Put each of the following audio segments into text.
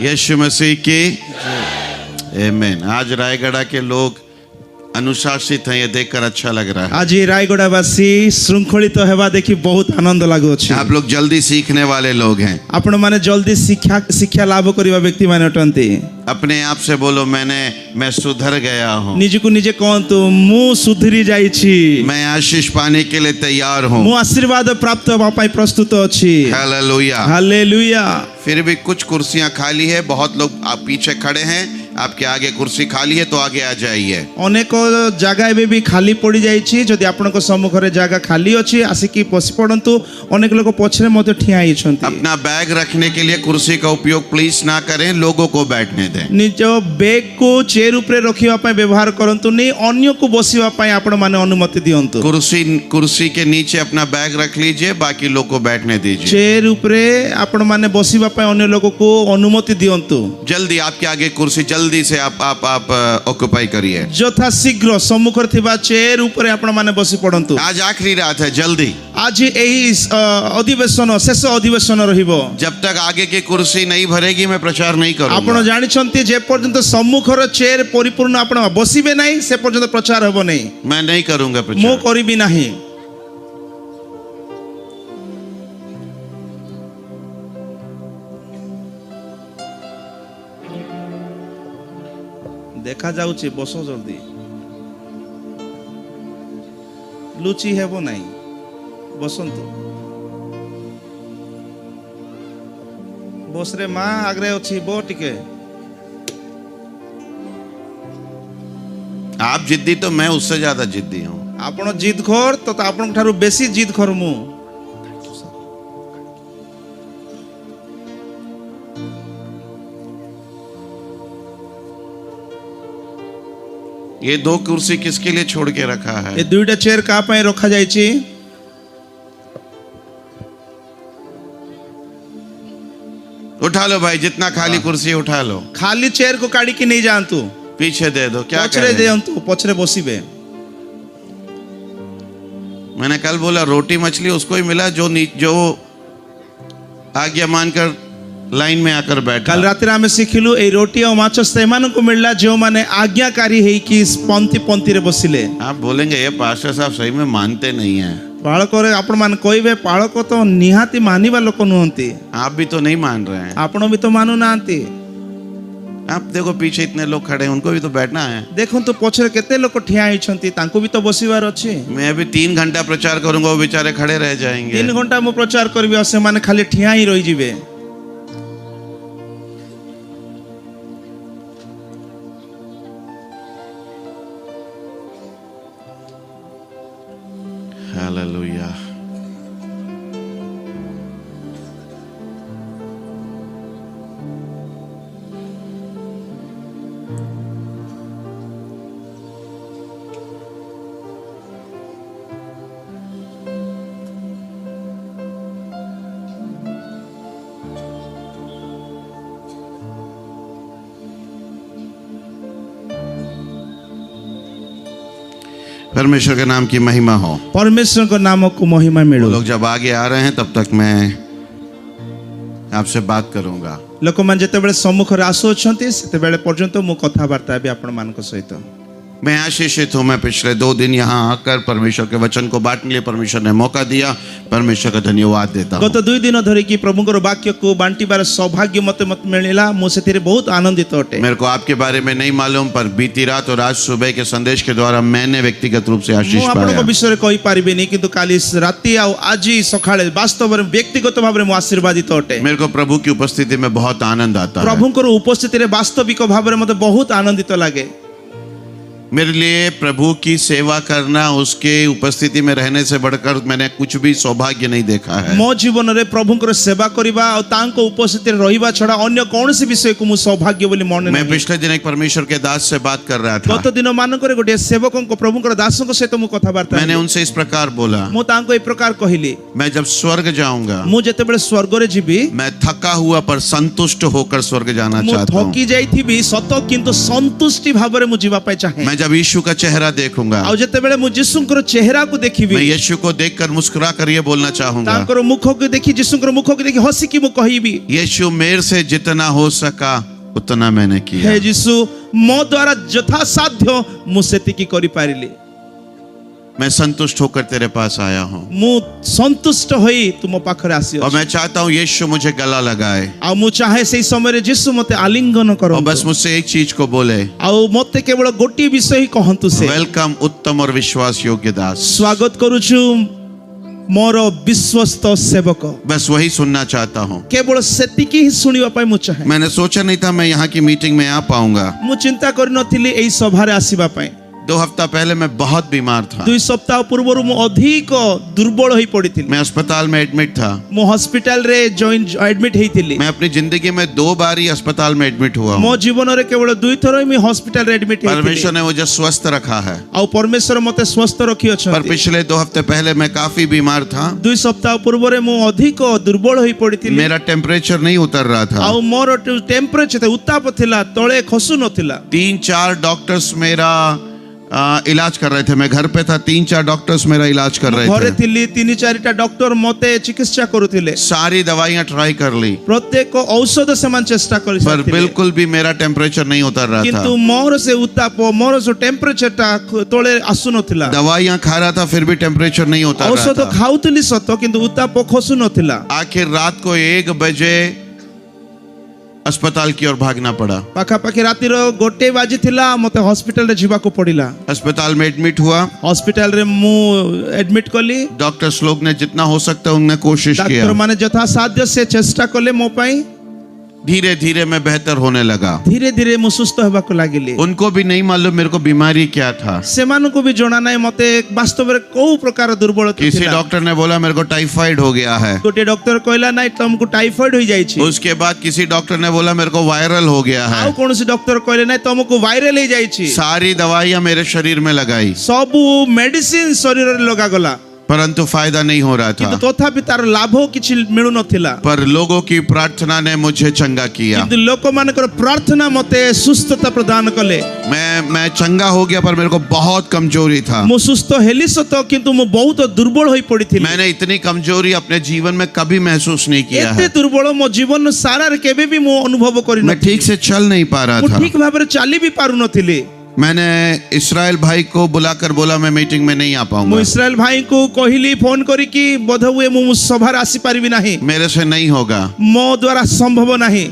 यीशु मसीह की आमीन। आज रायगढ़ के लोग अनुशासित हैं, ये देखकर अच्छा लग रहा है। आज रायगढ़वासी श्रृंखलित हेबा देखि बहुत आनंद लागुछि। आप लोग जल्दी सीखने वाले लोग हैं। आपण माने जल्दी शिक्षा लाभ करिवा व्यक्ति माने अटंती। अपने आप से बोलो मैं सुधर गया हूँ। निज को निजे कहंतु मु सुधरी जाई छी। मैं आशीष पाने के लिए तैयार हूँ। मु आशीर्वाद प्राप्त होबा पई प्रस्तुत अछि। Hallelujah hallelujah. फिर भी कुछ कुर्सियां खाली है, बहुत लोग आप पीछे खड़े हैं, आपके आगे कुर्सी खाली है तो आगे आ जाइए। अनेक जगह एबे भी खाली पड़ी जाई छी। जदि आपनको सम्मुख रे जगह खाली अछि आसिकी पसि पड़ंतु। अनेक लोग पछरे मते ठिया आइछंती। अपना बैग रखने के लिए कुर्सी का उपयोग प्लीज ना करें, लोगों को बैठने दें। निज बैग को चेयर ऊपर रखिवा पई व्यवहार करंतु नहीं, अन्य को बसिवा पई आपण माने अनुमति दियंतु। कुर्सी के नीचे अपना बैग रख लीजिए, बाकी लोग को बैठने दीजिए। चेयर ऊपर आपण माने बसिवा पई अन्य लोगों को अनुमति दियंतु। जल्दी आपके आगे कुर्सी जल्दी से आप ऑक्युपाई करिए। यथा शीघ्र सम्मुख थिबा चेयर ऊपर आपण माने बसी पड़ंतु। आज आखिरी रात है, जल्दी। आज एही अधिवेशन शेष अधिवेशन रहिबो। जब तक आगे की कुर्सी नहीं भरेगी मैं प्रचार नहीं करूंगा। आपण जानि छंती जे पर्यंत सम्मुखर चेयर परिपूर्ण आपण बसिबे नहीं से पर्यंत प्रचार होबो नहीं। मैं नहीं करूंगा प्रचार। मो करिबी नहीं। देखा जाउची बसो जल्दी। लुची हेबो नहीं, बसंतु। बस रे मां आगरे अछि बो टिके। आप जिद्दी तो मैं उससे ज्यादा जिद्दी हूँ। आपण जिद खोर तो आपण ठारू बेसी जिद खोर मु। ये दो कुर्सी किसके लिए छोड़ के रखा है? ये दुईटा चेयर का पई रखा जाई छी? उठा लो भाई, जितना खाली कुर्सी उठा लो। खाली चेयर को काढ़ी की नहीं जानतु। पीछे दे दो। क्या पछरे देंतु, पछरे बसिबे। मैंने कल बोला रोटी मछली उसको ही मिला जो आज्ञा मानकर लाइन में आकर बैठा। कल रात्रि आमे सिखिलु ए रोटी और माछ सेमान को मिलला जो माने आज्ञाकारी है कि पंक्ति रे बसिले। आप बोलेंगे ये पास्टर साहब सही में मानते नहीं हैं। पालक रे आपण मान कहबे पालक तो निहाती मानिबा लोक नहंती। आप भी तो नहीं मान रहे हैं। आपण भी तो मानु नांती। आप देखो पीछे इतने लोग खड़े हैं, उनको भी तो बैठना है। देखो तो पछरे केते लोक ठिया आइछंती, तांको भी तो बसिबार अछि। मैं अभी 3 घंटा प्रचार करूंगा, वो बेचारे खड़े रह जाएंगे। 3 घंटा मु प्रचार करबी, से माने खाली ठिया ही रहि जिवे। हालेलुया। परमेश्वर के नाम की महिमा हो। परमेश्वर को नाम को महिमा मिलो। लोग जब आगे आ रहे हैं तब तक मैं आपसे बात करूंगा। लोक मान जते बेले सम्मुख रे आसो छंती सेते बेले पर्यंत मु कथा वार्ता भी आपण मान को सहित। मैं आशीषित हूँ। मैं पिछले 2 दिन यहाँ आकर परमेश्वर के वचन को बांटने के लिए परमेश्वर ने मौका दिया। परमेश्वर का धन्यवाद देता हूँ। गत 2 दिन धरि की प्रभुଙ୍କର वाक्य को बांटीबार सौभाग्य मते मिलिला। मु सेतिरे बहुत आनंदित होटे। मेरे को आपके बारे में नहीं मालूम, पर बीती रात और आज सुबह के संदेश के द्वारा मैंने व्यक्तिगत रूप से आशीष पाया। आपनको विषय रे कहि परिबेनी, किंतु काली राति आ आज सकाळे वास्तव में व्यक्तिगत भाव में मु आशीर्वादित होटे। मेरे को प्रभु की उपस्थिति में बहुत आनंद आता है। प्रभुଙ୍କର उपस्थिति रे वास्तविक भाव में मते बहुत आनंदित लागे। मेरे लिए प्रभु की सेवा करना, उसके उपस्थिति में रहने से बढ़कर मैंने कुछ भी सौभाग्य नहीं देखा है। मो जीवन रे प्रभुଙ୍କର सेवा करिबा और तांको उपस्थिति रे रहिबा छडा अन्य कोनसी विषय को मु सौभाग्य बोली मन। मैं पिछले दिन एक परमेश्वर के दास से बात कर रहा था। गत दिन मानकर गोटे सेवकन को प्रभुଙ୍କର दासଙ୍କ सहित मु कथा वार्ता। मैंने उनसे इस प्रकार बोला, मु तांको ए प्रकार कहिली, मैं जब स्वर्ग जाऊंगा, मु जेतेबेले स्वर्ग रे जीबी, मैं थका हुआ पर संतुष्ट होकर स्वर्ग जाना चाहता हूं। थकी जाइथिबी सत, किंतु संतुष्टि भाव रे मु जीवा पाए चाहे। मैं जब यीशु का चेहरा देखूंगा, ଆଉ ଯେତେବେଳେ ମୁଁ ଯୀଶୁଙ୍କର ଚେହେରାକୁ ଦେଖିବି, मैं यीशु को देखकर मुस्कुरा कर ये बोलना चाहूंगा, ତାଙ୍କର ମୁଖକୁ ଦେଖି ଯୀଶୁଙ୍କର ମୁଖକୁ ଦେଖି ହସିକି ମୁଁ କହିବି, यीशु मेरे से जितना हो सका उतना मैंने ହେ किया। ଯୀଶୁ ମୋ ଦ୍ୱାରା ଯଥାସାଧ୍ୟ ମୁଁ ସେତିକି କରିପାରିଲି। मैं संतुष्ट होकर तेरे पास आया हूँ ମୁଁ ସନ୍ତୁଷ୍ଟ ହୋଇ ତୁମ ପାଖରେ और ଆସିଅଛି। मैं चाहता हूँ यीशु मुझे गला लगाए ଆଉ ମୁଁ ଚାହେଁ ସେଇ ସମୟରେ ଯୀଶୁ ମୋତେ ଆଲିଙ୍ଗନ और କରନ୍ତୁ, बस मुझसे एक चीज को बोले, ଆଉ ମୋତେ କେବଳ ଗୋଟିଏ ବିଷୟ ହିଁ କହନ୍ତୁ, ସେ वेलकम उत्तम और विश्वास योग्य दास। ସ୍ୱାଗତ କରୁଛୁ ମୋର ବିଶ୍ୱସ୍ତ ସେବକ। बस वही सुनना चाहता हूँ। କେବଳ ସେତିକି ହିଁ ଶୁଣିବା ପାଇଁ ମୁଁ ଚାହେଁ। मैंने सोचा नहीं था मैं यहाँ की मीटिंग में आ पाऊंगा। ମୁଁ ଚିନ୍ତା କରିନଥିଲି ଏଇ ସଭାରେ ଆସିବା ପାଇଁ। 2 हफ्ता पहले मैं बहुत बीमार था। 2 ସପ୍ତାହ ପୂର୍ବରୁ ମୁଁ ଅଧିକ ଦୁର୍ବଳ ହୋଇ ପଡ଼ିଥିଲି। मैं अस्पताल में एडमिट था। ମୁଁ ହସ୍ପିଟାଲରେ ଆଡମିଟ୍ ହେଇଥିଲି। मैं अपनी जिंदगी में 2 बार ही अस्पताल में एडमिट हुआ ମୋ हूँ। ଜୀବନରେ କେବଳ 2 ଥର ହିଁ ମୁଁ ହସ୍ପିଟାଲରେ ଆଡମିଟ୍ ହେଇଥିଲି। परमेश्वर ने मुझे स्वस्थ रखा है। ଆଉ ପରମେଶ୍ୱର ମୋତେ ସ୍वस्थ पर ରଖିଅଛନ୍ତି। पिछले 2 हफ्ते पहले मैं काफी बीमार था। 2 ସପ୍ତାହ ପୂର୍ବରେ ମୁଁ ଅଧିକ ଦୁର୍ବଳ ହୋଇ ପଡ଼ିଥିଲି। मेरा टेम्परेचर नहीं उतर रहा था। ଆଉ ମୋର ଟେମ୍ପରେଚର ଉତ୍ତାପ ଥିଲା, ତଳେ ଖସୁ ନଥିଲା। 3-4 डॉक्टर्स मेरा इलाज कर रहे थे। मैं घर पे था, 3-4 डॉक्टर्स मेरा इलाज कर ଘରେ रहे थे। ଥିଲି, 3-4ଟା ଡକ୍ଟର ମୋତେ ଚିକିତ୍ସା କରୁଥିଲେ। सारी दवाइयां ट्राई कर ली ପ୍ରତ୍ୟେକ ଔଷଧ ସେମାନେ ଚେଷ୍ଟା पर କରିସାରିଥିଲେ, बिल्कुल भी मेरा टेम्परेचर नहीं उतर रहा କିନ୍ତୁ था। ମୋର ସେ ଉତ୍ତାପ, ମୋର ସେ ଟେମ୍ପରେଚରଟା ତଳେ ଆସୁନଥିଲା। दवाइयां खा रहा था फिर भी टेम्परेचर नहीं उतर रहा ଔଷଧ था। ଖାଉଥିଲି ସତ, କିନ୍ତୁ ଉତ୍ତାପ ଖସୁ ନଥିଲା। आखिर रात को 1 बजे अस्पताल की ओर भागना पड़ा। ପାଖାପାଖି ରାତିର 1 ବାଜିଥିଲା, ମୋତେ ହସ୍ପିଟାଲରେ ଯିବାକୁ ପଡ଼ିଲା। अस्पताल में एडमिट हुआ। ହସ୍ପିଟାଲରେ ମୁଁ ଆଡମିଟ୍ କଲି। डॉक्टर्स लोग ने जितना हो सकता है उनने कोशिश किया। ଡାକ୍ତରମାନେ ଯଥାସାଧ୍ୟ ସେ ଚେଷ୍ଟା କଲେ ମୋ ପାଇଁ। धीरे धीरे मैं बेहतर होने लगा। ଧୀରେ ଧୀରେ ମୁଁ ସୁସ୍ଥ ହେବାକୁ ଲାଗିଲି। उनको भी नहीं मालूम मेरे को बीमारी क्या था। ସେମାନଙ୍କୁ ବି ଜଣା ନାହିଁ ମୋତେ ବାସ୍ତବରେ କୋଉ ପ୍ରକାର ଦୁର୍ବଳତା किसी ଥିଲା। डॉक्टर ने बोला मेरे को टाइफाइड हो गया है। ଗୋଟିଏ ଡକ୍ଟର କହିଲା ନାଇଁ ତମକୁ ଟାଇଫଏଡ ହୋଇଯାଇଛି। उसके बाद किसी डॉक्टर ने बोला मेरे को वायरल हो गया ଆଉ है। କୌଣସି ଡକ୍ଟର କହିଲେ ନାଇଁ ତମକୁ ଭାଇରାଲ ହେଇଯାଇଛି। सारी दवाइयां मेरे शरीर में लगाई ସବୁ ମେଡିସିନ ଶରୀରରେ ଲଗାଗଲା, परंतु फायदा नहीं हो रहा କିନ୍ତୁ था। ତଥାପି ତାର ଲାଭ କିଛି ମିଳୁନଥିଲା। पर लोगों की प्रार्थना ने मुझे चंगा किया। କିନ୍ତୁ ଲୋକମାନଙ୍କର ପ୍ରାର୍ଥନା ମୋତେ ସୁସ୍ଥତା ପ୍ରଦାନ କଲେ। मैं चंगा हो गया पर मेरे को बहुत कमजोरी था। ମୁଁ ସୁସ୍ଥ ହେଲି ସତ, କିନ୍ତୁ ମୁଁ ବହୁତ ଦୁର୍ବଳ ହୋଇ ପଡ଼ିଥିଲି। मैंने इतनी कमजोरी अपने जीवन में कभी महसूस नहीं किया ଏତେ है। ଦୁର୍ବଳ ମୋ ଜୀବନ ସାରାରେ କେବେ ବି ମୁଁ ଅନୁଭବ मैं କରିନଥିଲି। ठीक से चल नहीं पा रहा ମୁଁ था। ଠିକ ଭାବରେ ଚାଲି ବି ପାରୁନଥିଲି। मैंने इस्राएल भाई को बुलाकर बोला मैं मीटिंग में नहीं आ ମୁଁ पाऊंगा, ଇସ୍ରାଏଲ ଭାଇଙ୍କୁ କହିଲି ଫୋନ କରିକି, ବୋଧହୁଏ ମୁଁ ସଭାରେ ଆସିପାରିବି ନାହିଁ, मेरे से नहीं होगा। ମୋ ଦ୍ୱାରା ସମ୍ଭବ ନାହିଁ।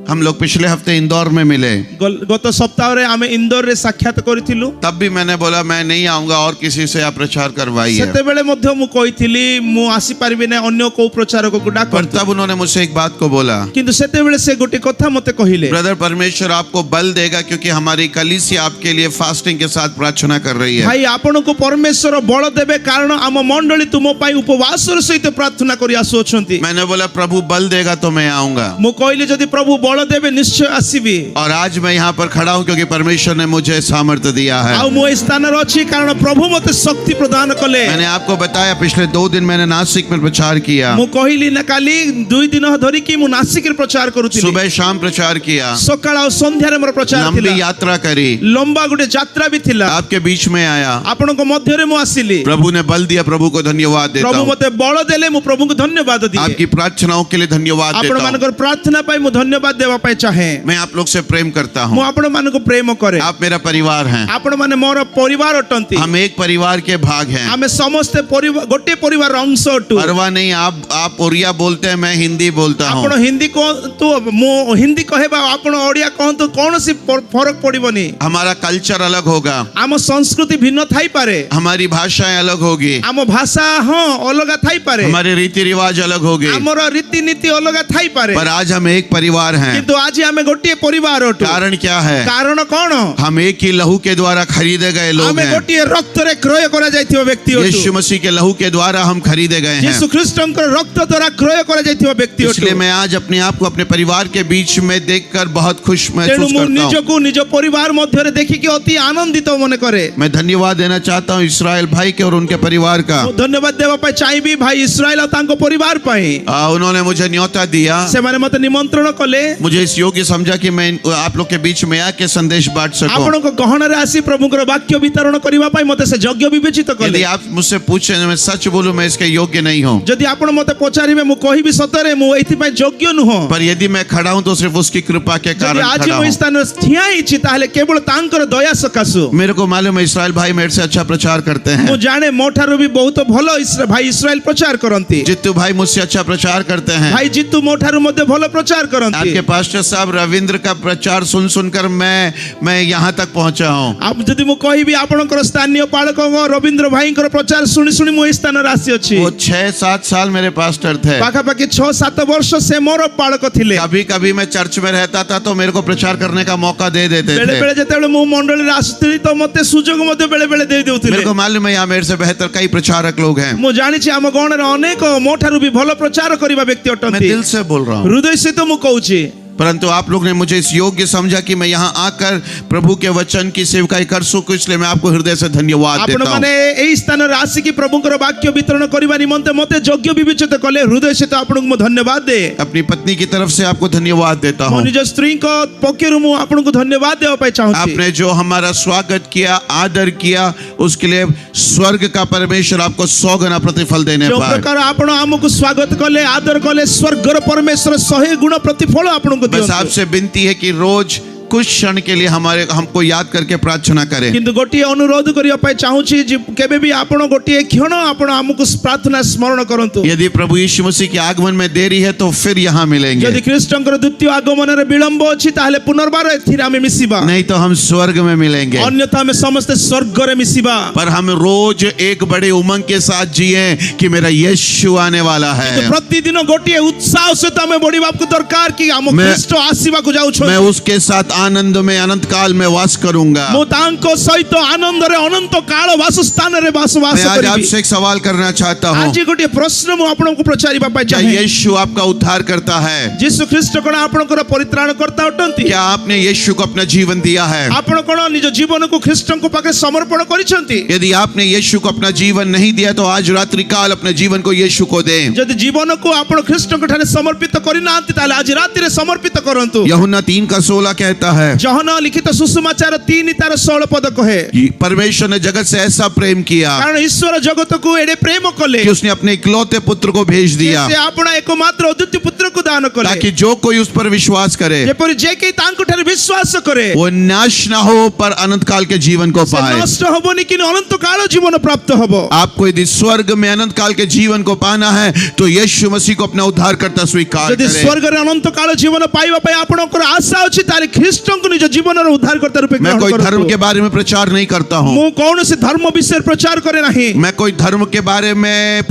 हम लोग पिछले हफ्ते इंदौर में मिले। ଗତ ସପ୍ତାହରେ ଆମେ ଇନ୍ଦୋରରେ ସାକ୍ଷାତ କରିଥିଲୁ। तब भी मैंने बोला मैं नहीं आऊंगा और किसी से आप प्रचार करवाइए। ସେତେବେଳେ ମଧ୍ୟ ମୁଁ କହିଥିଲି ମୁଁ ଆସିପାରିବି ନାହିଁ, ଅନ୍ୟ କୋଉ ପ୍ରଚାରକକୁ पर ଡାକନ୍ତୁ। तब उन्होंने मुझसे एक बात को बोला, କିନ୍ତୁ ସେତେବେଳେ ସେ ଗୋଟେ କଥା ମୋତେ କହିଲେ, ब्रदर परमेश्वर आपको बल देगा क्योंकि हमारी कलीसिया आपके लिए फास्टिंग के साथ प्रार्थना कर रही है। ଭାଇ ଆପଣଙ୍କୁ ପରମେଶ୍ୱର ବଳ ଦେବେ, କାରଣ ଆମ ମଣ୍ଡଳୀ ତୁମ ପାଇଁ ଉପବାସର ସହିତ ପ୍ରାର୍ଥନା କରି ଆସୁଅଛନ୍ତି। मैंने बोला प्रभु बल देगा तो मैं आऊंगा। ମୁଁ କହିଲି ଯଦି ପ୍ରଭୁ ବଳ ଦେବେ ନିଶ୍ଚୟ ଆସିବି। और आज मैं यहाँ पर खड़ा हूँ क्योंकि परमेश्वर ने मुझे सामर्थ्य दिया है। ଆଉ ମୁଁ ଏ ସ୍ଥାନରେ ଅଛି କାରଣ ପ୍ରଭୁ ମୋତେ ଶକ୍ତି ପ୍ରଦାନ କଲେ। मैंने आपको बताया पिछले 2 दिन मैंने नासिक में प्रचार किया, ମୁଁ କହିଲି ନା କାଲି 2 ଦିନ ଧରିକି ମୁଁ ନାସିକରେ ପ୍ରଚାର କରୁଥିଲି। सुबह शाम प्रचार किया, ସକାଳ ଆଉ ସନ୍ଧ୍ୟାରେ ମୋର ପ୍ରଚାର ଥିଲା। लंबी यात्रा करी, ଲମ୍ବା ଗୋଟେ ଯାତ୍ରା ବି ଥିଲା। आपके बीच में आया। ଆପଣଙ୍କ ମଧ୍ୟରେ ମୁଁ ଆସିଲି। प्रभु ने बल दिया, प्रभु को धन्यवाद देता ପ୍ରଭୁ हूँ। ମୋତେ ବଳ ଦେଲେ, ମୁଁ ପ୍ରଭୁଙ୍କୁ ଧନ୍ୟବାଦ ଦିଏ। आपकी प्रार्थनाओं के लिए धन्यवाद देता हूँ। ଆପଣମାନଙ୍କର ପ୍ରାର୍ଥନା ପାଇଁ ମୁଁ ଧନ୍ୟବାଦ ଦେବା ପାଇଁ ଚାହେଁ। मैं आप लोग से प्रेम करता ମୁଁ हूँ। ଆପଣମାନଙ୍କୁ ପ୍ରେମ କରେ। आप मेरा परिवार हैं। ଆପଣମାନେ ମୋର ପରିବାର ଅଟନ୍ତି। हम एक परिवार के भाग हैं। ଆମେ ସମସ୍ତେ ଗୋଟେ ପରିବାରର ଅଂଶ ଅଟୁ। परवाह नहीं, आप ओरिया बोलते हैं, मैं हिंदी बोलता ଆପଣ हूँ। ହିନ୍ଦୀ କୁହନ୍ତୁ, ମୁଁ ହିନ୍ଦୀ କହିବା, ଆପଣ ଓଡ଼ିଆ କୁହନ୍ତୁ, କୌଣସି ଫରକ ପଡ଼ିବନି। हमारा कल्चर अलग होगा, ଆମ ସଂସ୍କୃତି ଭିନ୍ନ ଥାଇପାରେ, हमारी भाषाएं अलग होगी, ଆମ ଭାଷା ହଁ ଅଲଗା ଥାଇପାରେ, हमारे रीति रिवाज अलग होगी, ଆମର ରୀତିନୀତି ଅଲଗା ଥାଇପାରେ, पर आज हम एक परिवार हैं। କିନ୍ତୁ ଆଜି ଆମେ ଗୋଟିଏ ପରିବାର ଅଟୁ। कारण क्या है? କାରଣ କଣ? हम एक ही लहू के द्वारा खरीदे गए लोग ଆମେ हैं। ଗୋଟିଏ ରକ୍ତରେ କ୍ରୟ କରାଯାଇଥିବା ବ୍ୟକ୍ତି यीशु ଅଟୁ। मसीह के लहू के द्वारा हम खरीदे गए ଯୀଶୁ हैं। ଖ୍ରୀଷ୍ଟଙ୍କର ରକ୍ତ ଦ୍ୱାରା କ୍ରୟ କରାଯାଇଥିବା ବ୍ୟକ୍ତି ଅଟୁ। इसलिए मैं आज अपने आप को अपने परिवार के बीच में देखकर बहुत खुश ତେଣୁ महसूस ମୁଁ करता हूँ। ନିଜକୁ ନିଜ ପରିବାର ମଧ୍ୟରେ ଦେଖିକି ଅତି ଆନନ୍ଦିତ ମନେ କରେ। मैं धन्यवाद देना चाहता हूँ इस्राएल भाई के और उनके परिवार का। ମୁଁ ଧନ୍ୟବାଦ ଦେବା ପାଇଁ ଚାହିଁବି ଭାଇ ଇସ୍ରାଏଲ ଆଉ ତାଙ୍କ ପରିବାର ପାଇଁ। उन्होंने मुझे न्योता दिया, ସେମାନେ ମୋତେ ନିମନ୍ତ୍ରଣ କଲେ। मुझे इस योग्य समझा कि मैं आप लोग के बीच में आके संदेश बांट सकूं। ଆପଣଙ୍କ ଗହଣରେ ଆସି ପ୍ରଭୁଙ୍କର ବାକ୍ୟ ବିତରଣ କରିବା ପାଇଁ ମୋତେ ସେ ଯୋଗ୍ୟ ବିବେଚିତ କଲେ। यदि आप मुझसे पूछे मैं सच बोलूं मैं इसके योग्य नहीं हूं, ଯଦି ଆପଣ ମୋତେ ପଚାରିବେ ମୁଁ କହିବି ସତରେ ମୁଁ ଏଇଥିପାଇଁ ଯୋଗ୍ୟ ନୁହଁ। पर यदि मैं खड़ा हूं तो सिर्फ उसकी कृपा के ଯଦି कारण ଆଜି खड़ा ମୁଁ हूं। ଏହି ସ୍ଥାନରେ ଠିଆ ହେଇଛି ତାହେଲେ କେବଳ ତାଙ୍କର ଦୟା ସକାଶୁ। मेरे को मालूम है इस्राएल भाई मेरे से अच्छा प्रचार करते ମୁଁ हैं, ଜାଣେ ମୋ ଠାରୁ ବି ବହୁତ ଭଲ ଭାଇ ଇସ୍ରାଏଲ ପ୍ରଚାର କରନ୍ତି। जित्तू भाई मुझसे अच्छा प्रचार करते हैं। ଭାଇ ଜିତୁ ମୋ ଠାରୁ ମଧ୍ୟ ଭଲ ପ୍ରଚାର କରନ୍ତି। आपके पास्टर साहब रविंद्र का प्रचार सुन सुनकर मैं यहाँ तक पहुंचा हूँ। ଯଦି ମୁଁ କହିବି ଆପଣଙ୍କର ସ୍ଥାନୀୟ ପାଳକ ରବୀନ୍ଦ୍ର ଭାଇଙ୍କର ପ୍ରଚାର ଶୁଣି ଶୁଣି ମୁଁ ଏହି ସ୍ଥାନରେ ଆସିଅଛି। वो 6-7 साल मेरे पास्टर थे। ପାଖାପାଖି 6-7 ବର୍ଷ ସେ ମୋର ପାଳକ ଥିଲେ। कभी कभी मैं चर्च में रहता था तो मेरे को प्रचार करने का मौका दे देते ବେଳେ थे। ବେଳେ ଯେତେବେଳେ ମୁଁ ମଣ୍ଡଳୀରେ ଆସୁଥିଲି ତ ମୋତେ ସୁଯୋଗ ମଧ୍ୟ ବେଳେ ବେଳେ ଦେଇ ଦେଉଥିଲେ। मेरे को मालूम है यहाँ मेरे से बेहतर कई प्रचारक लोग हैं। ମୁଁ ଜାଣିଛି ଆମ ଗଣରେ ଅନେକ ମୋ ଠାରୁ ବି ଭଲ ପ୍ରଚାର କରିବା ବ୍ୟକ୍ତି मैं ଅଟନ୍ତି। दिल से बोल रहा हूँ, ହୃଦୟ ସହିତ ମୁଁ କହୁଛି। परंतु आप लोग ने मुझे इस योग्य समझा कि मैं यहाँ आकर प्रभु के वचन की सेवकाई कर सकूं, इसलिए मैं आपको हृदय से धन्यवाद ଆପଣ देता हूँ। ମାନେ ଏହି ସ୍ଥାନରେ ଆସିକି ପ୍ରଭୁଙ୍କର ବାକ୍ୟ ବିତରଣ କରିବା ନିମନ୍ତେ ମୋତେ ଯୋଗ୍ୟ ବିବେଚିତ କଲେ ହୃଦୟ ସହିତ ଆପଣଙ୍କୁ ମୁଁ ଧନ୍ୟବାଦ ଦେ। अपनी पत्नी की तरफ से आपको धन्यवाद देता ମୋ हूँ। ନିଜ ସ୍ତ୍ରୀଙ୍କ ପକ୍ଷରୁ ମୁଁ ଆପଣଙ୍କୁ ଧନ୍ୟବାଦ ଦେବା ପାଇଁ ଚାହୁଁଛି। आपने जो हमारा स्वागत किया, आदर किया, उसके लिए स्वर्ग का परमेश्वर आपको 100 गुना प्रतिफल देने ଯେଉଁ पाए। ପ୍ରକାର ଆପଣ ଆମକୁ ସ୍ୱାଗତ କଲେ ଆଦର କଲେ ସ୍ୱର୍ଗର ପରମେଶ୍ୱର 100 ଗୁଣ ପ୍ରତିଫଳ ଆପଣଙ୍କୁ बस ଦିଅନ୍ତୁ। आपसे विनती है कि रोज कुछ क्षण के लिए हमको याद करके प्रार्थना करें। କିନ୍ତୁ ଗୋଟିଏ ଅନୁରୋଧ କରିବା ପାଇଁ ଚାହୁଁଛି ଯେ କେବେ ବି ଆପଣ ଗୋଟିଏ କ୍ଷଣ ଆପଣ ଆମକୁ ପ୍ରାର୍ଥନା ସ୍ମରଣ କରନ୍ତୁ। यदि प्रभु यीशु मसीह के आगमन में देरी है तो फिर यहाँ मिलेंगे, ଯଦି ଖ୍ରୀଷ୍ଟଙ୍କର ଦ୍ୱିତୀୟ ଆଗମନରେ ବିଳମ୍ବ ଅଛି ତାହେଲେ ପୁନର୍ବାର ଏଥିରେ ଆମେ ମିଶିବା, नहीं तो हम स्वर्ग में मिलेंगे। ଅନ୍ୟଥା ଆମେ ସମସ୍ତେ ସ୍ୱର୍ଗରେ ମିଶିବା। पर हम रोज एक बड़े उमंग के साथ जिए कि मेरा यीशु आने वाला है। କିନ୍ତୁ ପ୍ରତିଦିନ ଗୋଟିଏ ଉତ୍ସାହ ସହିତ ଆମେ ବଢିବାକୁ ଦରକାର କି ଆମ मैं- ଖ୍ରୀଷ୍ଟ ଆସିବାକୁ मैं ଯାଉଛନ୍ତି। उसके साथ आनंद में अनंत काल में वास करूंगा। ମୁଁ ତାଙ୍କ ସହିତ ଆନନ୍ଦରେ ଅନନ୍ତ କାଳ ବାସସ୍ଥାନରେ ବସବାସ मैं आज କରିବି। आपसे एक सवाल करना चाहता हूँ, ଆଜି ଗୋଟିଏ ପ୍ରଶ୍ନ ମୁଁ ଆପଣଙ୍କୁ ପଚାରିବା ପାଇଁ क्या ଚାହେଁ। यीशु आपका उद्धार करता है? ଯୀଶୁ ଖ୍ରୀଷ୍ଟ କଣ ଆପଣଙ୍କର ପରିତ୍ରାଣକର୍ତ୍ତା ଅଟନ୍ତି? क्या आपने यीशु को अपना जीवन दिया है? ଆପଣ କଣ ନିଜ ଜୀବନକୁ ଖ୍ରୀଷ୍ଟଙ୍କ ପାଖରେ ସମର୍ପଣ କରିଛନ୍ତି? यदि आपने यीशु को अपना जीवन नहीं दिया तो आज रात्रि काल अपने जीवन को यीशु को दें। ଯଦି ଜୀବନକୁ ଆପଣ ଖ୍ରୀଷ୍ଟଙ୍କ ଠାରେ ସମର୍ପିତ କରିନାହାନ୍ତି ତାହେଲେ ଆଜି ରାତିରେ ସମର୍ପିତ କରନ୍ତୁ। यूहन्ना 3:16 कहता है, ଜହନ ଲିଖିତ ସୁସମାଚାର 3 ତାର 16 ପଦ କହେ, परमेश्वर ने जगत से ऐसा प्रेम किया କାରଣ ଈଶ୍ୱର ଜଗତକୁ ଏଡେ ପ୍ରେମ କଲେ कि उसने अपने इकलौते पुत्र को भेज दिया ସେ ଆପଣ ଏକମାତ୍ର ଅଦ୍ୱିତୀୟ ପୁତ୍ରକୁ ଦାନ କଲେ, ताकि जो कोई उस पर विश्वास करे ଯେପରି ଯେ କେହି ତାଙ୍କ ଠାରେ ବିଶ୍ୱାସ କରେ वो नाश ना हो पर अनंत काल के जीवन को ସେ पाए। ନଷ୍ଟ ହବନି କିନ୍ତୁ ଅନନ୍ତ କାଳ ଜୀବନ ପ୍ରାପ୍ତ ହବ। आपको यदि स्वर्ग में अनंत काल के जीवन को पाना है तो यीशु मसीह को अपना उद्धारकर्ता स्वीकार ଯଦି करें। ସ୍ୱର୍ଗରେ ଅନନ୍ତ କାଳ ଜୀବନ ପାଇବା ପାଇଁ ଆପଣଙ୍କର ଆଶା ଅଛି ତାହେଲେ ଖ୍ରୀଷ୍ଟଙ୍କୁ ନିଜ ଜୀବନର ଉଦ୍ଧାରକର୍ତ୍ତା ରୂପେ मैं ଗ୍ରହଣ कोई धर्म କରନ୍ତୁ। के बारे में प्रचार नहीं करता हूँ, ମୁଁ କୌଣସି ଧର୍ମ ବିଷୟରେ ପ୍ରଚାର କରେ ନାହିଁ, मैं कोई धर्म के बारे में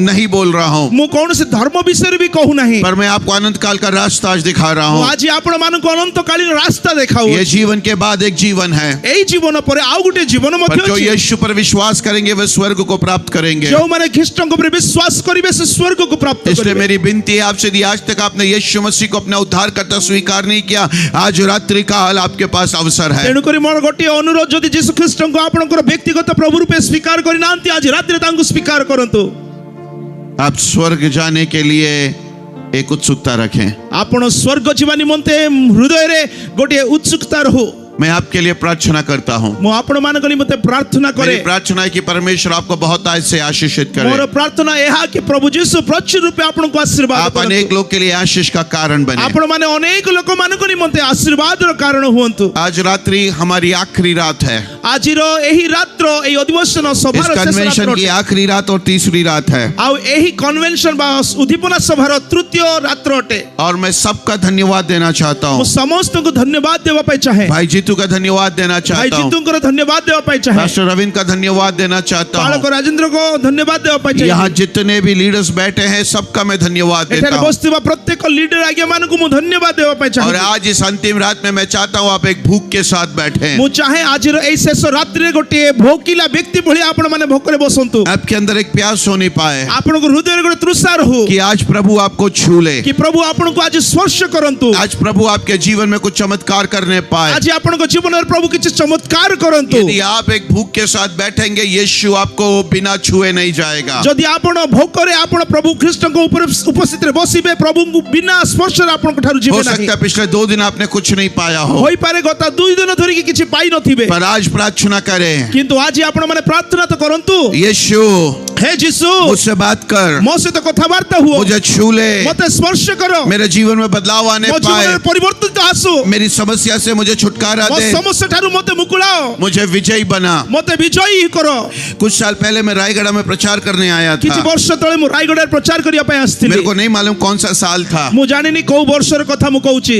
नहीं बोल रहा हूँ, ମୁଁ କୌଣସି ଧର୍ମ ବିଷୟରେ ବି କହୁ ନାହିଁ। पर मैं आपको अनंत काल का रास्ता आज दिखा रहा ମୁଁ हूँ। ଆଜି ଆପଣମାନଙ୍କୁ ଅନନ୍ତକାଳୀନ ରାସ୍ତା ଦେଖାଉ। ये जीवन के बाद एक जीवन है, ଏଇ ଜୀବନ ପରେ ଆଉ ଗୋଟେ ଜୀବନ पर ମଧ୍ୟ जो ଅଛି। यीशु पर विश्वास करेंगे वे स्वर्ग को प्राप्त करेंगे। ଯେଉଁମାନେ ଖ୍ରୀଷ୍ଟଙ୍କ ଉପରେ ବିଶ୍ୱାସ କରିବେ ସେ ସ୍ୱର୍ଗକୁ ପ୍ରାପ୍ତ इसलिए କରିବେ। मेरी विनती है आपसे, यदि आज तक आपने यीशु मसीह को अपना उद्धारकर्ता स्वीकार नहीं किया, आज रात्रि काल आपके पास अवसर है। ତେଣୁକରି ମୋର ଗୋଟିଏ ଅନୁରୋଧ, ଯଦି ଯୀଶୁ ଖ୍ରୀଷ୍ଟଙ୍କୁ ଆପଣଙ୍କର ବ୍ୟକ୍ତିଗତ ପ୍ରଭୁ ରୂପେ ସ୍ୱୀକାର କରିନାହାନ୍ତି ଆଜି ରାତିରେ ତାଙ୍କୁ ସ୍ୱୀକାର କରନ୍ତୁ। आप स्वर्ग जाने के लिए एक उत्सुकता रखें। ଆପଣ ସ୍ୱର୍ଗ ଯିବା ନିମନ୍ତେ ହୃଦୟରେ ଗୋଟିଏ ଉତ୍ସୁକତା ରହୁ। मैं आपके लिए प्रार्थना करता हूँ। ମୁଁ ଆପଣମାନଙ୍କ ନିମନ୍ତେ ପ୍ରାର୍ଥନା କରେ। मेरी प्रार्थना है कि परमेश्वर आपको बहुत आज से आशीषित ମୋର करे। ପ୍ରାର୍ଥନା ଏହା କି ପ୍ରଭୁ ଯୀଶୁ ପ୍ରଚୁର ରୂପେ ଆପଣଙ୍କୁ ଆଶୀର୍ବାଦ आप କରନ୍ତୁ। अनेक लोग के लिए आशीष का कारण बने। ଆପଣମାନେ ଅନେକ ଲୋକମାନଙ୍କ ନିମନ୍ତେ ଆଶୀର୍ବାଦର କାରଣ ହୁଅନ୍ତୁ। आज रात्रि हमारी आखिरी रात है, ଆଜିର ଏହି ରାତ୍ର ଏହି ଅଧିବେଶନ इस ସଭାର ଶେଷ कन्वेंशन ରାତ୍ର की ଅଟେ। आखिरी रात और तीसरी रात है, ଆଉ ଏହି କନଭେନସନ ବା ଉଦ୍ଦୀପନା ସଭାର ତୃତୀୟ ରାତ୍ର ଅଟେ। और मैं सबका धन्यवाद देना चाहता ମୁଁ हूँ। ସମସ୍ତଙ୍କୁ ଧନ୍ୟବାଦ ଦେବା ପାଇଁ ଚାହେଁ। भाई जीतू का धन्यवाद देना ଭାଇ चाहता हूँ, ଜିତୁଙ୍କର ଧନ୍ୟବାଦ ଦେବା ପାଇଁ ଚାହେଁ। पास्टर रविंद्र का धन्यवाद देना चाहता ବାଳକ हूँ। ରାଜେନ୍ଦ୍ରଙ୍କୁ ଧନ୍ୟବାଦ ଦେବା ପାଇଁ ଚାହେଁ। यहाँ जितने भी लीडर्स बैठे हैं सबका मैं धन्यवाद देता ଏଠାରେ हूँ। ବସିଥିବା ପ୍ରତ୍ୟେକ ଲିଡର ଆଜ୍ଞା ମାନଙ୍କୁ ମୁଁ ଧନ୍ୟବାଦ ଦେବା ପାଇଁ और ଚାହେଁ। आज इस अंतिम रात में मैं चाहता हूँ आप एक भूख के साथ बैठें। ମୁଁ ଚାହେଁ ଆଜିର ଏହି ଶେଷ शेष रात्रि गोटे भोकिला व्यक्ति भली आपण माने भोकरे बसंतु आपके अंदर एक प्यास होनी पाए आपण को हृदय गोटे तृषा रहू कि आज प्रभु आपको छू ले, कि प्रभु आपण को आज स्पर्श करंतु आज प्रभु आपके जीवन में कुछ चमत्कार करने पाए। आज आपण को जीवन में प्रभु किछ चमत्कार करंतु यदि आप एक भूख के साथ बैठेंगे, यीशु आपको बिना छुए नहीं जाएगा। जदि आपण भोकरे आपण प्रभु ख्रीष्ट को ऊपर उपस्थित रे बसिबे, प्रभु को बिना स्पर्श रे आपण को ठारू हो जीवन सकता नाही है पिछले 2 दिन आपने कुछ नहीं पाया हो, होई पारे गता 2 दिन धरि कि किछ पाई नथिबे, पर आज प्रार्थना करें, किंतु आज आपण माने प्रार्थना तो करंतु, यीशु हे यीशु मुझसे बात कर, मो से तो कथावार्ता हुओ, मुझे छू ले, मते स्पर्श करो, मेरे जीवन में बदलाव आने मो जीवन पाए, में परिवर्तन आसु, मेरी समस्या से मुझे छुटकारा मो दे, समस्या ठारू मते मुकुलाओ, मुझे विजयी बना। मते विजयी करो। कुछ साल पहले मैं रायगढ़ में प्रचार करने आया किछ था। वर्ष तळे मु रायगढ़ प्रचार करिया पय मेरे आस्थिली, को नहीं मालूम कौन सा साल था, मु जानिनी को वर्षर कथा मु कहूची,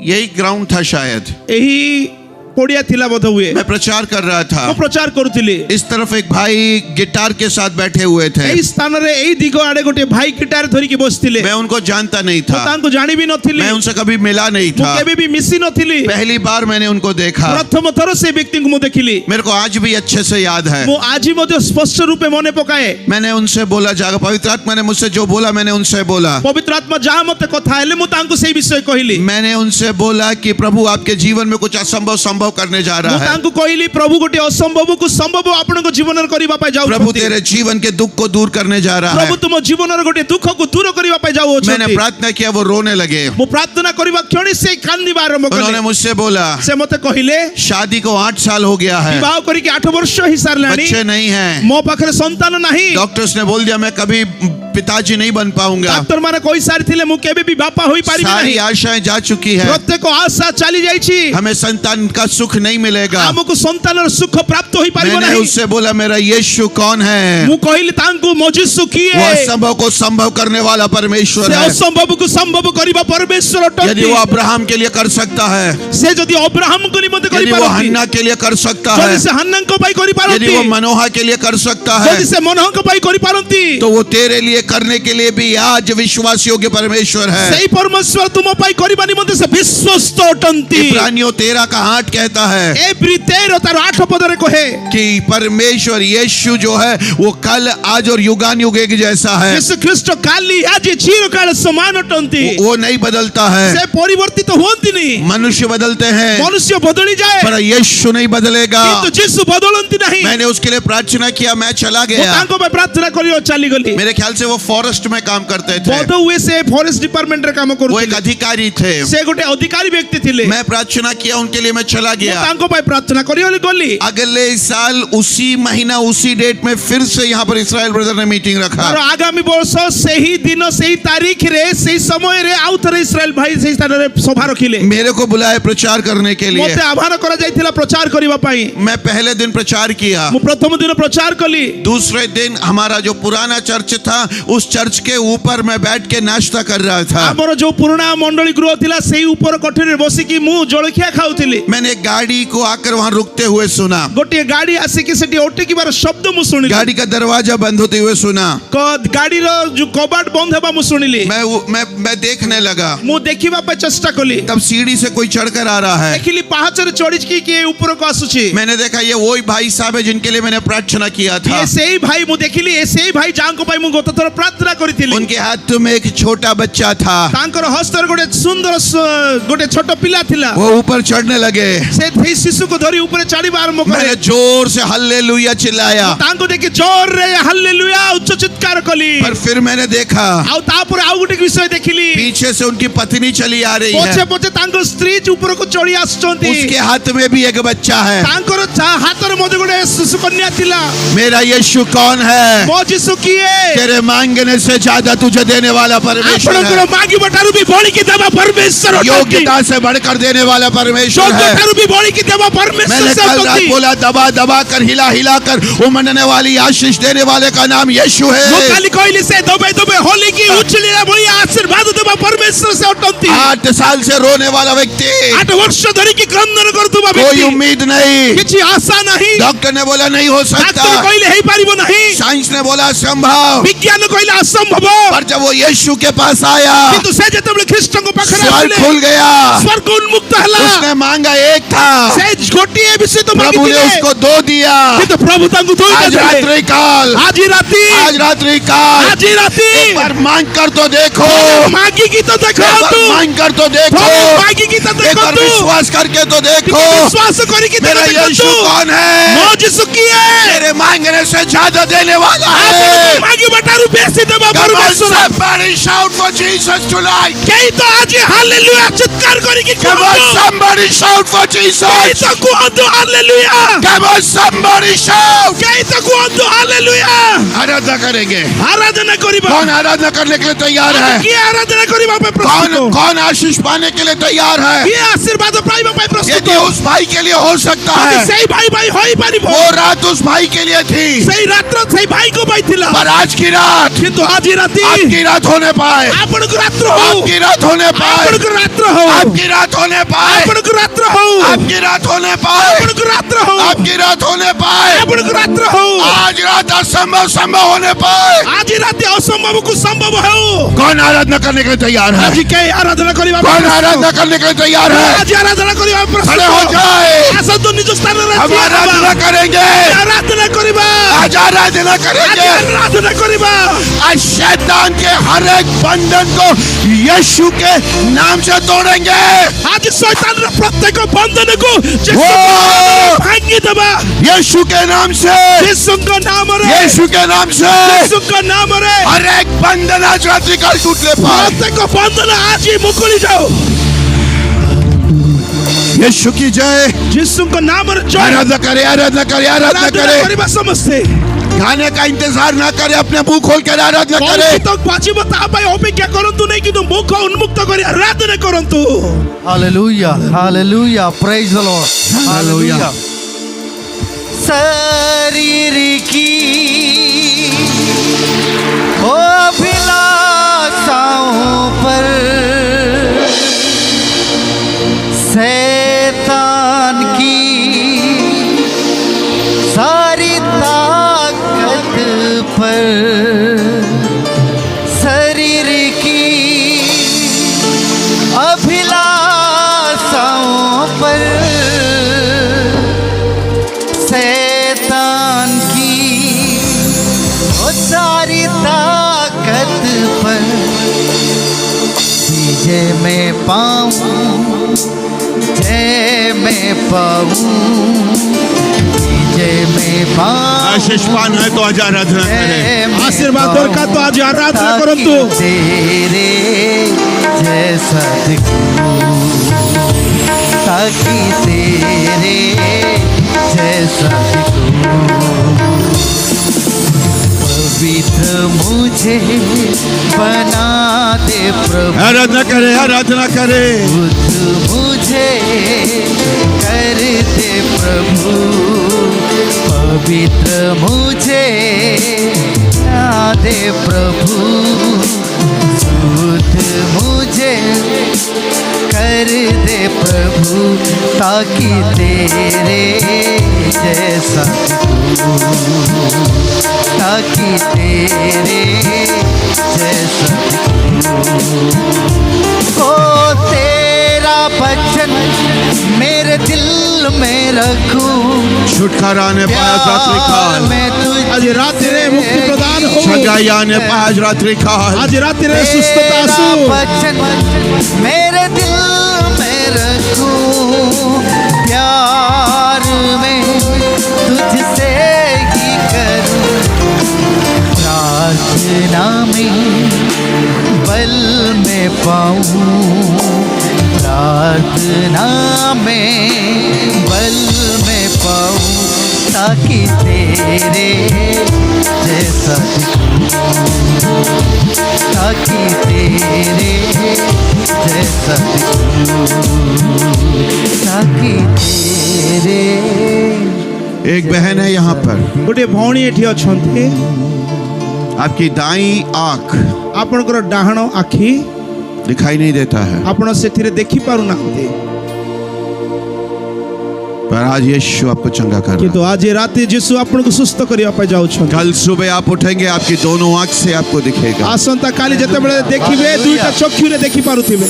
यही ग्राउंड था शायद। एही पड़िया थिला बोध हुए, मैं प्रचार कर रहा था, मु प्रचार करूथिली, इस तरफ एक भाई गिटार के साथ बैठे हुए थे, एही स्थान रे एही दिगो आडे गोटे भाई गिटार धरि के बसथिले, मैं उनको जानता नहीं मु था, तांको जानि भी नथिली, मैं उनसे कभी मिला नहीं मु था, केबे भी मिसी नथिली, पहली बार मैंने उनको देखा। प्रथम थर से व्यक्ति को मु देखिली, मेरे को आज भी अच्छे से याद है। मु आजि मध्ये स्पष्ट रूपे मने पकाए, मैंने उनसे बोला, जागा पवित्र आत्मा ने मुझसे जो बोला मैंने उनसे बोला, पवित्र आत्मा जहाँ मते कथा हेले मु तांको सेही विषय कहिली, मैंने उनसे बोला कि प्रभु आपके जीवन में कुछ असंभव संभव करने जा रहा है, तांको कहिली प्रभु गोटे असंभव को संभव आपण को जीवन रे करिबा पाए जाउ, प्रभु तेरे जीवन के दुख को दूर करने जा रहा प्रभु है। तुम जीवन रे गोटे दुख को दूर करिबा पाए जाउ मैंने छथि, प्रार्थना किया, वो रोने लगे। मु प्रार्थना करिबा क्षणी से कांदिबा आरंभ उन्होंने कले, मुझसे बोला, से मते कहिले शादी को 8 साल हो गया है, विवाह करी के 8 वर्ष ही सारलानी, बच्चे नहीं हैं, मो पाखरे संतान नाही, डॉक्टर्स ने बोल दिया मैं कभी पिताजी नहीं बन पाऊंगा, डॉक्टर माने कोई सारी थिले मु केबे भी बापा होई पारिबि सारी नाही, आशाएं जा चुकी है, प्रत्येक आशा चली जाईछि, हमें संतान का सुख नहीं मिलेगा। हमको संतानर सुख प्राप्त होई पारिबो मैंने नाही, उससे बोला, मेरा यीशु कौन है? मु कहिली तांको मजिसु वो किए, असंभव को संभव करने वाला परमेश्वर से है। असंभव को संभव करिबा परमेश्वर यदि अटंती, वो अब्राहम के लिए कर सकता है, से जदि अब्राहम को निमंत्रण करि यदि वो पारंती, हन्ना के लिए कर सकता है, जदि से हन्नन को पाई करि यदि पारंती, वो मनोहा के लिए कर सकता है, जदि से मनोह को पाई करि पारंती, तो वो तेरे लिए करने के लिए भी आज विश्वास योग्य परमेश्वर है। सेही परमेश्वर तुम पाई करिबा निमंत्रण से विश्वस्त अटंती। इब्रानियों 13 का 8 कहता है एब्री 13 तार 8 पदरे कहे कि परमेश्वर यीशु जो है वो कल आज और युगानुयुग एक जैसा है, यीशु ख्रीष्ट काली आज चिरकाल समान अटंती, वो नहीं बदलता है। से परिवर्तित होंतिनी, मनुष्य बदलते हैं मनुष्य बदली जाए, पर यीशु नहीं बदलेगा। किंतु यीशु बदलंती नहीं। मैंने उसके लिए प्रार्थना किया, मैं चला गया। तांको पे प्रार्थना करियो चली गली, मेरे ख्याल से वो फॉरेस्ट में काम करते थे, बोध हुए से फॉरेस्ट डिपार्टमेंट रे काम वो एक करूथिले, अधिकारी थे। से गोटे अधिकारी व्यक्ति थिले, मैं प्रार्थना किया उनके लिए, मैं चला गया। तांको पे प्रार्थना करियो गली, अगले साल उसी महीना उसी डेट में फिर से यहाँ पर इस्राएल ब्रदर ने मीटिंग और रखा। आगामी वर्ष सही दिन सही तारीख रे सही समय रे आउ थरे इस्राएल भाई सही स्थान रे सभा रखिले, मेरे को बुलाया प्रचार करने के लिए। मते आह्वान करा जाइथिला प्रचार करिबा पई, मैं पहले दिन प्रचार किया, मु प्रथम दिन प्रचार कली, दूसरे दिन हमारा जो पुराना चर्च था उस चर्च के ऊपर मैं बैठ के नाश्ता कर रहा था। हमर जो पुराना मंडली गृह थिला सेही ऊपर कोठरी रे बसी की मु जळखिया खाउथिली, मैंने एक गाड़ी को आकर वहां रुकते हुए सुना, गोटे गाड़ी आसी की सेठी ओटे बार शब्द मु सुनिली, गाड़ी का दरवाजा बंद होते हुए सुना, गाड़ी रो जो कबाट बंद हेबा मु सुनिली, मैं देखने लगा, मु देखिबा पे चेष्टा कली, तब सीढ़ी से कोई चढ़कर आ रहा है। देखिली पहाचर चढ़ी के ऊपर को आसुची, मैंने देखा ये वही भाई साहब है जिनके लिए मैंने प्रार्थना किया था। ये सेही भाई मु देखिली, ए सेही भाई जांको पाई मु गत थर प्रार्थना करिथिली, उनके हाथ में एक छोटा बच्चा था, तांकर हस्तर गोटे सुंदर गोटे छोट पिला थिला, वो ऊपर चढ़ने लगे। से थई शिशु को धरी ऊपर चढ़ीबा आरंभ मैंने करे, जोर से हल्लेलुया चिल्लाया, तांको देखि जोर रे हालेलुया उच्च चित्कार कली, पर फिर मैंने देखा आउ तापर आउ गोटे विषय देखिली, पीछे से उनकी पत्नी चली आ रही पछे है, पछे तांको स्त्री ऊपर को चढ़ी आछंती, उसके हाथ में भी एक बच्चा है। तांकर हातर मध्ये गोटे शिशु कन्या थिला। मेरा यीशु कौन है? मो यीशु किए, तेरे मांगने से ज्यादा तुझे देने वाला परमेश्वर है, आपनकर मागी बटारु भी बोली की देवा परमेश्वर अटंती, योग्यता से बढ़कर देने वाला परमेश्वर है। योग्यता भी बोली की देवा परमेश्वर मैंने से कल रात अटंती, बोला, दबा दबा कर हिला हिला कर उमड़ने वाली आशीष देने वाले का नाम यीशु मो है। काली कहली से दबे दबे होली की उछलीला बड़ी आशीर्वाद देवा परमेश्वर से अटंती। 8 साल से रो रोने वाला व्यक्ति, 8 ବର୍ଷ ଧରିକି କ୍ରନ୍ଦନ କରୁଥିବା कोई ବ୍ୟକ୍ତି, उम्मीद नहीं, କିଛି ଆଶା ନାହିଁ, डॉक्टर ने बोला नहीं हो सकता, ଡାକ୍ତର କହିଲେ ହେଇପାରିବ ନାହିଁ, साइंस ने बोला असंभव, ବିଜ୍ଞାନ କହିଲେ ଅସମ୍ଭବ। पर जब वो यीशु के पास आया, କିନ୍ତୁ ସେ ଯେତେବେଳେ ଖ୍ରୀଷ୍ଟଙ୍କ ପାଖରେ स्वर्ग ଆସିଲେ खुल गया, ସ୍ୱର୍ଗ ଉନ୍ମୁକ୍ତ ହେଲା। उसने मांगा एक था, ସେ ଗୋଟିଏ ବିଷୟ ତ प्रभु ने ମାଗିଥିଲେ, उसको 2 दिया। କିନ୍ତୁ ପ୍ରଭୁ ତାଙ୍କୁ ଦୁଇଟା आज ଦେଲେ। रात्रि काल, ଆଜି ରାତି, आज रात्रि काल, ଆଜି ରାତି एक बार मांग कर तो देखो, ମାଗିକି ତ एक बार ଦେଖନ୍ତୁ, मांग कर तो देखो, ପ୍ରଭୁ ମାଗିକି ତ एक बार ଦେଖନ୍ତୁ, विश्वास करके तो देखो, ବିଶ୍ୱାସ କରିକି ତ मेरा यीशु ଦେଖନ୍ତୁ। कौन है? ମୋ ଯୀଶୁ କିଏ? तेरे मांगने से ज्यादा देने वाला ଆପଣଙ୍କୁ है। ମାଗିବାଠାରୁ ବେଶୀ ଦେବା Come on, ପରମେଶ୍ୱର। somebody shout for Jesus tonight. କେହି ତ ଆଜି ହାଲେଲୁୟା ଚିତ୍କାର କରିକି Come on, କୁହନ୍ତୁ। somebody shout for କେହି Jesus. ତ କୁହନ୍ତୁ hallelujah. Come on, somebody shout. କେହି ତ କୁହନ୍ତୁ ହାଲେଲୁୟା। आराधना करेंगे। ଆରାଧନା କରିବା। कौन आराधना करने के लिए तैयार है? କିଏ ଆରାଧନା କରିବା ପାଇଁ कौन ପ୍ରସ୍ତୁତ? कौन आशीष पाने के लिए तैयार है? କିଏ ଆଶୀର୍ବାଦ ପାଇବା ପାଇଁ ପ୍ରସ୍ତୁତ? यदि उस भाई के लिए हो सकता ଯଦି है, ସେଇ ଭାଇ ଭାଇ ହୋଇପାରିବ, वो रात उस भाई के लिए थी, ସେଇ ରାତ୍ର ସେଇ ଭାଇକୁ ପାଇଥିଲା, पर आज की रात କିନ୍ତୁ ଆଜି ରାତି आपकी रात होने पाए, ଆପଣଙ୍କୁ ରାତ୍ର ହଉ, आपकी रात होने पाए, ଆପଣଙ୍କୁ ରାତ୍ର ହଉ, आपकी रात होने पाए, ଆପଣଙ୍କୁ ରାତ୍ର ହଉ, आपकी रात होने पाए, ଆପଣଙ୍କୁ ରାତ୍ର ହଉ, आपकी रात होने पाए, ଆପଣଙ୍କୁ ରାତ୍ର ହଉ। आज रात असंभव संभव होने पाए। ଆଜି ରାତି ଅସମ୍ଭବକୁ ସମ୍ଭବ ହେଉ। कौन आराधना करने के लिए तैयार है? ଆଜି କେହି ଆରାଧନା କରିବା ପାଇଁ कौन ପ୍ରସ୍ତୁତ? आराधना करने के लिए तैयार है? ଆଜି ଆରାଧନା କରିବା ପାଇଁ खड़े हो ପ୍ରସ୍ତୁତ? जाए, ଆସନ୍ତୁ ନିଜ ସ୍ଥାନରେ हम ଠିଆ आराधना ହେବା। करेंगे, ଆରାଧନା କରିବା। आज आराधना ଆଜି करेंगे। ଆରାଧନା କରିବା। आज शैतान के हर एक बंधन को यीशु के नाम से तोड़ेंगे। ଆଜି ଶୈତାନର ପ୍ରତ୍ୟେକ ବନ୍ଧନକୁ ଓ! ଭାଙ୍ଗିଦେବା। यीशु के नाम से, ଯୀଶୁଙ୍କ ନାମରେ, यीशु के नाम से ଯୀଶୁଙ୍କ ନାମରେ हर एक बंधन आज रात्रि काल टूटने पाए। ପ୍ରତ୍ୟେକ ବନ୍ଧନ ଆଜି ମୁକୁଳି ଯାଉ। यीशु की जय। ଯୀଶୁଙ୍କ ନାମରେ ଜୟ। आराधना करे, आराधना करे, आराधना ଆରାଧନା करे। କରିବା ସମସ୍ତେ। गाने का इंतजार ना करे, अपने मुंह खोल कर आराधना କୌଣସି करे। ତ ବାଜିବ ତାହା ପାଇଁ ଅପେକ୍ଷା କରନ୍ତୁ ନାହିଁ, କିନ୍ତୁ ମୁଖ ଉନ୍ମୁକ୍ତ କରି ଆରାଧନା କରନ୍ତୁ। Hallelujah, hallelujah, praise the Lord. Hallelujah. शरीर की हो अभिलाषाओं पर शैतान की सारी ताकत पर शरीर की अभिलाषाओं पर शैतान की वो सारी ताकत पर जय मैं पाऊं, जय मैं पाऊं, जय मैं पाऊं। आशीष पान है तो आज आराधना करे। आशीर्वाद दरकार तो आज आराधना करंतु। तेरे जैसा ताकि तेरे जैसा पवित्र मुझे बना दे प्रभु, आराधना करे, आराधना करे। बुद्ध मुझे कर दे प्रभु, पवित्र मुझे बना दे प्रभु, शुद्ध मुझे कर दे प्रभु, ताकि तेरे जैसा ताकि तेरे जैसा ओ तेरा वचन मेरे दिल में रखूं, छुटकारा ने पाया रात्रि काल, मैं आज रात्रिरे मुक्ति प्रदान हो। सगाइया ने पाया आज रात्रि काल। आज रात्रिरे सुस्थता तेरा आसू। वचन मेरे दिल में रखूं, प्यार में तुझसे ही करूं, प्रार्थना में बल में पाऊं, प्रार्थना में बल में पाऊं, ताकि तेरे जैसा दिखूं, ताकि तेरे जैसा दिखूं, ताकि तेरे। एक बहन है यहाँ पर, गोटे भौणी एठी अछंती। आपकी दाई आंख आपनकर डाहण आखि दिखाई नहीं देता है, ଆପଣ ସେଥିରେ ଦେଖି ପାରୁନାହାନ୍ତି। पर आज यीशु आपको चंगा कर रहा କିନ୍ତୁ ଆଜି ରାତି ଯୀଶୁ ଆପଣଙ୍କୁ ସୁସ୍ଥ କରିବା ପାଇଁ है। ଯାଉଛନ୍ତି। कल सुबह आप उठेंगे, आपकी दोनों आंख से आपको दिखेगा। ଆସନ୍ତା କାଲି ଯେତେବେଳେ ଦେଖିବେ ଦୁଇଟା ଚକ୍ଷୁରେ ଦେଖି ପାରୁଥିବେ।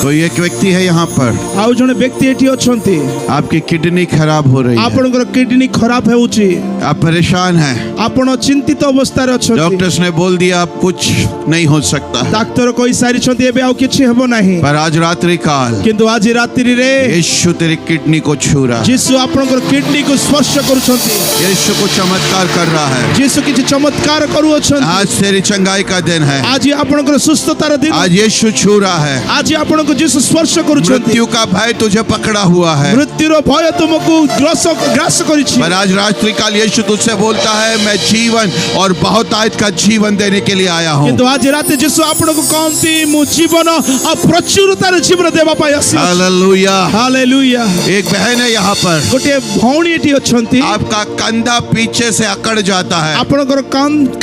कोई एक व्यक्ति है यहाँ पर, ଆଉ ଜଣେ ବ୍ୟକ୍ତି ଏଠି ଅଛନ୍ତି, आपकी किडनी खराब हो रही है, ଆପଣଙ୍କର କିଡନୀ ଖରାପ ହେଉଛି, आप परेशान हैं, ଆପଣ ଚିନ୍ତିତ ଅବସ୍ଥାରେ ଅଛନ୍ତି। डॉक्टर्स ने बोल दिया अब कुछ नहीं हो सकता है, ଡାକ୍ତର କହିସାରିଛନ୍ତି ଏବେ ଆଉ କିଛି ହେବ ନାହିଁ। पर आज रात्रि काल କିନ୍ତୁ ଆଜି ରାତ୍ରିରେ यीशु तेरी किडनी को छू रहा है, ଯୀଶୁ ଆପଣଙ୍କର କିଡନୀକୁ ସ୍ପର୍ଶ କରୁଛନ୍ତି। यीशु को चमत्कार कर रहा है। ଯୀଶୁ କିଛି ଚମତ୍କାର କରୁଅଛନ୍ତି। आज तेरी चंगाई का दिन है, ଆଜି ଆପଣଙ୍କର ସୁସ୍ଥତାର ଦିନ। आज यीशु छू रहा है। ଆଜି ଆପଣଙ୍କୁ ଯୀଶୁ ସ୍ପର୍ଶ କରୁଛନ୍ତି। मृत्यु का भय तुझे पकड़ा हुआ है, ମୃତ୍ୟୁର ଭୟ ତୁମକୁ ଗ୍ରାସ କରିଛି। पर आज रात्रि काल यीशु तुझसे बोलता है मैं जीवन और बहुतायत का जीवन देने के लिए आया हूँ। କିନ୍ତୁ ଆଜି ରାତି ଯୀଶୁ ଆପଣଙ୍କୁ କହନ୍ତି ମୁଁ ଜୀବନ ଆଉ ପ୍ରଚୁରତାର ଜୀବନ ଦେବା ପାଇଁ ଆସିଛି। हालेलुया। ହାଲେଲୁୟା। एक बहन है यहाँ पर, ଗୋଟିଏ ଭଉଣୀ ଏଠି ଅଛନ୍ତି। आपका कंधा पीछे से अकड़ जाता है, ଆପଣଙ୍କର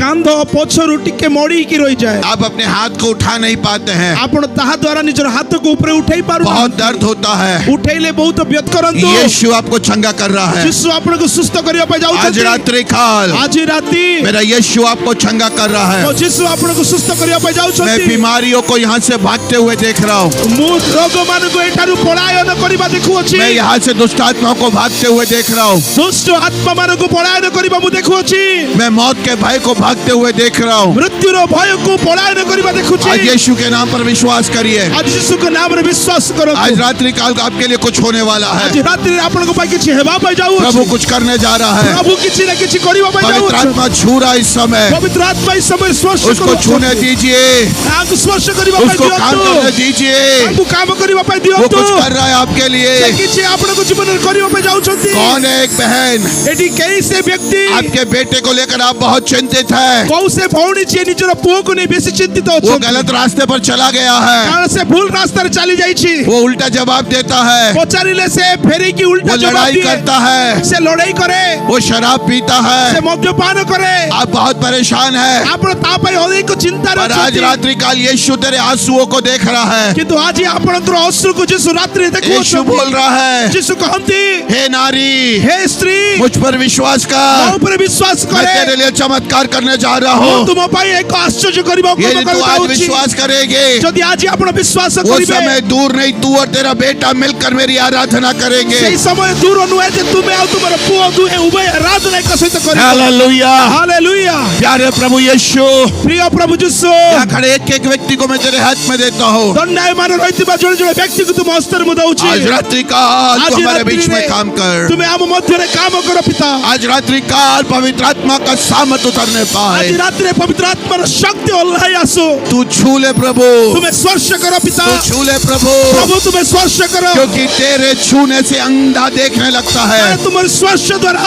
କାନ୍ଧ ପଛରୁ ଟିକେ ମଡିକି ରହିଯାଏ। आप अपने हाथ को उठा नहीं पाते हैं, ଆପଣ ତାହା ଦ୍ୱାରା ନିଜର ହାତକୁ ଉପରେ ଉଠେଇ बहुत ପାରୁନାହାନ୍ତି। दर्द होता है। ଉଠେଇଲେ ବହୁତ ବ୍ୟଥ କରନ୍ତୁ। यीशु आपको चंगा कर रहा है। ଯୀଶୁ ଆପଣଙ୍କୁ ସୁସ୍ଥ କରିବା ପାଇଁ आज ଯାଉଛନ୍ତି। रात्रि काल ଆଜି ରାତି मेरा यीशु आपको चंगा कर रहा है। ମୋ ଯୀଶୁ ଆପଣଙ୍କୁ ସୁସ୍ଥ କରିବା ପାଇଁ मैं ଯାଉଛନ୍ତି। बीमारियों को यहाँ से भागते हुए देख रहा हूँ, ମୁଁ ରୋଗମାନଙ୍କୁ ଏଠାରୁ ପଳାୟନ କରିବା ଦେଖୁଅଛି। मैं यहाँ से दुष्ट आत्माओं को भागते हुए देख रहा हूँ, ଦୁଷ୍ଟ ଆତ୍ମାମାନଙ୍କୁ ପଳାୟନ କରିବା ମୁଁ ଦେଖୁଅଛି। मैं मौत के भय को भागते हुए देख रहा हूँ। ମୃତ୍ୟୁର ଭୟକୁ ପଳାୟନ କରିବା ଦେଖୁଛି। आज यीशु के नाम पर विश्वास करिए, ଆଜି ଯୀଶୁଙ୍କ ନାମରେ ବିଶ୍ୱାସ କରନ୍ତୁ। आज रात्रि काल आपके लिए कुछ होने वाला है। ଆଜି ରାତିରେ ଆପଣଙ୍କ ପାଇଁ କିଛି ହେବା ପାଇଁ ଯାଉଅଛି। प्रभु कुछ करने जा रहा है। ପ୍ରଭୁ କିଛି ନା କିଛି କରିବା ପାଇଁ पवित्र ଯାଉଅଛି। आत्मा छू रहा है इस समय, ପବିତ୍ର ଆତ୍ମା ଏହି ସମୟରେ ସ୍ପର୍ଶ उसको छूने କରୁଅଛନ୍ତି। दीजिए, ତାହାଙ୍କୁ ସ୍ପର୍ଶ କରିବା ପାଇଁ उसको काम ଦିଅନ୍ତୁ। करने दीजिए। ତାଙ୍କୁ କାମ କରିବା ପାଇଁ वो ଦିଅନ୍ତୁ। कुछ कर रहा है आपके लिए। ସେ କିଛି ଆପଣଙ୍କ ଜୀବନରେ କରିବା ପାଇଁ ଯାଉଛନ୍ତି। कौन है एक बहन, ଏଠି କେହି ସେ ବ୍ୟକ୍ତି आपके बेटे को लेकर आप बहुत चिंतित है, କୋଉ ସେ ଭଉଣୀ ଯିଏ ନିଜର ପୁଅକୁ ନେଇ ବେଶୀ ଚିନ୍ତିତ वो ଅଛନ୍ତି। गलत रास्ते पर चला गया है, କାରଣ ସେ ଭୁଲ ରାସ୍ତାରେ ଚାଲି ଯାଇଛି। वो उल्टा जवाब देता है, ପଚାରିଲେ ସେ ଫେରିକି वो ଉଲ୍ଟା ଜବାବ लड़ाई ଦିଏ। करता है, ସେ ଲଢେଇ କରେ। वो शराब पीता ସେ है। ମଦ୍ୟପାନ କରେ। आप बहुत परेशान है, ଆପଣ ତା ପାଇଁ ଅନେକ ଚିନ୍ତାରେ पर आज ଅଛନ୍ତି। रात्रि काल यीशु तेरे आंसुओं को देख रहा है। କିନ୍ତୁ ଆଜି ଆପଣଙ୍କର ଅଶ୍ରୁକୁ ଯୀଶୁ ରାତ୍ରିରେ यीशु ଦେଖୁଅଛନ୍ତି। बोल रहा है, ଯୀଶୁ କହନ୍ତି हे नारी ହେ ସ୍ତ୍ରୀ मुझ पर विश्वास ମୋ कर, ଉପରେ ବିଶ୍ୱାସ मैं କରେ। तेरे लिए चमत्कार करने जा रहा ମୁଁ हूँ। ତୁମ ପାଇଁ ଏକ ଆଶ୍ଚର୍ଯ୍ୟ କରିବାକୁ यदि तू आज ଯାଉଛି। विश्वास करेगी, ଯଦି ଆଜି ଆପଣ ବିଶ୍ୱାସ वो କରିବେ समय दूर नहीं, तू और तेरा बेटा मिलकर मेरी आराधना करेंगे। ସେଇ ସମୟ ଦୂର ନୁହେଁ ଯେ ତୁମେ ଆଉ ତୁମର ପୁଅ ଦୁହେଁ ଉଭୟ ଆରାଧନା ଏକ ସହିତ କରିବେ। हालेलुया। ହାଲେଲୁୟା। प्यारे प्रभु यीशु, ପ୍ରିୟ ପ୍ରଭୁ ଯୀଶୁ यहाँ खड़े एक एक व्यक्ति को मैं तेरे हाथ में देता हूँ। ଦଣ୍ଡାୟମାନ ରହିଥିବା ଜଣେ ଜଣେ ବ୍ୟକ୍ତିକୁ ତୁମ ହସ୍ତରେ ମୁଁ ଦଉଛି। आज रात्रि काल तू आज हमारे बीच रात्रि में में काम कर। ତୁମେ ଆମ ମଧ୍ୟରେ କାମ କର ପିତା। आज रात्रि काल पवित्र आत्मा का सामत उतरने ଆଜି पाए। ରାତିରେ ପବିତ୍ର ଆତ୍ମାର ଶକ୍ତି ଓହ୍ଲାଇ ଆସୁ। तू छू ले प्रभु, ତୁମେ ସ୍ପର୍ଶ କର ପିତା। तू छू ले प्रभु, ପ୍ରଭୁ ତୁମେ ସ୍ପର୍ଶ କର। क्योंकि तेरे छूने से अंधा देखने लगता କାରଣ है, ତୁମର ସ୍ପର୍ଶ ଦ୍ୱାରା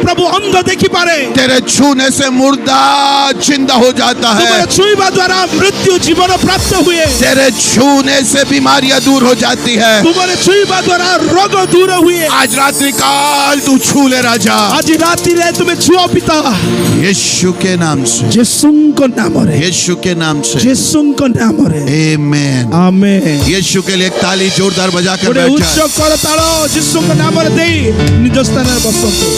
ପ୍ରଭୁ ଅନ୍ଧ ଦେଖିପାରେ। तेरे छूने से मुर्दा जिंदा हो जाता ତୁମର है, ଛୁଇଁବା ଦ୍ୱାରା ମୃତ୍ୟୁ ଜୀବନ ପ୍ରାପ୍ତ ହୁଏ। तेरे छूने से बीमारियां दूर हो जाती है। ତୁମର ଛୁଇଁବା ଦ୍ୱାରା ରୋଗ ଦୂର ହୁଏ। आज रात्रि काल तू छू ले राजा, ଆଜି ରାତିରେ ତୁମେ ଛୁଅ ପିତା। यीशु के नाम से, ଯୀଶୁଙ୍କ ନାମରେ यीशु के नाम से। ଯୀଶୁଙ୍କ ନାମରେ आमेन। ଆମେନ୍। यीशु के लिए एक ताली जोरदार बजाकर ଗୋଟେ बैठ ଉଚ୍ଚ जाए। କରତାଳ ଯୀଶୁଙ୍କ ନାମରେ ଦେଇ ନିଜ ସ୍ଥାନରେ ବସନ୍ତୁ।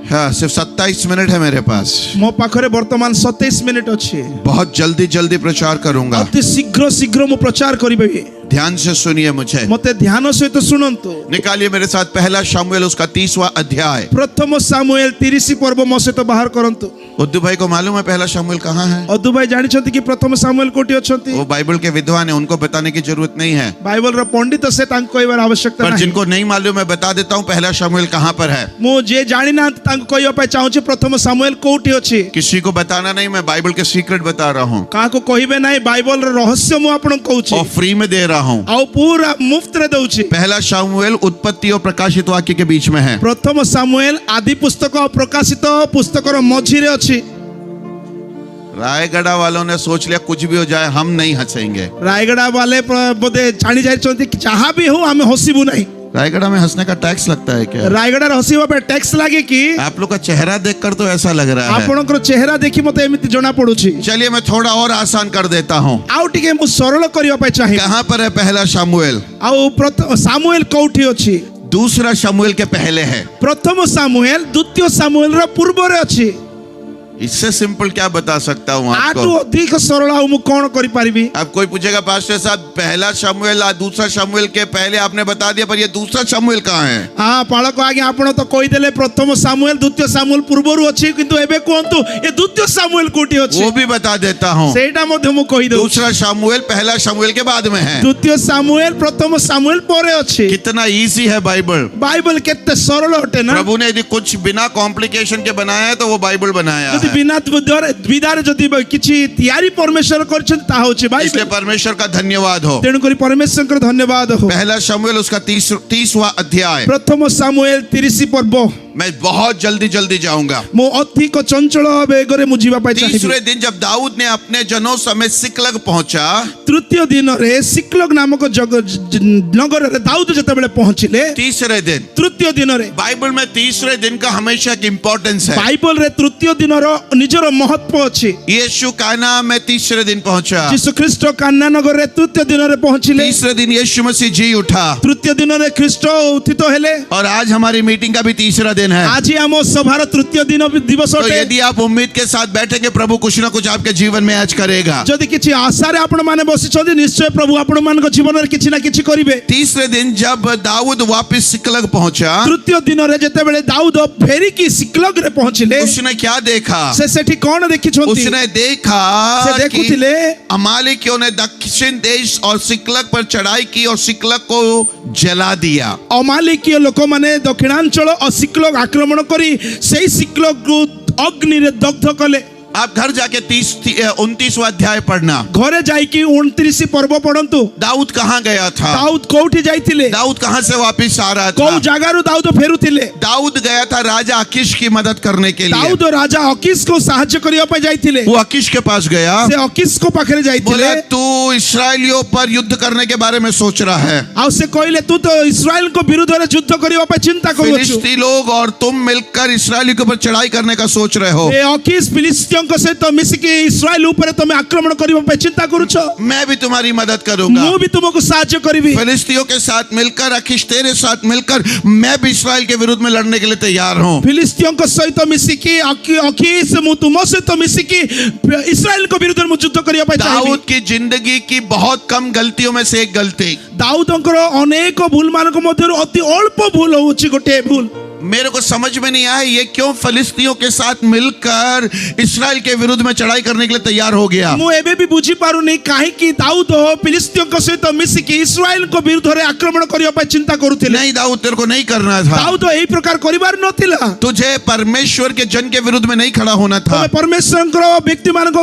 हाँ, सिर्फ 27 मिनट है मेरे पास। ମୋ ପାଖରେ ବର୍ତ୍ତମାନ 27 ମିନିଟ୍ ଅଛି। बहुत जल्दी जल्दी प्रचार करूंगा, ଅତି ଶୀଘ୍ର ଶୀଘ୍ର ମୁଁ ପ୍ରଚାର କରିବି। ध्यान से सुनिए मुझे। ମତେ ଧ୍ୟାନ ସହିତ ଶୁଣନ୍ତୁ। निकालिए मेरे साथ पहला शमूएल उसका 30वां अध्याय। ପ୍ରଥମ ସାମୁଏଲ 30 ପର୍ବ ମୋ ସହିତ ବାହାର କରନ୍ତୁ। उद्दू भाई को मालूम है पहला शमूएल कहाँ है? ଅଦୁ ଭାଇ ଜାଣିଛନ୍ତି କି ପ୍ରଥମ ସାମୁଏଲ କୋଉଠି ଅଛନ୍ତି? वो बाइबल के विद्वान है, उनको बताने की जरूरत नहीं है, ବାଇବଲର ପଣ୍ଡିତ ସେ ତାଙ୍କୁ କହିବାର ଆବଶ୍ୟକତା पर ନାହିଁ। जिनको नहीं मालूम मैं बता देता हूँ पहला शमूएल कहाँ पर है। ମୁଁ ଯିଏ ଜାଣିନାହାନ୍ତି ତାଙ୍କୁ କହିବା ପାଇଁ ଚାହୁଁଛି ପ୍ରଥମ ସାମୁଏଲ କୋଉଠି ଅଛି। किसी को बताना नहीं, मैं बाइबल के सीक्रेट बता रहा हूँ କାହାକୁ କହିବେ ନାହିଁ, ବାଇବଲର ରହସ୍ୟ ମୁଁ ଆପଣଙ୍କୁ କହୁଛି। और फ्री में दे रहा हूँ। ଆଉ ପୁରା ମୁଫ୍ତରେ ଦଉଛି। पहला शमूएल उत्पत्ति और प्रकाशित वाक्य के बीच में है। ପ୍ରଥମ ସାମୁଏଲ ଆଦି ପୁସ୍ତକ ଆଉ ପ୍ରକାଶିତ ପୁସ୍ତକର ମଝିରେ ଅଛି। रायगढ़ वालों ने सोच लिया कुछ भी हो जाए हम नहीं हंसेंगे। ରାୟଗଡ଼ା ବାଲେ ବୋଧେ ଜାଣି ଯାଇଛନ୍ତି କି ଯାହା ବି ହଉ ଆମେ ହସିବୁ ନାହିଁ। रायगढ़ में हंसने का टैक्स लगता है क्या? रायगढ़ हसिबा पे टैक्स लागे कि आप लोग का चेहरा देखकर तो ऐसा लग रहा है। आपनकर चेहरा देखि मते एमिति जणा पडुछि। चलिए मैं थोड़ा और आसान कर देता हूँ। आउ टिके मु सरल करिया पे चाहि। कहाँ पर है पहला शमूएल? आउ प्रथम सामुएल कोठी अछि? दूसरा शमूएल के पहले है। प्रथम सामुएल द्वितीय सामुएल रा पूर्व रे अछि। इससे सिंपल क्या बता सकता हूँ आटु आपको? अधिक सरल आउ मु कोन करि पारिबी? अब कोई पूछेगा पास्टर साहब पहला शमूएल और दूसरा शमूएल के पहले आपने बता दिया, पर ये दूसरा शमूएल कहाँ है? हाँ पालक आगे आपण तो कहि देले प्रथम सामुएल द्वितीय सामुएल पूर्वरु अछि, किंतु एबे कोंतु ए द्वितीय सामुएल कोठी अछि? वो भी बता देता हूँ। सेटा मध्ये मु कहि दउ। दूसरा शमूएल पहला शमूएल के बाद में है। द्वितीय सामुएल प्रथम सामुएल परे अछि। कितना इजी है बाइबल। बाइबल केते सरल होते ना। प्रभु ने यदि कुछ बिना कॉम्प्लिकेशन के बनाया है तो वो बाइबल बनाया यदि है। बिना द्विधारे जदि किछि तयारी परमेश्वर करछन ता होछि इसलिए बाइबल। परमेश्वर का धन्यवाद हो। तेणु करी परमेश्वर को धन्यवाद हो। पहला शमूएल उसका 30वां अध्याय। प्रथम सामुएल 30 पर्व। मैं बहुत जल्दी जाऊंगा। मो अधिक चंचल बेगरे मु जीवा पाई चाहिबी। तीसरे दिन जब दाऊद ने अपने जनों समेत सिकलग पहुंचा, तृतीय दिन रे सिकलग नामक नगर रे दाऊद जतबेले पहुंचिले। तीसरे दिन तृतीय दिन रे बाइबल में तीसरे दिन का हमेशा एक इंपॉर्टेंस है। बाइबल रे तृतीय दिन रो निजरो महत्व अछि। यीशु काना में तीसरे दिन पहुंचा। यीशु ख्रीष्ट काना नगर रे तृतीय दिन रे पहुंचिले। तीसरे दिन यीशु मसीह जी उठा। तृतीय दिन रे ख्रीष्ट उत्थित हेले। और आज हमारी मीटिंग का भी तीसरा दिन है। आज हम सभार तृतीय दिन दिवस तो अटे। यदि आप उम्मीद के साथ बैठेंगे प्रभु कुछ ना कुछ आपके जीवन में आज करेगा। जदि किछि आशा रे आपण माने बसिछथि निश्चय प्रभु आपण मान को जीवन रे किछि ना किछि करिवे। तीसरे दिन जब दाऊद वापस सिकलग पहुंचा, तृतीय दिन रे जेतेबेले दाऊद फेरी की सिकलग रे पहुंचिले। उसने क्या देखा? से सेठी कोन देखिछथि? उसने देखा से देखुथिले अमालेकियों ने दक्षिण देश और सिकलग पर चढ़ाई की और सिकलग को जला दिया। अमालेकीय लोक माने दक्षिणांचल और सिकलग आक्रमण करी सेही सिकलग को अग्नि रे दग्ध कले। आप घर जाके 29वां अध्याय पढ़ना। घरे जाई की 29 पर्व पढ़ंतु। दाऊद कहाँ गया था? दाऊद कोठी जाइतिले? दाऊद कहाँ से वापस आ रहा था? को जगारु दाऊद फेरुतिले? दाऊद गया था राजा अकीश की मदद करने के लिए। दाऊद राजा अकीश को सहायता करिया पे जाइतिले। वो अकीश के पास गया। से अकीश को पाखरे जाइतिले। बोला तू इस्राएलियों पर युद्ध करने के बारे में सोच रहा है। आ से कहले तू तो इस्राएल को विरुद्ध रे युद्ध करिया पे चिंता करू छु। फिलिस्ती लोग और तुम मिलकर इस्राएलियों के ऊपर चढ़ाई करने का सोच रहे हो। ए अकीश फिलिस्तियों को सहित मिसिकी इस्राएल ऊपर तुम आक्रमण करिया पे चिंता करू छु। मैं भी तुम्हारी मदद करूंगा। मु भी तुमको सहायता करिवि। फिलिस्तियों के साथ मिलकर अकीश तेरे साथ मिलकर मैं भी इस्राएल के विरुद्ध में लड़ने के लिए तैयार हूँ। फिलिस्तियों को सहित मिसिकी अकीश मु तुम सहित मिसिकी इस्राएल को विरुद्ध में युद्ध करिया पे चाहिबि। दाऊद की जिंदगी की बहुत कम गलतियों में से एक गलती। दाऊदंकर अनेक भूल मानक मध्यरु अति अल्प भूल होउछि गोटे भूल। मेरे को समझ में नहीं आया ये क्यों फिलिस्तियों के साथ मिलकर इस्राएल के विरुद्ध में चढ़ाई करने के लिए तैयार हो गया। मु एबे भी बुझी पारु नहीं काहे कि दाऊद फिलिस्तियों के सहित मिसिकी इस्राएल को विरुद्ध रे आक्रमण करिया पे चिंता करूथिले। नहीं दाऊद तेरे को नहीं करना था। दाऊद एही प्रकार करिवार नथिला। तुझे परमेश्वर के जन के विरुद्ध में नहीं खड़ा होना था। तमे परमेश्वरकर व्यक्ति मानक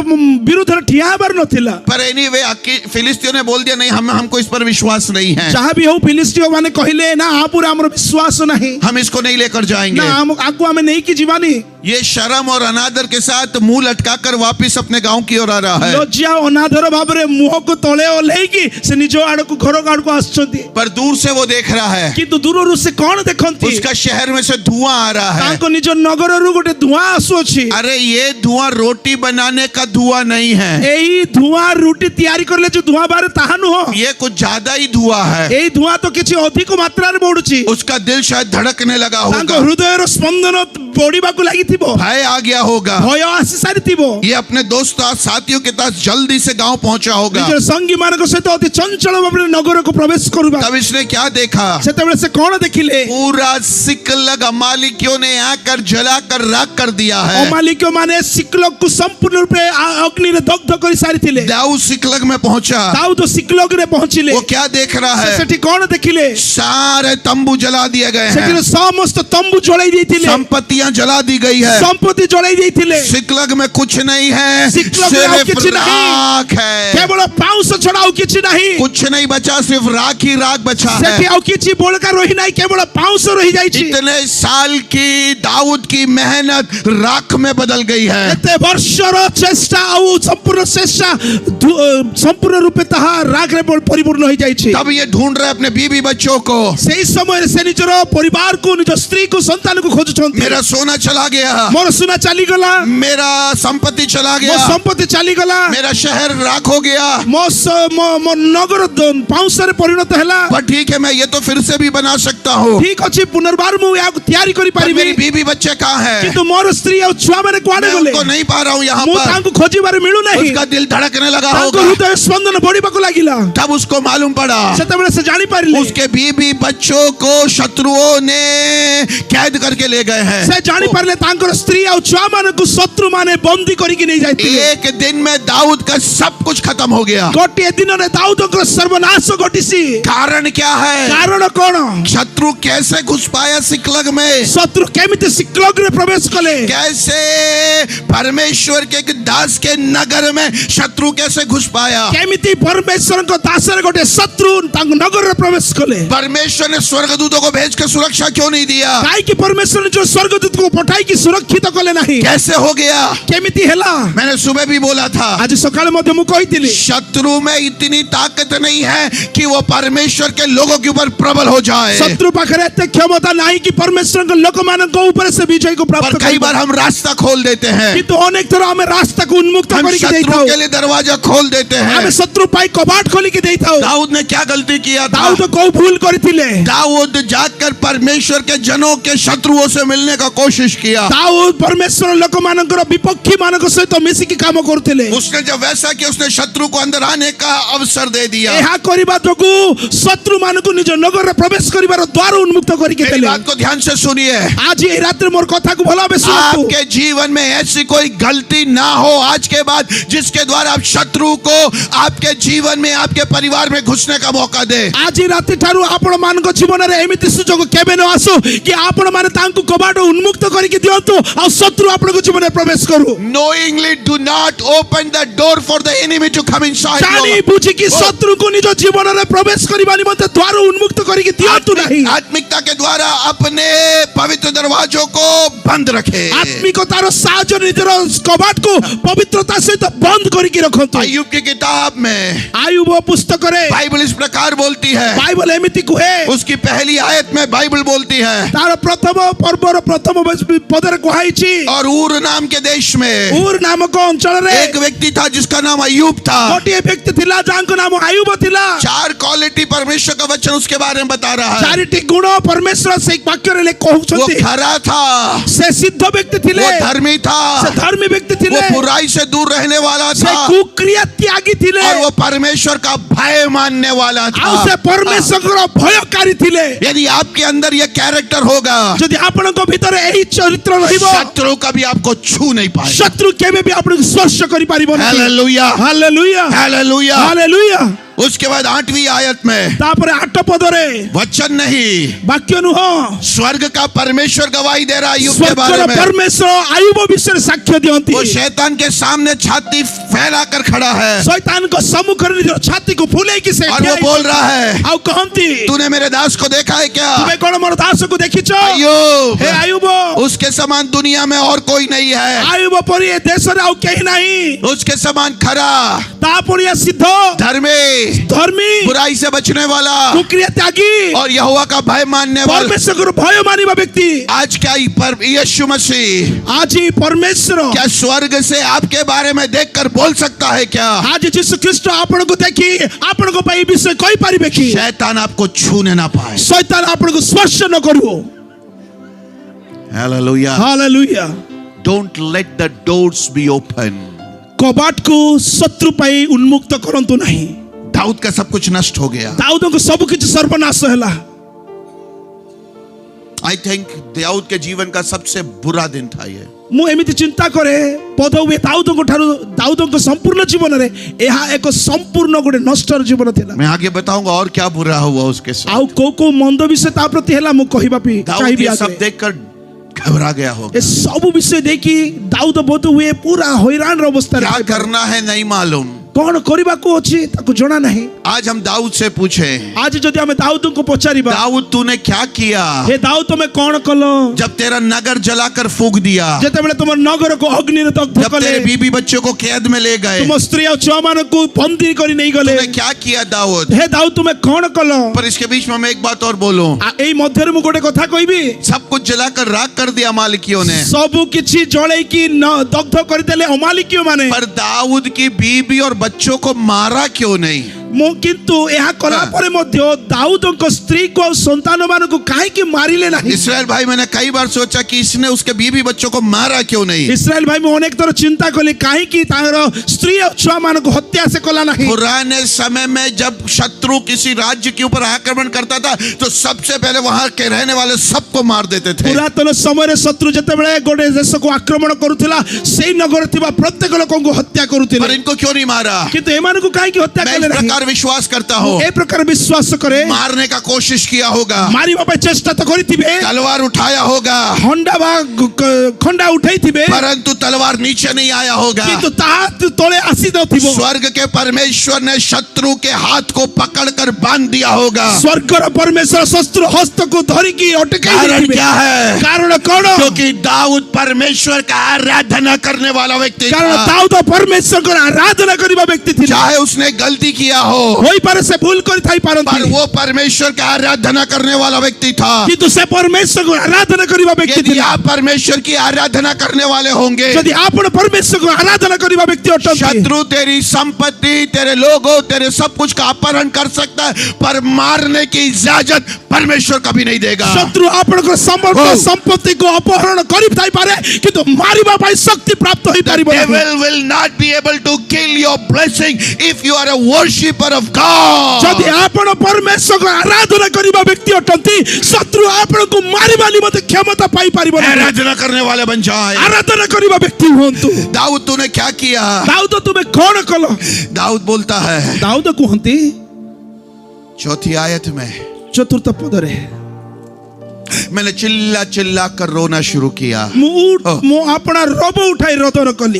विरुद्ध रे ठिया हेबार नथिला। पर एनीवे फिलिस्तियों ने बोल दिया नहीं हमको इस पर विश्वास नहीं है। जहां भी हो फिलिस्तियों माने कहिले ना आपुर हमर विश्वास नहीं। हम इसको नहीं लेकर जाएंगे। ना हम आगु हमें नहीं की जीवानी। ये शर्म और अनादर के साथ मुंह लटकाकर वापस अपने गांव की ओर आ रहा है। लज्जा अनादर भाबरे मुंह को तळे ओलेकी से निजो आड़ को घर आड़ को आछंती। पर दूर से वो देख रहा है। किंतु दूररु से कोन देखंती? उसका शहर में से धुआं आ रहा है। ताको निजो नगररु गोटे धुआं आसुछि। अरे ये धुआं रोटी बनाने का धुआं नहीं है। एही धुआं रोटी तैयारी करले जो धुआं बारे ताहा नुह। ये कुछ ज्यादा ही धुआं है। एही धुआं तो किछि अधिक मात्रा रे बढ़ुछि। उसका दिल शायद धड़कने लगा ताको होगा। हृदय रो स्पंदन बढ़िबाकु लागिथिबो। भय आ गया होगा। भय आसी सारिथिबो। ये अपने दोस्त साथियों के साथ जल्दी से गांव पहुंचा होगा। निजर संगी मानक सहित अति चंचल भाबरे नगर को प्रवेश करबा। तब इसने क्या देखा? सेतेबेले से कोन देखिले? पूरा सिकलग अमालेकियों ने आकर जलाकर राख कर दिया है। अमालेकियों माने सिकलग को संपूर्ण रूप से अग्नि रे दग्ध करि सारिथिले। दाऊद सिकलग में पहुंचा। दाऊद सिकलग रे पहुंचिले। वो क्या देख रहा है? सेठी कोन देखिले? सारे तंबू जला दिए गए हैं। सेठी समस्त तंबू जलाई देथिले। संपत्तियां जला दी गई है। संपत्ति जलाई देथिले। सिकलग में कुछ नहीं है। सिकलग में और किछ सिर्फ नहीं। राख है। केवल पाउस छड़ाओ किछ नहीं। कुछ नहीं बचा, सिर्फ राख ही राख बचा है। सेठी आउ किछ बोलका रही नहीं, केवल पाउस रही जाईछि। इतने साल की दाऊद की मेहनत राख में बदल गई है। एते वर्षर चेष्टा ଆଉ ସମ୍ପୂର୍ଣ୍ଣ ଶେଷା ସମ୍ପୂର୍ଣ୍ଣ ରୂପେ ତାହା ରାଗରେ ପରିପୂର୍ଣ୍ଣ ହୋଇ ଯାଇଛି। तब ये ढूंढ रहे अपने बीवी बच्चों को। ସେହି ସମୟରେ ସେ ନିଜର ପରିବାରକୁ ନିଜ ସ୍ତ୍ରୀକୁ ସନ୍ତାନକୁ ଖୋଜୁଛନ୍ତି। मेरा सोना चला गया, ମୋର ସୁନା ଚାଲିଗଲା, मेरा संपत्ति चला ମୋ गया, ସମ୍ପତ୍ତି ଚାଲିଗଲା, मेरा शहर राख हो गया। ମୋ ନଗର ପାଉଁଶରେ ପରିଣତ ହେଲା। पर ठीक है, मैं ये तो फिर से भी बना सकता हूँ। ଠିକ ଅଛି, ପୁନର୍ବାର ମୁଁ ଏହାକୁ ତିଆରି पर କରିପାରିବି, मेरी बीवी बच्चे कहाँ हैं? କିନ୍ତୁ ମୋର ସ୍ତ୍ରୀ ଆଉ ଛୁଆମାନେ କୁଆଡେ मैं ଗଲେ? उनको नहीं पा रहा हूँ यहाँ ମୁଁ पर। ତାଙ୍କୁ ଖୋଜିବାରେ ମିଳୁନାହିଁ। उसका दिल धड़कने लगा ତାଙ୍କ होगा। ହୃଦୟ ସ୍ପନ୍ଦନ ବଢିବାକୁ ଲାଗିଲା। तब उसको मालूम पड़ा ସେତେବେଳେ ସେ ଜାଣିପାରିଲେ, उसके बीवी बच्चों को शत्रुओं ने कैद करके ले गए हैं। ସେ ଜାଣିପାରିଲେ ତାଙ୍କର ସ୍ତ୍ରୀ ଆଉ ଛୁଆମାନଙ୍କୁ ଶତ୍ରୁମାନେ ବନ୍ଦୀ କରିକି ନେଇ ଯାଇଥିଲେ। एक दिन में दाऊद का सब कुछ खत्म हो गया। ଗୋଟିଏ ଦିନରେ ଦାଉଦଙ୍କର ସର୍ବନାଶ ଘଟିଛି। कारण क्या है? କାରଣ କଣ? शत्रु कैसे घुस पाया सिकलग में? ଶତ୍ରୁ କେମିତି ସିକ୍ଲଗରେ ପ୍ରବେଶ କଲେ? कैसे परमेश्वर के एक दास के नगर में शत्रु कैसे घुस पाया? କେମିତି ପରମେଶ୍ୱରଙ୍କ ଦାସରେ ଗୋଟେ ଶତ୍ରୁ ତାଙ୍କ ନଗରରେ ପ୍ରବେଶ କଲେ? परमेश्वर ने स्वर्गदूतों को भेज के सुरक्षा क्यों नहीं दिया? କାହିଁକି ପରମେଶ୍ୱର ନିଜ ସ୍ୱର୍ଗଦୂତଙ୍କୁ ପଠାଇକି ସୁରକ୍ଷିତ କଲେ ନାହିଁ? कैसे हो गया? କେମିତି ହେଲା? मैंने सुबह भी बोला था, ଆଜି ସକାଳେ ମଧ୍ୟ ମୁଁ କହିଥିଲି, शत्रु में इतनी ताकत नहीं है कि वो परमेश्वर के लोगों के ऊपर प्रबल हो जाए। ଶତ୍ରୁ ପାଖରେ ଏତେ କ୍ଷମତା ନାହିଁ କି ପରମେଶ୍ୱରଙ୍କ ଲୋକମାନଙ୍କ ଉପରେ ସେ ବିଜୟକୁ ପ୍ରାପ୍ତ पर कई କରିବ। बार हम रास्ता खोल देते हैं, କିନ୍ତୁ ଅନେକ ଥର ଆମେ ରାସ୍ତାକୁ ଉନ୍ମୁକ୍ତ हम କରିକି शत्रु ଦେଇଥାଉ। के लिए दरवाजा खोल देते हैं। ଆମେ ଶତ୍ରୁ ପାଇଁ କବାଟ ଖୋଲିକି ଦେଇଥାଉ। दाऊद ने क्या गलती किया था? ଦାଉଦ କୋଉ ଭୁଲ କରିଥିଲେ? दाऊद जाकर परमेश्वर के जनों के शत्रुओं से मिलने का कोशिश किया। ଦାଉଦ ପରମେଶ୍ୱର ଲୋକମାନଙ୍କର ବିପକ୍ଷୀ ମାନଙ୍କ ସହିତ ମିଶିକି କାମ କରୁଥିଲେ। उसने जब वैसा किया, उसने शत्रु को अंदर आने का अवसर दे दिया। ଏହା କରିବା ଯୋଗୁ ଶତ୍ରୁ ମାନଙ୍କୁ ନିଜ ନଗରରେ ପ୍ରବେଶ କରିବାର ଦ୍ୱାର ଉନ୍ମୁକ୍ତ କରିକି मेरी ଦେଲେ। बात को ध्यान से सुनिए। ଆଜି ଏହି ରାତ୍ରି ମୋର କଥାକୁ ଭଲ ଭାବେ ଶୁଣନ୍ତୁ। आपके जीवन में ऐसी कोई गलती ना हो आज के बाद जिसके द्वारा आप शत्रु को आपके जीवन में, आपके परिवार में घुसने का मौका दे। ଆଜି ରାତି ଠାରୁ ଆପଣ ମାନଙ୍କ ଜୀବନରେ ଏମିତି ସୁଯୋଗ କେବେ ନ ଆସୁ କି ଆପଣ ମାନେ ତାଙ୍କୁ କବାଟ ଉନ୍ମୁକ୍ତ କରିକି ଦିଅନ୍ତୁ ଆଉ ଶତ୍ରୁ ଆପଣଙ୍କ ଜୀବନରେ ପ୍ରବେଶ କରୁ। Knowingly do not open the door for the enemy to come inside ଜାଣି you. ବୁଝିକି ଶତ୍ରୁଙ୍କୁ ନିଜ ଜୀବନରେ ପ୍ରବେଶ କରିବା ନିମନ୍ତେ ଦ୍ୱାର ଉନ୍ମୁକ୍ତ କରିକି ଦିଅନ୍ତୁ ନାହିଁ। आत्मिकता के द्वारा अपने पवित्र दरवाजों को बंद रखे। ଆତ୍ମିକତାର ସାହାଯ୍ୟ ନିଜର କବାଟକୁ ପବିତ୍ରତା ସହିତ ବନ୍ଦ କରିକି ରଖନ୍ତୁ। अय्यूब की किताब में ଆୟୁବ ପୁସ୍ତକରେ बाइबल इस प्रकार बोलती है, ବାଇବଲ ଏମିତି କୁହେ, उसकी पहली आयत में बाइबल बोलती है, ତାର ପ୍ରଥମ ପର୍ବର ପ୍ରଥମ ପଦରେ କୁହାଯାଇଛି, और ऊर नाम के देश में ଉର ନାମକ ଅଞ୍ଚଳରେ एक व्यक्ति था जिसका नाम अय्यूब था। ଗୋଟିଏ ବ୍ୟକ୍ତି ଥିଲା ଯାହାଙ୍କ ନାମ ଆୟୁବ ଥିଲା। 4 क्वालिटी परमेश्वर का वचन उसके बारे में बता रहा है। ଚାରିଟି ଗୁଣ ପରମେଶ୍ୱର ସେଇ ବାକ୍ୟରେ वो କହୁଛନ୍ତି। खरा था, ସେ ସିଦ୍ଧ ବ୍ୟକ୍ତି ଥିଲେ, वो धर्मी था, ସେ ଧର୍ମୀ ବ୍ୟକ୍ତି वो ଥିଲେ, बुराई से दूर रहने वाला ସେ था, କୁକ୍ରିୟା ତ୍ୟାଗୀ ଥିଲେ, और वो परमेश्वर का भय मानने वाला ଆଉ ସେ था। ପରମେଶ୍ୱରଙ୍କର ଭୟକାରୀ ଥିଲେ। यदि आपके अंदर ये कैरेक्टर होगा, ଯଦି ଆପଣଙ୍କ ଭିତରେ ଏହି ଚରିତ୍ର ରହିବ, शत्रु कभी आपको छू नहीं पाएगा। ଶତ୍ରୁ କେବେ ବି ଆପଣଙ୍କୁ ସ୍ପର୍ଶ କରିପାରିବ ନାହିଁ। Hallelujah, hallelujah, hallelujah. ହାଲେଲୁୟା। उसके बाद 8वीं आयत में ତାପରେ 8 ପଦରେ वचन नहीं, ବାକ୍ୟ ନୁହଁ, स्वर्ग का परमेश्वर गवाही दे रहा है अय्यूब के बारे ସ୍ୱର୍ଗର में। ପରମେଶ୍ୱର ଆୟୁବ ବିଷୟରେ ସାକ୍ଷ୍ୟ ଦିଅନ୍ତି। वो शैतान के सामने छाती फैलाकर खड़ा है ଶୈତାନଙ୍କ ସମ୍ମୁଖରେ ନିଜର ଛାତିକୁ ଫୁଲେଇକି ସେ और वो बोल रहा है, ଆଉ କହନ୍ତି, तूने मेरे दास को देखा है क्या? ତୁମେ କଣ ମୋର ଦାସକୁ ଦେଖିଛ? अय्यूब, ହେ ଆୟୁବ, उसके समान दुनिया में और कोई नहीं है। ଆୟୁବ ପରି ଏ ଦେଶରେ ଆଉ କେହି ନାହିଁ। उसके समान खरा, ତା ପଣିଆ ସିଦ୍ଧ, धर्मी, ଧର୍ମୀ, बुराई से बचने वाला କୁକ୍ରିୟା ତ୍ୟାଗୀ, और यहोवा का भय मानने वाला। ପରମେଶ୍ୱରଙ୍କର ଭୟ ମାନିବା ବ୍ୟକ୍ତି। आज क्या यीशु मसीह ଆଜି ପରମେଶ୍ୱର, क्या स्वर्ग से आपके बारे में देखकर बोल सकता है क्या? ଆଜି ଯୀଶୁ ଖ୍ରୀଷ୍ଟ ଆପଣଙ୍କୁ ଦେଖି ଆପଣଙ୍କ ପାଇଁ ଏ ବିଷୟ କହିପାରିବେ କି? शैतान आपको छूने ना पाए। ଶୈତାନ ଆପଣଙ୍କୁ ସ୍ପର୍ଶ ନ କରିବ। Hallelujah. Hallelujah. Don't let the doors be open. କବାଟକୁ ଶତ୍ରୁ ପାଇଁ ଉନ୍ମୁକ୍ତ କରନ୍ତୁ ନାହିଁ। दाऊद का सब कुछ नष्ट हो गया। ଦାଉଦଙ୍କ ସବୁ କିଛି ସର୍ବନାଶ ହେଲା। आई थिंक दाऊद के जीवन का सबसे बुरा दिन था ये। ମୁଁ ଏମିତି ଚିନ୍ତା କରେ, ବୋଧ ହୁଏ ଦାଉଦଙ୍କ ସମ୍ପୂର୍ଣ୍ଣ ଜୀବନରେ ଏହା ଏକ ସମ୍ପୂର୍ଣ୍ଣ ଗୋଟେ ନଷ୍ଟର ଜୀବନ ଥିଲା। मैं आगे बताऊंगा और क्या बुरा हुआ उसके साथ। ଆଉ କୋଉ କୋଉ ମନ୍ଦ ବିଷୟ ତା ପ୍ରତି ହେଲା ମୁଁ କହିବା ପାଇଁ दाऊद ଚାହିଁବି। ये सब देखकर घबरा गया होगा। ଏ ସବୁ ବିଷୟ ଦେଖି ଦାଉଦ ବୋଧ ହୁଏ ପୁରା ହଇରାଣର ଅବସ୍ଥାରେ। क्या करना है नहीं मालूम। କଣ କରିବାକୁ ଅଛି ତାକୁ ଜଣା ନାହିଁ। आज हम दाऊद से पूछें, आज जदि आमे दाऊद को पचारिबा, दाऊद तूने क्या किया हे दाऊद तुमे कोन कलो जब तेरा नगर जलाकर फूंक दिया, जेते बेले तुम नगर को अग्नि रे दग्ध जब तेरे कले, बीबी बच्चों को कैद में ले गए, तुम स्त्री और छुआ मान को बंदी करी नहीं गले, तूने क्या किया दाऊद? हे दाऊद तुमे कोन कलो। पर इसके बीच में मैं एक बात और बोलूं, एई मध्य मु गोटे कथा कहबी, सब कुछ जलाकर राख कर दिया मालिकियों ने, सबु किछि जळे की दग्ध कर देले अमालिकियो माने, पर दाऊद की बीबी और बच्चों को मारा क्यों नहीं? मो किंतु यह कला परे मध्य दाऊद को स्त्री को संतान मान को काहे की मारिले नहीं? इस्राएल भाई, मैंने कई बार सोचा कि इसने उसके बीबी बच्चों को मारा क्यों नहीं? इस्राएल भाई में अनेक तरह चिंता कले काहे की तार स्त्री और छुआ मान को हत्या से कला नहीं? पुराने समय में जब शत्रु किसी राज्य के ऊपर आक्रमण करता था तो सबसे पहले वहां के रहने वाले सबको मार देते थे। पुरातन समय रे शत्रु जते बेले गोटे देश को आक्रमण करूथिला सेई नगर थिबा प्रत्येक लोकन को हत्या पर करूथिले, इनको क्यों नहीं मारा? किंतु एमान को काहे की हत्या मैं कले इस नहीं? प्रकार विश्वास करता हूँ, ए प्रकार विश्वास करे मारने का कोशिश किया होगा, मारिबा पे चेष्टा तो करिथिबे, तलवार उठाया होगा, खंडा उठाइथिबे, परंतु तलवार नीचे नहीं आया होगा। किंतु तात तोले आसी नथिबो। स्वर्ग के परमेश्वर ने शत्रु के हाथ को पकड़कर बांध दिया होगा। स्वर्गर परमेश्वर शस्त्र हस्त को धरी की अटकाई कारण देथिबे। क्या है? कारण कौन? क्योंकि दाऊद परमेश्वर का आराधना करने वाला व्यक्ति कारण था। दाऊद परमेश्वर को आराधना करिबा व्यक्ति थिला। चाहे उसने गलती किया हो, होई पारे से भूल करि थाई पर पारंती, वो परमेश्वर का आराधना करने वाला व्यक्ति था। किंतु से परमेश्वर को आराधना करिबा व्यक्ति यदि थिला। आप परमेश्वर की आराधना करने वाले होंगे, यदि आपण परमेश्वर को आराधना करिबा व्यक्ति अटंती, शत्रु तेरी संपत्ति, तेरे लोगों, तेरे सब कुछ का अपहरण कर सकता है, पर मारने की इजाजत परमेश्वर कभी नहीं देगा। शत्रु आपण को समस्त संपत्ति को अपहरण करि थाई पारे, किंतु मारिबा पाई शक्ति प्राप्त होई पारिबो नहीं। Devil will not be able to kill your blessing if you are a worshipper of God. यदि आपण परमेश्वर को आराधना करिबा व्यक्ति अटंती, शत्रु आपण को मारिबा निमते क्षमता पाई पारिबो नहीं। आराधना करने वाले बन जाए। आराधना करिबा व्यक्ति होंतु। दाऊद तूने क्या किया? दाऊद तुमे कोन कलो? दाऊद बोलता है दाऊद कहंती चौथी आयत में, चतुर्थ पदरे, मैंने चिल्ला चिल्ला कर रोना शुरू किया। मु अपना रोब उठाई रोदन कली।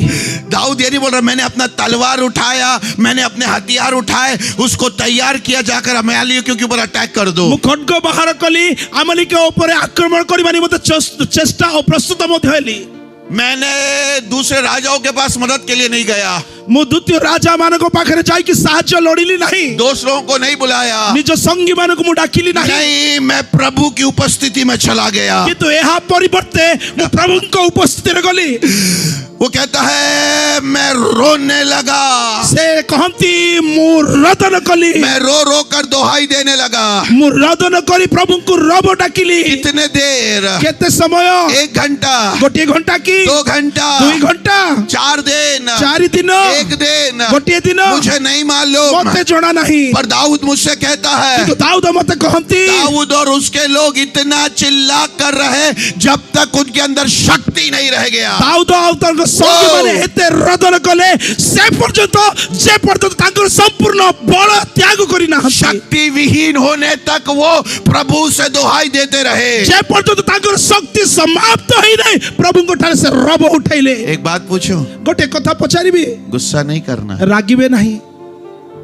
दाऊद ये नहीं बोल रहा मैंने अपना तलवार उठाया, मैंने अपने हथियार उठाए, उसको तैयार किया जाकर अमालियों के ऊपर अटैक कर दो। मु खड्ग बाहर कली, अमालिक के ऊपर आक्रमण करिबा निमते चेष्टा और प्रस्तुत मध्य हेली। मैंने दूसरे राजाओं के पास मदद के लिए नहीं गया, मु द्वितीय राजा मान को पाखरे जाई कि साहाय्य लोड़िली नहीं, दूसरों को नहीं बुलाया, निज संगी मान को मु डाकिली नहीं, नहीं, मैं प्रभु की उपस्थिति में चला गया। किंतु एहा परिवर्ते मु प्रभु को उपस्थिति रे गली। वो कहता है मैं रोने लगा, से कहंती मु रोदन कली, मैं रो रो कर दोहाई देने लगा। मु रोदन करी प्रभु को रोब डाकिली। कितने देर? केते समय? 1 घंटा, गोटे घंटा की 2 घंटा, 2 घंटा, 4 दिन, 4 दिन, 1 दिन, गोटे दिन, मुझे नहीं मालूम, मते जणा नहीं। पर दाऊद मुझसे कहता है, तो दाऊद मते कहंती, दाऊद और उसके लोग इतना चिल्ला कर रहे जब तक उनके अंदर शक्ति नहीं रह गया। दाऊद और संगी माने एते रोदन कले से पर्यंत जे पर्यंत तांकर संपूर्ण बल त्याग करी ना, शक्ति विहीन होने तक वो प्रभु से दोहाई देते रहे, जे पर्यंत तांकर शक्ति समाप्त होई नहीं, प्रभु को ठारे से रोब उठाइले। एक बात पूछो, गोटे कथा पचारिबे, गुस्सा नहीं करना। रागिबे नहीं।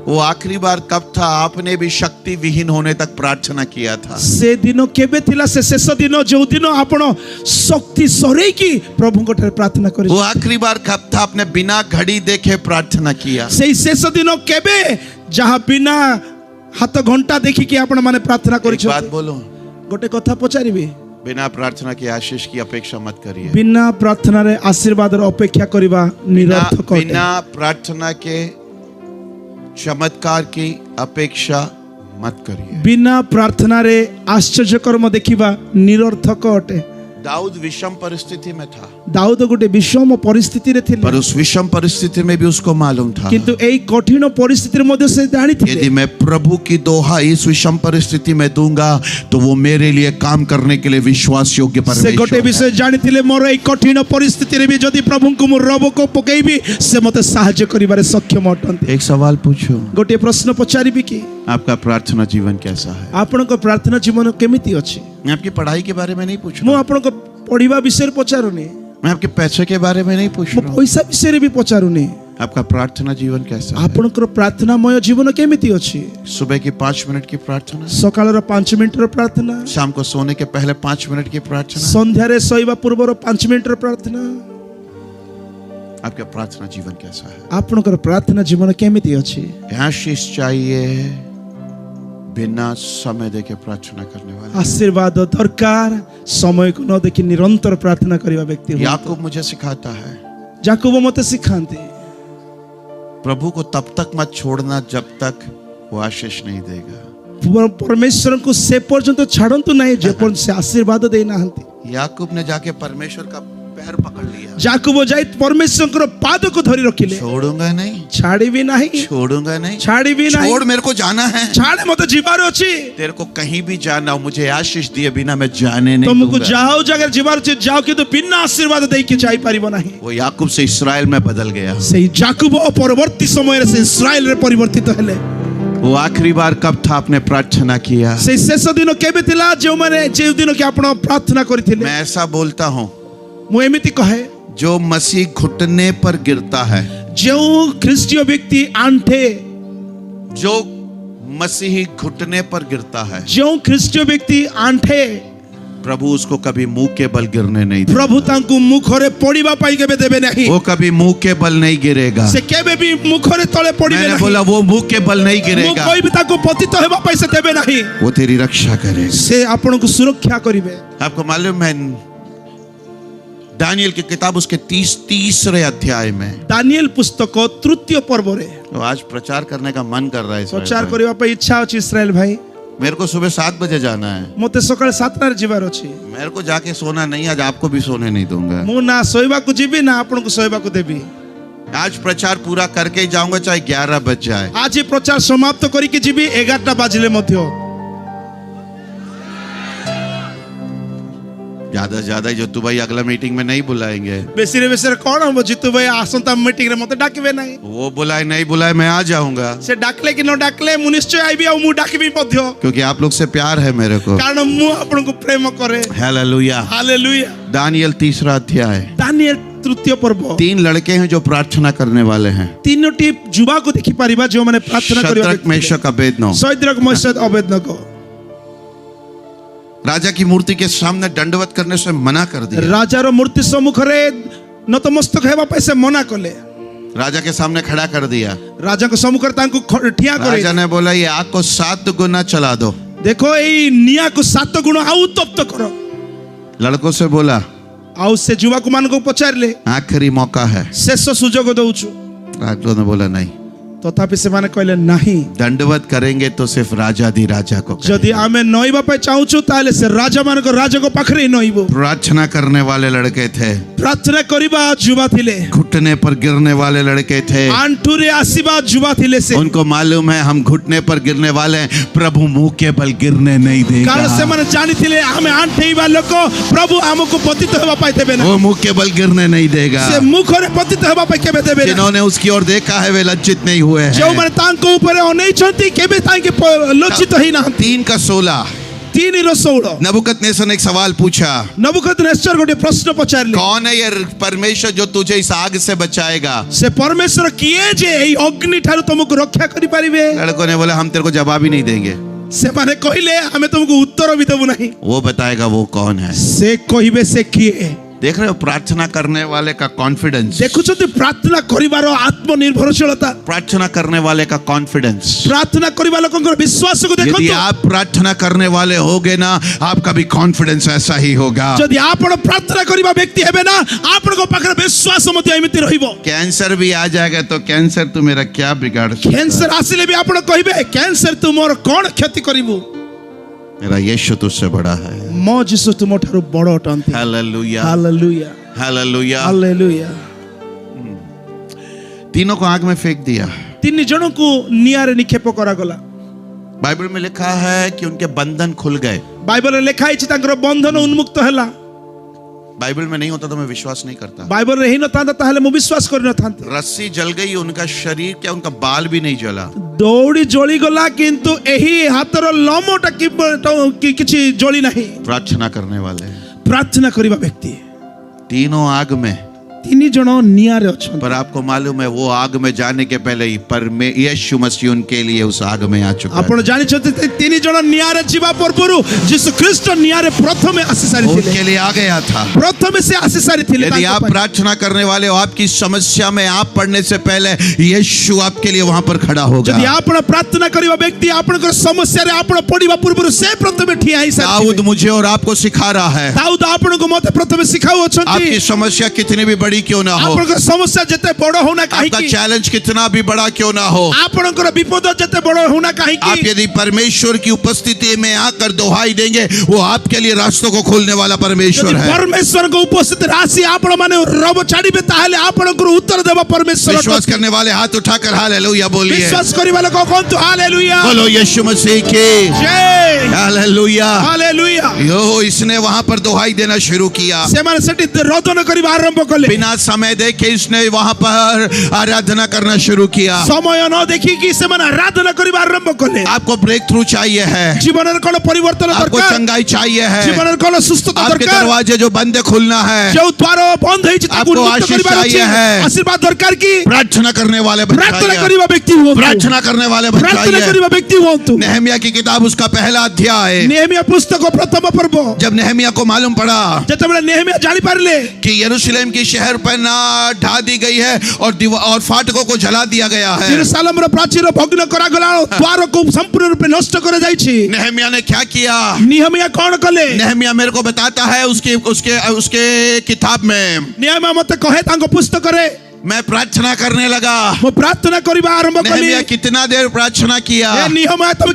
वो आखिरी बार कब था आपने भी शक्ति विहीन होने तक प्रार्थना किया था? से दिन केबे थिला? से शेष दिन जो दिन आपण शक्ति सरे की प्रभु को ठारे प्रार्थना करी। वो आखिरी बार कब था आपने बिना घड़ी देखे प्रार्थना किया? से शेष दिन केबे जहां बिना हाथ घंटा देखि कि आपण माने प्रार्थना करी। एक बात बोलो, गोटे कथा पचारिबे, बिना प्रार्थना के आशीष की अपेक्षा मत करिए। बिना प्रार्थना रे आशीर्वाद रो अपेक्षा करिबा निरर्थक अटे। बिना प्रार्थना के चमत्कार की अपेक्षा मत करिए। बिना प्रार्थना रे आश्चर्य कर्म देखिबा निरर्थक अटे। दाऊद विषम परिस्थिति में था, दाऊद गोटे विषम परिस्थिति रे थिले, पर उस विषम परिस्थिति में भी उसको मालूम था किंतु एई कठिन परिस्थिति रे मध्ये से जानि थिले, यदि मैं प्रभु की दोहाई इस विषम परिस्थिति में दूंगा तो वो मेरे लिए काम करने के लिए विश्वास योग्य से गोटे परमेश्वर विषय जानि थिले, मोर एई कठिन परिस्थिति रे भी जदि प्रभु को मु रब को पकेइबी से मते सहायता करिबारे सक्षम अटंती। एक सवाल पूछो, गोटे प्रश्न पचारिबी कि आपका प्रार्थना जीवन कैसा है? आपनको प्रार्थना जीवन केमिति अछि? मैं आपकी पढ़ाई के बारे में नहीं पूछ मु रहा, आपनको पढिबा विषय रे पचारुनी, मैं आपके पैसे के बारे में नहीं पूछ मु रहा हूँ, पैसा विषय रे भी पचारुनी, आपका प्रार्थना जीवन कैसा है? ଆପଣଙ୍କର ପ୍ରାର୍ଥନାମୟ ଜୀବନ କେମିତି ଅଛି? सुबह की 5 मिनट की प्रार्थना, ସକାଳର 5 ମିନିଟର ପ୍ରାର୍ଥନା, शाम को सोने के पहले 5 मिनट की प्रार्थना, ସନ୍ଧ୍ୟାରେ ଶୋଇବା ପୂର୍ବର 5 ମିନିଟର ପ୍ରାର୍ଥନା। आपका प्रार्थना जीवन कैसा है? ଆପଣଙ୍କର ପ୍ରାର୍ଥନା ଜୀବନ କେମିତି ଅଛି? आशीष चाहिए बिना समय देके प्रार्थना करने वाले। आशीर्वाद दरकार, समयକୁ ନ ଦେଖି ନିରନ୍ତର ପ୍ରାର୍ଥନା କରିବା ବ୍ୟକ୍ତି ହୁଅନ୍ତୁ। याकूब मुझे सिखाता है, ଯାକୋବ ମୋତେ ଶିଖାନ୍ତି, प्रभु को तब तक मत छोड़ना जब तक वो आशीष नहीं देगा। परमेश्वरଙ୍କୁ ସେ ପର୍ଯ୍ୟନ୍ତ ଛାଡନ୍ତୁ ନାହିଁ ଯେ ପର୍ଯ୍ୟନ୍ତ ସେ ଆଶୀର୍ବାଦ ଦେଇନାହାନ୍ତି। याकूब ने जाके परमेश्वर का पैर पकड़ लिया, ଯାକୋବ ଯାଇ ପରମେଶ୍ୱରଙ୍କର ପାଦକୁ ଧରି ରଖିଲେ। छोड़ूंगा नहीं, ଛାଡ଼ିବି ନାହିଁ, छोड़ूंगा नहीं, ଛାଡ଼ିବି ନାହିଁ, छोड़, मेरे को जाना है, ଛାଡ଼େ ମୋତେ ଯିବାର ଅଛି। तेरे को कहीं भी जाना हो, मुझे आशीष दिए बिना मैं जाने नहीं ତୁମକୁ दूंगा। ଯାଉ ଜାଗାରେ ଯିବାର ଅଛି ଯାଅ, କିନ୍ତୁ ବିନା ଆଶୀର୍ବାଦ ଦେଇକି ଯାଇପାରିବ ନାହିଁ। वो याकूब से इस्राएल में बदल गया। ସେଇ ଯାକୋବ ପରବର୍ତ୍ତୀ ସମୟରେ ସେ ଇସ୍ରାଏଲରେ ପରିବର୍ତ୍ତିତ ହେଲେ। वो आखिरी बार कब था आपने प्रार्थना किया? ସେଇ ଶେଷ ଦିନ କେବେ ଥିଲା ଯେଉଁ ଦିନ କି ଆପଣ ପ୍ରାର୍ଥନା କରିଥିଲେ? मैं ऐसा बोलता हूँ, ମୁଁ ଏମିତି କହେ, जो मसीह घुटने पर गिरता है, ଯେଉଁ ଖ୍ରୀଷ୍ଟୀୟ ବ୍ୟକ୍ତି ଆଣ୍ଠେ, जो मसीही घुटने पर गिरता है, ଯେଉଁ ଖ୍ରୀଷ୍ଟୀୟ ବ୍ୟକ୍ତି ଆଣ୍ଠେ, प्रभु उसको कभी मुंह के बल गिरने नहीं देगा। ପ୍ରଭୁ ତାଙ୍କୁ ମୁଖରେ ପଡ଼ିବା ପାଇଁ କେବେ ଦେବେ ନାହିଁ। वो कभी मुंह के बल नहीं गिरेगा। ସେ କେବେ ବି ମୁଖରେ ତଳେ ପଡ଼ିବେ मैंने ନାହିଁ। बोला वो मुंह के बल नहीं ମୁଁ गिरेगा, କହିବି ତାଙ୍କୁ ପତିତ ହେବା ପାଇଁ ସେ ଦେବେ ନାହିଁ। वो तेरी रक्षा करेगा। ସେ ଆପଣଙ୍କୁ ସୁରକ୍ଷା କରିବେ। आपको मालूम है दानियल की किताब उसके 30 अध्याय में, ଦାନିଏଲ ପୁସ୍ତକ ତୃତୀୟ ପର୍ବରେ तो आज प्रचार करने का मन कर रहा है इसराइल ପ୍ରଚାର भाई। କରିବା ପାଇଁ ଇଚ୍ଛା ଅଛି ଇସ୍ରାଏଲ ଭାଇ। मेरे को सुबह 7 बजे जाना है। ମୋତେ ସକାଳେ 7ଟାରେ ଯିବାର ଅଛି। मेरे को जाके सोना नहीं, आज आपको भी सोने नहीं दूंगा। ମୁଁ ନା ଶୋଇବାକୁ ଯିବି ନା ଆପଣଙ୍କୁ ଶୋଇବାକୁ ଦେବି। आज प्रचार पूरा करके ही जाऊंगा, चाहे 11 बज जाए। ଆଜି ପ୍ରଚାର ସମାପ୍ତ କରିକି ଯିବି 11ଟା ବାଜିଲେ ମଧ୍ୟ। ज्यादा से ज्यादा ज्योतु भाई अगला मीटिंग में नहीं बुलाएंगे। ବେଶୀରେ ବେଶୀରେ କ'ଣ ହବ? ଜିତୁ ଭାଇ ଆସନ୍ତା ମିଟିଂରେ ମୋତେ ଡାକିବେ ନାହିଁ। वो बुलाए नहीं बुलाए मैं आ जाऊंगा, ସେ ଡାକିଲେ କି ନ ଡାକିଲେ ମୁଁ ନିଶ୍ଚୟ ଆଇବି, ଆଉ ମୁଁ ଡାକିବି ମଧ୍ୟ। क्योंकि आप लोग से प्यार है मेरे को। କାରଣ ମୁଁ ଆପଣଙ୍କୁ ପ୍ରେମ କରେ। हालेलुया। ହାଲେଲୁୟା। दानियल 3 अध्याय। ଦାନିଏଲ ତୃତୀୟ ପର୍ବ। 3 लड़के हैं जो प्रार्थना करने वाले हैं, ତିନୋଟି ଯୁବାକୁ ଦେଖିପାରିବା ଯେଉଁମାନେ ପ୍ରାର୍ଥନା କରିବା शद्रक मेशक अबेदनो। ସୈଦ୍ରକ ମୈଶଦ ଅବେଦନଗୋ। राजा की मूर्ति के सामने दंडवत करने से मना कर दिया। ରାଜାର ମୂର୍ତ୍ତି ସମ୍ମୁଖରେ ନତମସ୍ତକ ହେବା ପାଇଁ ସେ ମନା କଲେ। राजा के सामने खड़ा कर दिया। ରାଜାଙ୍କ ସମ୍ମୁଖରେ ତାଙ୍କୁ ଠିଆ राजा କରେଇଲେ। ने बोला ये आग को 7 गुना चला दो। ଦେଖ ଏଇ ନିଆଁକୁ 7 ଗୁଣ ଆଉ ଉତ୍ତପ୍ତ କର। लड़कों से बोला ଆଉ ସେ ଯୁବକ ମାନଙ୍କୁ ପଚାରିଲେ, आखिरी मौका है। ଶେଷ ସୁଯୋଗ ଦଉଛୁ। राजा ने बोला नहीं, ତଥାପି ସେମାନେ କହିଲେ ନାହିଁ। दंडवत करेंगे तो सिर्फ राजा दी राजा को करेंगे। ଯଦି ଆମେ ନଇବା ପାଇଁ ଚାହୁଁଛୁ ତାହେଲେ ସେ ରାଜାମାନଙ୍କ ରାଜାଙ୍କ ପାଖରେ ହିଁ ନଇବୁ। प्रार्थना करने वाले लड़के थे, ପ୍ରାର୍ଥନା କରିବା ଯୁବା ଥିଲେ, घुटने पर गिरने वाले लड़के थे। ଆଣ୍ଠୁରେ ଆସିବା ଯୁବା ଥିଲେ ସେ। उनको मालूम है हम घुटने पर गिरने वाले हैं, प्रभु मुंह के बल गिरने नहीं କାରଣ देगा। ସେମାନେ ଜାଣିଥିଲେ ଆମେ ଆଣ୍ଠେଇବା ଲୋକ, ପ୍ରଭୁ ଆମକୁ ପତିତ ହେବା ପାଇଁ ଦେବେ ନା। वो मुंह के बल गिरने नहीं देगा। ସେ ମୁଖରେ ପତିତ ହେବା ପାଇଁ କେବେ ଦେବେ ନା। जिन्होंने उसकी ओर देखा है वे लज्जित नहीं हुए हैं। ଯେଉଁମାନେ ତାଙ୍କ ଉପରେ ଅନେଇଛନ୍ତି କେବେ ତାଙ୍କେ ଲଜ୍ଜିତ ହେଇନାହାନ୍ତି। 3:16 3:16 नबूकदनेस्सर ने एक सवाल पूछा, ନବୁକଦନେସ୍ସର ଗୋଟେ ପ୍ରଶ୍ନ ପଚାରିଲେ, कौन है ये परमेश्वर जो तुझे इस आग से बचाएगा? ସେ ପରମେଶ୍ୱର କିଏ ଯେ ଏଇ ଅଗ୍ନି ଠାରୁ ତମକୁ ରକ୍ଷା କରିପାରିବେ? लड़कों ने बोला हम तेरे को जवाब ही नहीं देंगे। ସେମାନେ କହିଲେ ଆମେ ତମକୁ ଉତ୍ତର ବି ଦେବୁ ନାହିଁ। वो बताएगा वो कौन है। ସେ କହିବେ ସେ କିଏ। देख रहे हो प्रार्थना करने वाले का कॉन्फिडेंस, ଦେଖୁଛନ୍ତି ପ୍ରାର୍ଥନା କରିବାର ଆତ୍ମନିର୍ଭରଶୀଳତା, प्रार्थना करने वाले का कॉन्फिडेंस। ପ୍ରାର୍ଥନା କରିବା ଲୋକଙ୍କର ବିଶ୍ୱାସକୁ यदि ଦେଖନ୍ତୁ। आप प्रार्थना करने वाले होगे ना, आपका भी कॉन्फिडेंस ऐसा ही होगा। ଯଦି ଆପଣ ପ୍ରାର୍ଥନା କରିବା ବ୍ୟକ୍ତି ହେବେ ନା, ଆପଣଙ୍କ ପାଖରେ ବିଶ୍ୱାସ ମଧ୍ୟ ଏମିତି ରହିବ। कैंसर भी आ जाएगा तो कैंसर तू मेरा क्या बिगाड़ सकता है? କ୍ୟାନ୍ସର ଆସିଲେ ବି ଆପଣ କହିବେ କ୍ୟାନ୍ସର ତୁ ମୋର କ'ଣ କ୍ଷତି କରିବୁ? मेरा यीशु तुझसे बड़ा है। ମୋ ଯୀଶୁ ତୁମ ଠାରୁ ବଡ଼ ଅଟନ୍ତି। Hallelujah, hallelujah, hallelujah. ହାଲେଲୁୟା। तीनों को आग में फेंक दिया। 3 ଜଣଙ୍କୁ ନିଆଁରେ ନିକ୍ଷେପ କରାଗଲା। बाइबल में लिखा है कि उनके बंधन खुल गए। ବାଇବଲରେ ଲେଖା ହେଇଛି ତାଙ୍କର ବନ୍ଧନ ଉନ୍ମୁକ୍ତ ହେଲା। बाइबल में नहीं होता तो मैं विश्वास नहीं करता। ବାଇବଲରେ ହେଇନଥାନ୍ତା ତାହେଲେ ମୁଁ ବିଶ୍ୱାସ କରିନଥାନ୍ତି। रस्सी जल गई, उनका शरीर क्या उनका बाल भी नहीं जला। ଦୌଡ଼ି ଜଳିଗଲା କିନ୍ତୁ ଏହି ହାତର ଲମଟା କିଛି ଜଳି ନାହିଁ। प्रार्थना करने वाले ପ୍ରାର୍ଥନା କରିବା ବ୍ୟକ୍ତି तीनों आग में ତିନି ଜଣ ନିଆଁରେ ଅଛନ୍ତି। पर आपको मालूम है वो आग में जाने के पहले ही यीशु मसीह उनके लिए उस आग में आ चुका ଆପଣ ଜାଣିଛନ୍ତି ଯେ ତିନି ଜଣ ନିଆଁରେ ଯିବା ପୂର୍ବରୁ ଯୀଶୁ ଖ୍ରୀଷ୍ଟ ନିଆଁରେ ପ୍ରଥମେ ଆସି है। ସାରିଥିଲେ। उनके लिए आ गया था। ପ୍ରଥମେ ସେ ଆସି ସାରିଥିଲେ। यदि ତାଙ୍କ आप ପାଇଁ। प्रार्थना करने वाले हो, आपकी समस्या में आप पढ़ने से पहले यीशु आपके लिए वहां पर खड़ा होगा। ଯଦି ଆପଣ ପ୍ରାର୍ଥନା କରିବା ବ୍ୟକ୍ତି ଆପଣଙ୍କର ସମସ୍ୟାରେ ଆପଣ ପଡିବା ପୂର୍ବରୁ ସେ ପ୍ରଥମେ ଠିଆ ହେଇ दाऊद ସାରିଥିଲେ। मुझे और आपको सिखा रहा है, ଦାଉଦ ଆପଣଙ୍କୁ ମତେ ପ୍ରଥମେ ଶିଖାଉଅଛନ୍ତି। आपकी समस्या कितनी भी बड़ी क्यों ना हो, ଆପଣଙ୍କର ସମସ୍ୟା ଯେତେ ବଡ ହଉନା आपका କାହିଁକି, चैलेंज कितना भी बड़ा क्यों ना हो, ଆପଣଙ୍କର ବିପଦ ଯେତେ ବଡ ହଉନା आप କାହିଁକି, यदि परमेश्वर की उपस्थिति में आकर दुहाई देंगे, वो आपके लिए रास्तों को खोलने वाला परमेश्वर ଯଦି है। ପରମେଶ୍ୱରଙ୍କ ଉପସ୍ଥିତିରେ ଆସି ଆପଣ ମାନେ ରବ ଛାଡିବେ ତାହେଲେ ଆପଣଙ୍କର ଉତ୍ତର ଦେବ ପରମେଶ୍ୱର। विश्वास करने वाले हाथ उठाकर हालेलुया बोलिए। ବିଶ୍ୱାସ କରିବା ଲୋକ କୁହନ୍ତୁ ହାଲେଲୁୟା। बोलो यीशु मसीह की ଜୟ हालेलुया। ହାଲେଲୁୟା। यो इसने वहां पर दुहाई देना शुरू किया, ସେମାନେ ସେଠି ରୋଦନ କରିବା ଆରମ୍ଭ କଲେ। बिना समय देखे इसने वहां पर आराधना करना शुरू किया। ସମୟ ନ ଦେଖିକି ସେମାନେ ଆରାଧନା କରିବା ଆରମ୍ଭ କଲେ। आपको ब्रेक थ्रू चाहिए है, ଜୀବନରେ କଣ ପରିବର୍ତ୍ତନ आपको ଦରକାର, चंगाई चाहिए है, ଜୀବନରେ କଣ ସୁସ୍ଥତା आपके ଦରକାର, दरवाजे जो बंद है खुलना है, ଯୋଉ ଦ୍ୱାର ବନ୍ଦ ହେଇଛି ତାକୁ आपको ଉନ୍ମୁକ୍ତ आशीष କରିବାର ଅଛି। चाहिए है। ଆଶୀର୍ବାଦ ଦରକାର କି प्रार्थना करने वाले बन ପ୍ରାର୍ଥନା चाहिए, କରିବା ବ୍ୟକ୍ତି ହୁଅନ୍ତୁ। प्रार्थना करने वाले बन ପ୍ରାର୍ଥନା चाहिए। କରିବା ବ୍ୟକ୍ତି ହୁଅନ୍ତୁ। नेहमिया की किताब उसका पहला अध्याय, ନେହେମିया ପୁସ୍ତକ ପ୍ରଥମ ପର୍ବ। जब नेहमिया को मालूम पड़ा ଯେତେବେଳେ ନେହେମିया ଜାଣି ପାରିଲେ कि यरूशलेम की शहर पर ना ढा दी गई है और फाटकों को जला दिया गया है, ଜେରୁସାଲେମର ପ୍ରାଚୀର ଭଗ୍ନ କରାଗଲା, ଦ୍ୱାରକୁ ସମ୍ପୂର୍ଣ୍ଣ ରୂପେ ନଷ୍ଟ କରାଯାଇଛି। नेहमिया ने क्या किया? ନେହେମିया କଣ କଲେ? नेहमिया मेरे को बताता है उसके उसके उसके किताब में, ନେହେମିया ମତେ କହେ ତାଙ୍କ ପୁସ୍ତକରେ मैं प्रार्थना करने लगा। ମୁଁ ପ୍ରାର୍ଥନା କରିବା ଆରମ୍ଭ କଲି। नेहमिया कितना देर प्रार्थना किया? ଏ ନେହେମିया ତମେ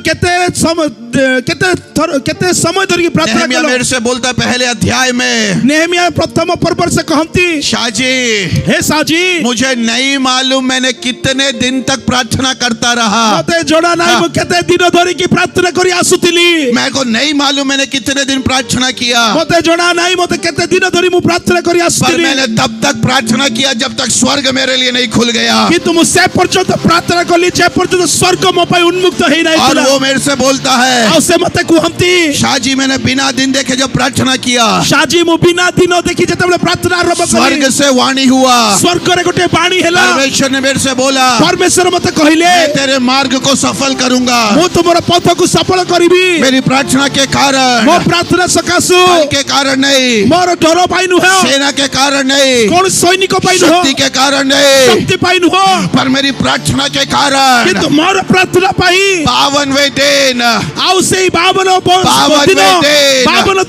କେତେ ସମୟ ଧରିକି ପ୍ରାର୍ଥନା नेहमिया କଲ? मेरे से बोलता पहले अध्याय में, ନେହେମିया ପ୍ରଥମ ପର୍ବରେ ସେ କହନ୍ତି, शाहजी ହେ ସାଜି मुझे नहीं मालूम मैंने कितने दिन तक प्रार्थना करता रहा, ମତେ ଜଣା ନାହିଁ ମୁଁ କେତେ ଦିନ ଧରିକି ପ୍ରାର୍ଥନା କରି ଆସୁଥିଲି। मेरे को नहीं मालूम मैंने कितने दिन प्रार्थना किया, ମତେ ଜଣା ନାହିଁ ମତେ କେତେ ଦିନ ଧରି ମୁଁ ପ୍ରାର୍ଥନା କରି पर ଆସୁଥିଲି। मैंने तब तक प्रार्थना किया जब तक स्वर्ग मेरे लिए नहीं खुल गया। କିନ୍ତୁ ମୁଁ ସେ ପର୍ଯ୍ୟନ୍ତ ପ୍ରାର୍ଥନା କଲି ଯେ ପର୍ଯ୍ୟନ୍ତ ସ୍ୱର୍ଗ ମୋ ପାଇଁ ଉନ୍ମୁକ୍ତ ହେଇ और ନାହିଁ। वो मेरे से बोलता है, ଆଉ ସେ ମତେ କୁହନ୍ତି, शाहजी मैंने बिना दिन देखे जब प्रार्थना किया, ସାଜି ମୁଁ ବିନା ଦିନ ଦେଖି ଯେତେବେଳେ ପ୍ରାର୍ଥନା ଆରମ୍ଭ स्वर्ग କଲି, से वाणी हुआ, ସ୍ୱର୍ଗରେ ଗୋଟେ ବାଣୀ ହେଲା। परमेश्वर ने मेरे से बोला, ପରମେଶ୍ୱର ମତେ କହିଲେ मैं तेरे मार्ग को सफल करूंगा, ମୁଁ ତୁମର ପଥକୁ ସଫଳ କରିବି। मेरी प्रार्थना के कारण, ମୋ ପ୍ରାର୍ଥନା ସକାଶୁ, बल के कारण नहीं, ମୋର ଡର ପାଇଁ ନୁହେଁ, सेना के कारण नहीं, କୌଣସି ସୈନିକ ପାଇଁ शक्ति ନୁହଁ, के कारण नहीं, ଶକ୍ତି ପାଇଁ ନୁହଁ, पर मेरी प्रार्थना के कारण କିନ୍ତୁ ମୋର ପ୍ରାର୍ଥନା ପାଇଁ। 52वें दिन, ଆଉ ସେଇ 52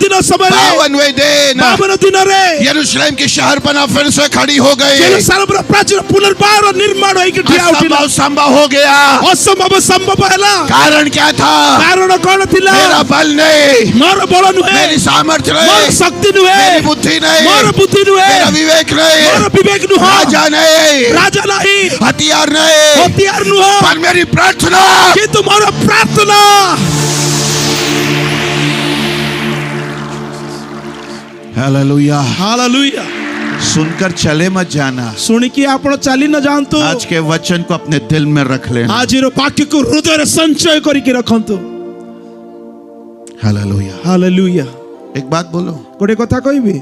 ଦିନ ସମୟରେ 52वें दिन 52 ଦିନରେ यरूशलेम की शहर पना फिर से खड़ी हो गई। ଜେରୁସାଲେମର ପ୍ରାଚୀର ପୁନର୍ବାର ନିର୍ମାଣ ହେଇକି ଠିଆ ଉଠିଲା। असंभव संभव हो गया। ଅସମ୍ଭବ ସମ୍ଭବ ହେଲା। कारण क्या था? କାରଣ କଣ ଥିଲା? मेरा बल नहीं, ମୋର ବଳ ନୁହେଁ, मेरी सामर्थ्य ମୋର नहीं, ଶକ୍ତି ନୁହେଁ, मेरी बुद्धि नहीं, ମୋର ବୁଦ୍ଧି ନୁହେଁ, मेरा विवेक नहीं, ମୋର ବିବେକ ନୁହଁ, राजा नहीं, ରାଜା ନାହିଁ, हथियार नहीं, ହତିଆର ନୁହଁ, पर मेरी प्रार्थना। କିନ୍ତୁ ମୋର ପ୍ରାର୍ଥନା। हालेलुया। ହାଲେଲୁୟା। सुनकर चले मत जाना, ଶୁଣିକି ଆପଣ ଚାଲି ନ ଯାଆନ୍ତୁ। आज के वचन को अपने दिल में रख लेना। ଆଜିର ବାକ୍ୟକୁ ହୃଦୟରେ ସଞ୍ଚୟ କରିକି ରଖନ୍ତୁ। हालेलुया। ହାଲେଲୁୟା। एक बात बोलो, ଗୋଟେ କଥା କହିବି,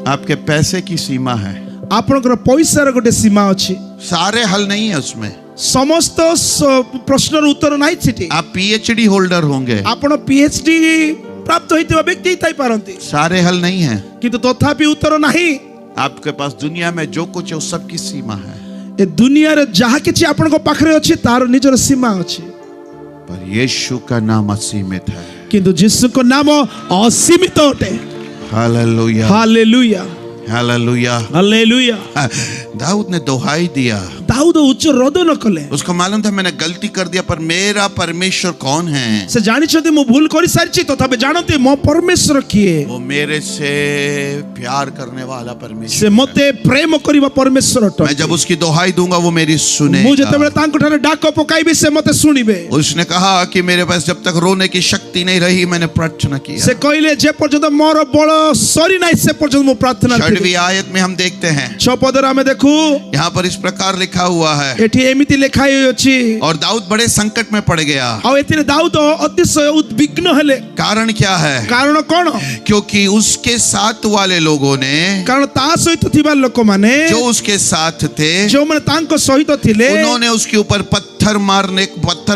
आपके पैसे की सीमा है, ଆପଣଙ୍କର ପଇସାର ଗୋଟେ ସୀମା ଅଛି। सारे हल नहीं है उसमें। ସମସ୍ତ ପ୍ରଶ୍ନର ଉତ୍ତର ନାହିଁ ସେଠି। आप पीएचडी होल्डर होंगे, ଆପଣ PhD ପ୍ରାପ୍ତ ହୋଇଥିବା ବ୍ୟକ୍ତି ଥାଇ ପାରନ୍ତି, सारे हल नहीं है। କିନ୍ତୁ ତଥାପି ଉତ୍ତର ନାହିଁ। आपके पास दुनिया में जो कुछ है उस सब की सीमा है, ଏ ଦୁନିଆରେ ଯାହା କିଛି ଆପଣଙ୍କ ପାଖରେ ଅଛି ତାର ନିଜର ସୀମା ଅଛି, पर यीशु का नाम असीमित है। କିନ୍ତୁ ଯୀଶୁଙ୍କ ନାମ ଅସୀମିତ ଅଟେ। हालेलुया। ହାଲେଲୁୟା। हालेलुया। ହାଲେଲୁୟା। दाऊद ने दोहाई दिया, ଦାଉଦ ଉଚ୍ଚ ରୋଦନ କଲେ। उसको मालूम था मैंने गलती कर दिया, पर मेरा परमेश्वर कौन है? ସେ ଜାଣିଛନ୍ତି ମୁଁ ଭୁଲ କରିସାରିଛି, ତଥାପି ଜାଣନ୍ତି ମୋ ପରମେଶ୍ୱର କିଏ। वो मेरे से प्यार करने वाला ସେ परमेश्वर। ମତେ ପ୍ରେମ କରିବା ପରମେଶ୍ୱର ଅଟନ୍ତି। मैं जब उसकी दोहाई दूंगा वो मेरी ମୁଁ सुनेगा। ଯେତେବେଳେ ତାଙ୍କ ଠାରେ ଡାକ ପକାଇବି ସେ ମତେ ଶୁଣିବେ। उसने कहा कि मेरे पास जब तक रोने की शक्ति नहीं रही मैंने प्रार्थना ସେ किया। କହିଲେ ଯେ ପର୍ଯ୍ୟନ୍ତ ମୋର ବଳ ସରି ନାହିଁ ସେ ପର୍ଯ୍ୟନ୍ତ ମୁଁ ପ୍ରାର୍ଥନା षड्यंत्र छठवीं आयत में हम देखते हैं, 6 पदरे आमे देखु यहाँ पर इस प्रकार लिखा हुआ है, एठी एमिति लेखा अछि और दाऊद बड़े संकट में पड़ गया। आ एथिरे दाऊद अतिशय उद्विग्न हेले। कारण क्या है? कारण कोन? क्योंकि उसके साथ वाले लोगों ने, कारण ता सहित थिबा लोक माने जो उसके साथ थे, जो माने तांको सहित थिले, उन्होंने उसके ऊपर पत्थर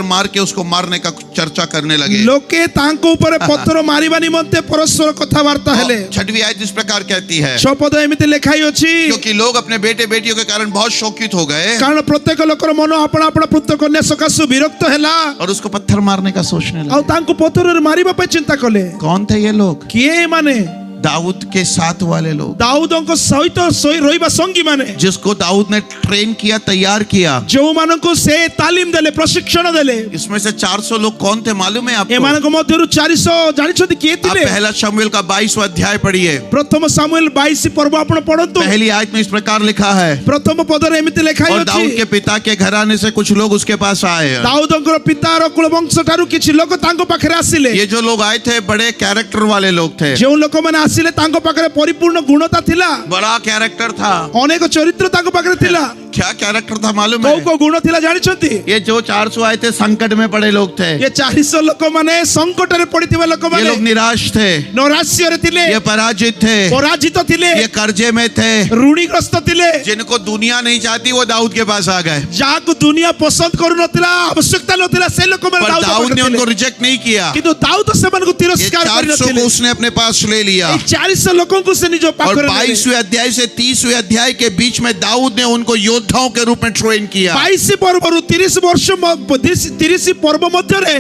मार के उसको मारने का चर्चा करने लगे। लोके तांको ऊपर पत्थर मारिबा निमंते परस्पर कथावार्ता हेले। छठवीं आयत इस प्रकार कहती है, 6 पद एमिति लेखाई अछि, क्योंकि लोग अपने बेटे बेटियों के कारण बहुत शोकित हो गए कारण प्रत्येक लोकर मन अपना अपना पुत्र कन्या सकाशु विरक्त हेला और उसको पत्थर मारने का सोचने आ लगे। तांको पत्थर मारिबा पे चिंता कले। कौन थे ये लोग? किए माने? दाऊद के साथ वाले लोग, दाऊदको सहित रहिबा संगी माने, जिसको दाऊद ने ट्रेन किया, तैयार किया, जो मानको से तालीम देले, प्रशिक्षण देले। इसमें से 400 लोग कौन थे मालूम है आपको? ए मानको मध्यरु 400 जानि छथि के आप थिले? पहला शमूएल का 22वां अध्याय पढ़िए। प्रथम सामुएल 22 पर्व आपण पढंतु। पहली आयत में इस प्रकार लिखा है, प्रथम पदरे एमिति लेखाई और अछि, दाऊद के पिता के घराने से कुछ लोग उसके पास आए। दाऊदଙ୍କର पितार कुल वंश ठारू किछि लोक तांको पाखरे आसिले। ये जो लोग आए थे बड़े कैरेक्टर वाले लोग थे, जो लोक माने आसिले तांको पाखरे परिपूर्ण गुणता थिला, बड़ा कैरेक्टर था। अनेक चरित्र तांको पाखरे थिला। क्या कैरेक्टर था मालूम को है? को गुण थिला जानि छथि? ये जो 400 आए थे संकट में पड़े लोग थे, ये 400 लोक माने संकट रे पड़िथिबा लोक ये माने लोग निराश थे, नैराश्य रे थिले, ये पराजित थे, पराजित थिले, ये कर्जे में थे, ऋणीग्रस्त थिले, जिनको दुनिया नहीं चाहती वो दाऊद के पास आ गए। जाको दुनिया पसंद करू नथिला, आवश्यकता नथिला, से लोक माने पर दाऊद ने उनको रिजेक्ट नहीं किया। किंतु दाऊद सेमानकु ये तिरस्कार करि 400 को नथिले। उसने अपने पास ले लिया, 400 लोकंकु से निजो और पाखरे 22वें अध्याय से 30वें अध्याय के बीच में दाऊद ने उनको योद्धाओं के रूप में ट्रेन किया। 22 पर्वरु 30 वर्ष 30 पर्व मध्यरे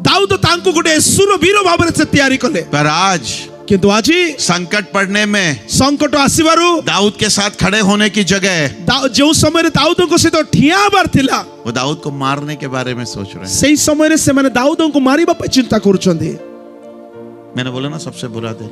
दाऊद तांकु गुटे सुरवीर भाबरे से तयारी कले। पर आज किंतु आजी संकट पड़ने में संकट आसीबारु दाऊद के साथ खड़े होने की जगह जो समय रे दाऊदको सहित ठिया बार थिला, वो दाऊद को मारने के बारे में सोच रहे हैं। सेही समय रे से माने दाऊदको मारिबा पे चिंता करूछंदी। मैंने बोला ना सबसे बुरा दिन,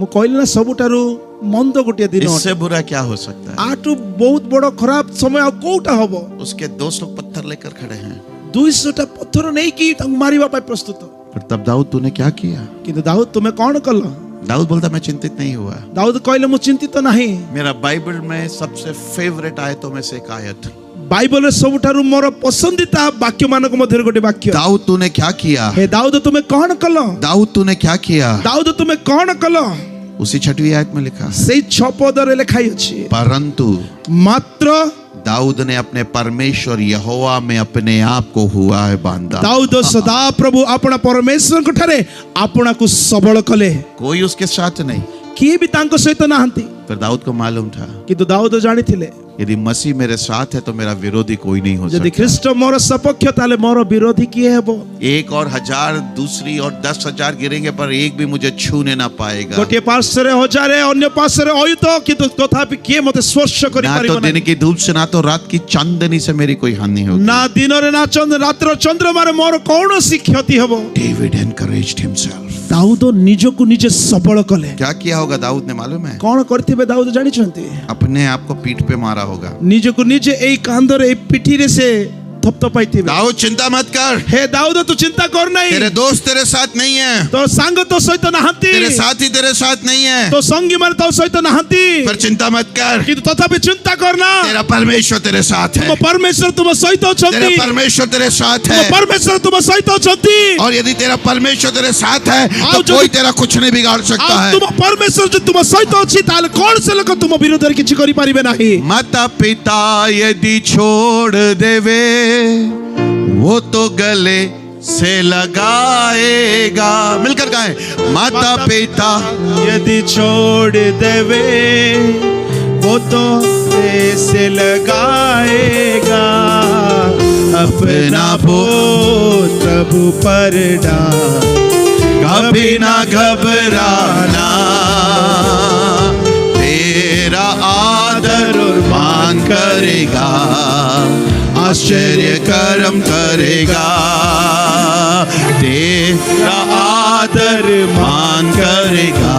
मु कहली ना सबुटारु मंद गोटे दिन, इससे बुरा क्या हो सकता है? आटू बहुत बड़ खराब समय आ कोटा हबो। उसके 200 पत्थर लेकर खड़े हैं, 200 टा पत्थर नहीं की तांकु मारिबा पे प्रस्तुत। पर तब दाऊद तूने क्या किया? किंतु दाऊद तुम्हें कौन कल? दाऊद बोलता मैं चिंतित नहीं हुआ। दाऊद कहले मु चिंतित नहीं। मेरा बाइबल में सबसे फेवरेट आयतों में से एक आयत, बाइबल रे सबुठारु मोर पसंदीदा वाक्य मानक मध्य गोटे वाक्य, दाऊद तूने क्या किया? हे दाऊद तुम्हें कौन कल? दाऊद तूने क्या किया? दाऊद तुम्हें कौन कल? उसी 6वीं आयत में लिखा, से 6 पदरे लिखाई अछि, परंतु मात्र दाऊद ने अपने परमेश्वर यहोवा में अपने आप को हुआ है बांधा। दाऊद सदा प्रभु अपना परमेश्वर को ठारे अपना को सबल कले। कोई उसके साथ नहीं, किए भी तांको सहित नाहंती। पर दाऊद को मालूम था किंतु दाऊद जानी थिले, यदि मसीह मेरे साथ है तो मेरा विरोधी कोई नहीं हो यदि सकता। ख्रीष्ट मोर सपक्ष ताले मोर विरोधी किए हेबो। एक और 1000 दूसरी और 10,000 गिरेंगे पर एक भी मुझे छूने ना पाएगा। गोटे पार्श्वरे 1000 अन्य पार्श्वरे अयुत, किंतु तथापि किए मते स्पर्श करि ना परिबो तो दिन की धूप से ना तो रात की चांदनी से मेरी कोई हानि होगी। ना दिन रे ना चंद्र रात्र चंद्रमा रे मोर कौनसी क्षति हेबो। David encouraged himself. दाऊद निजो को निजे सबल कले। क्या किया होगा दाऊद ने मालूम है? कौन करथिबे दाऊद जानि छंती? अपने आप को पीठ पे मारा होगा। निजो को निजे एई कांदरे पिठी रे से थपथपाइथिबे। दाऊद चिंता मत कर, हे दाऊद तू चिंता कर नहीं, तेरे दोस्त तेरे साथ नहीं है, तो संग तो सहित नाहंती, तेरे साथी तेरे साथ नहीं है, तो संगी मन तो सहित नाहंती, पर चिंता मत कर, किंतु तथापि चिंता करना, तेरा परमेश्वर तेरे साथ है। परमेश्वर तुम सहित तेरा अछंती, परमेश्वर तेरे साथ है, परमेश्वर तुम सहित अछंती। और यदि तेरा परमेश्वर तेरे साथ है आओ तो कोई तेरा कुछ नहीं बिगाड़ सकता है। तुम परमेश्वर जो तुम सहित अछि ताले कौन से लोक तुम विरोध रे किछि करि परिबे नाही। माता पिता यदि छोड़ देवे वो तो गले से लगाएगा। मिलकर गाएं, माता पिता यदि छोड़ देवे वो तो से लगाएगा, अपना बोझ प्रभु पर डाल, कभी ना घबराना, तेरा आदर और मान करेगा, आश्चर्य कर्म करेगा, तेरा आदर मान करेगा,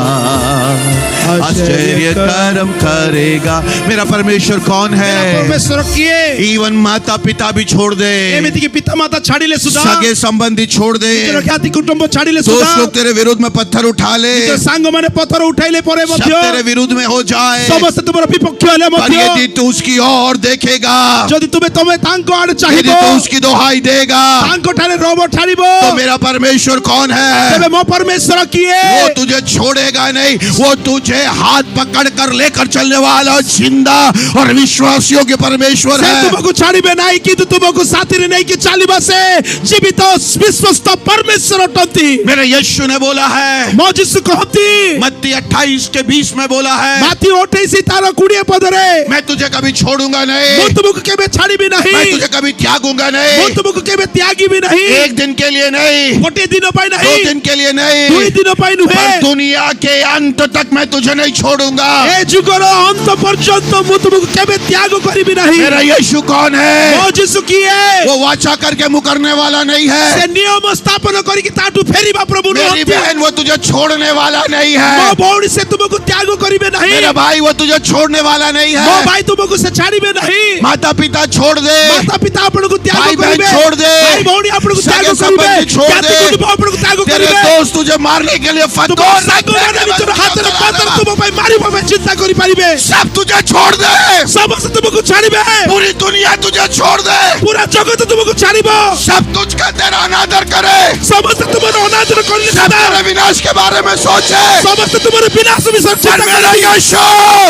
आश्चर्य कर्म करेगा। मेरा परमेश्वर कौन है? परमेश्वर किए इवन माता पिता भी छोड़ दे, एमिति कि पिता माता छाड़िले सुधा सगे संबंधी छोड़ दे, निजर ख्याति कुटुंब छाड़िले दोस्त सुधा लोग तेरे विरुद्ध में पत्थर उठा ले, निजर सांग माने पत्थर उठाइले परे सब मध्य तेरे विरुद्ध में हो जाए, समस्त तुमर विपक्ष हेले पर मध्य यदि तू उसकी ओर देखेगा, जदि तुमे तांको आड़ यदि चाहिबो तू उसकी दोहाई देगा, तांको ठाले रोबो ठाड़िबो तो मेरा परमेश्वर कौन है? तबे मो परमेश्वर किए वो तुझे छोड़ेगा नहीं, वो तुझे हाथ पकड़ कर लेकर चलने वाला जिंदा और विश्वासियों के परमेश्वर से है। तुमको छाड़िबे नाही कि तुमको साथी नहीं कि चालिबा से जीवित विश्वस्त परमेश्वर अटंती। मेरे यीशु ने बोला है, मो जिसु कहती मत्ती 28:20 में बोला है, माथी 28 तार 20 पदरे मैं तुझे कभी छोड़ूंगा मो नहीं, तुमको केबे छाड़िबे मैं नहीं तुझे कभी त्यागूंगा मो नहीं, तुमको केबे त्यागी भी नहीं एक दिन के लिए नहीं, गोटे दिन पाई 2 नहीं दिन के लिए 2 नहीं, दिन पाई नुहे पर दुनिया के अंत तक मैं तुझे नहीं छोड़ूंगा। ए जुगर अंत पर्यंत मु तुमको केबे त्याग करिबि नहीं। मेरा यीशु कौन है? मो जिसु किए वो वाचा करके मुकरने वाला नहीं से है। नियम स्थापन करी कि ताटू फेरीबा प्रभु मेरी बहन वो तुझे छोड़ने वाला नहीं मो है। भौणी से तुमको त्याग करिबे नहीं मेरा भाई वो तुझे छोड़ने वाला नहीं मो है। भाई तुमको से छाड़िबे नहीं माता पिता छोड़ दे, माता पिता आपनको त्याग भाई बहन करिबे छोड़ दे, भाई भौणी आपनको त्याग सगे करिबे संबंधी छोड़ ज्ञाति दे, कुटुंब आपनको त्याग तेरे करिबे दोस्त तुझे मारने के लिए तुम फटकार सागो माने विचर हाथ रे पत्थर तुम भाई मारी भाई चिंता करि पारिबे सब तुझे छोड़ दे, समस्त तुमको छाड़िबे पूरी दुनिया तुझे छोड़ दे, पूरा जगत तुमको छाड़िबो सब तुझका तेरा अनादर करे, समस्त तुम्हारा अनादर करले सब तेरे विनाश के बारे में सोचे, समस्त तुम्हारे विनाश भी सब पर चिंता मेरा करे यीशु,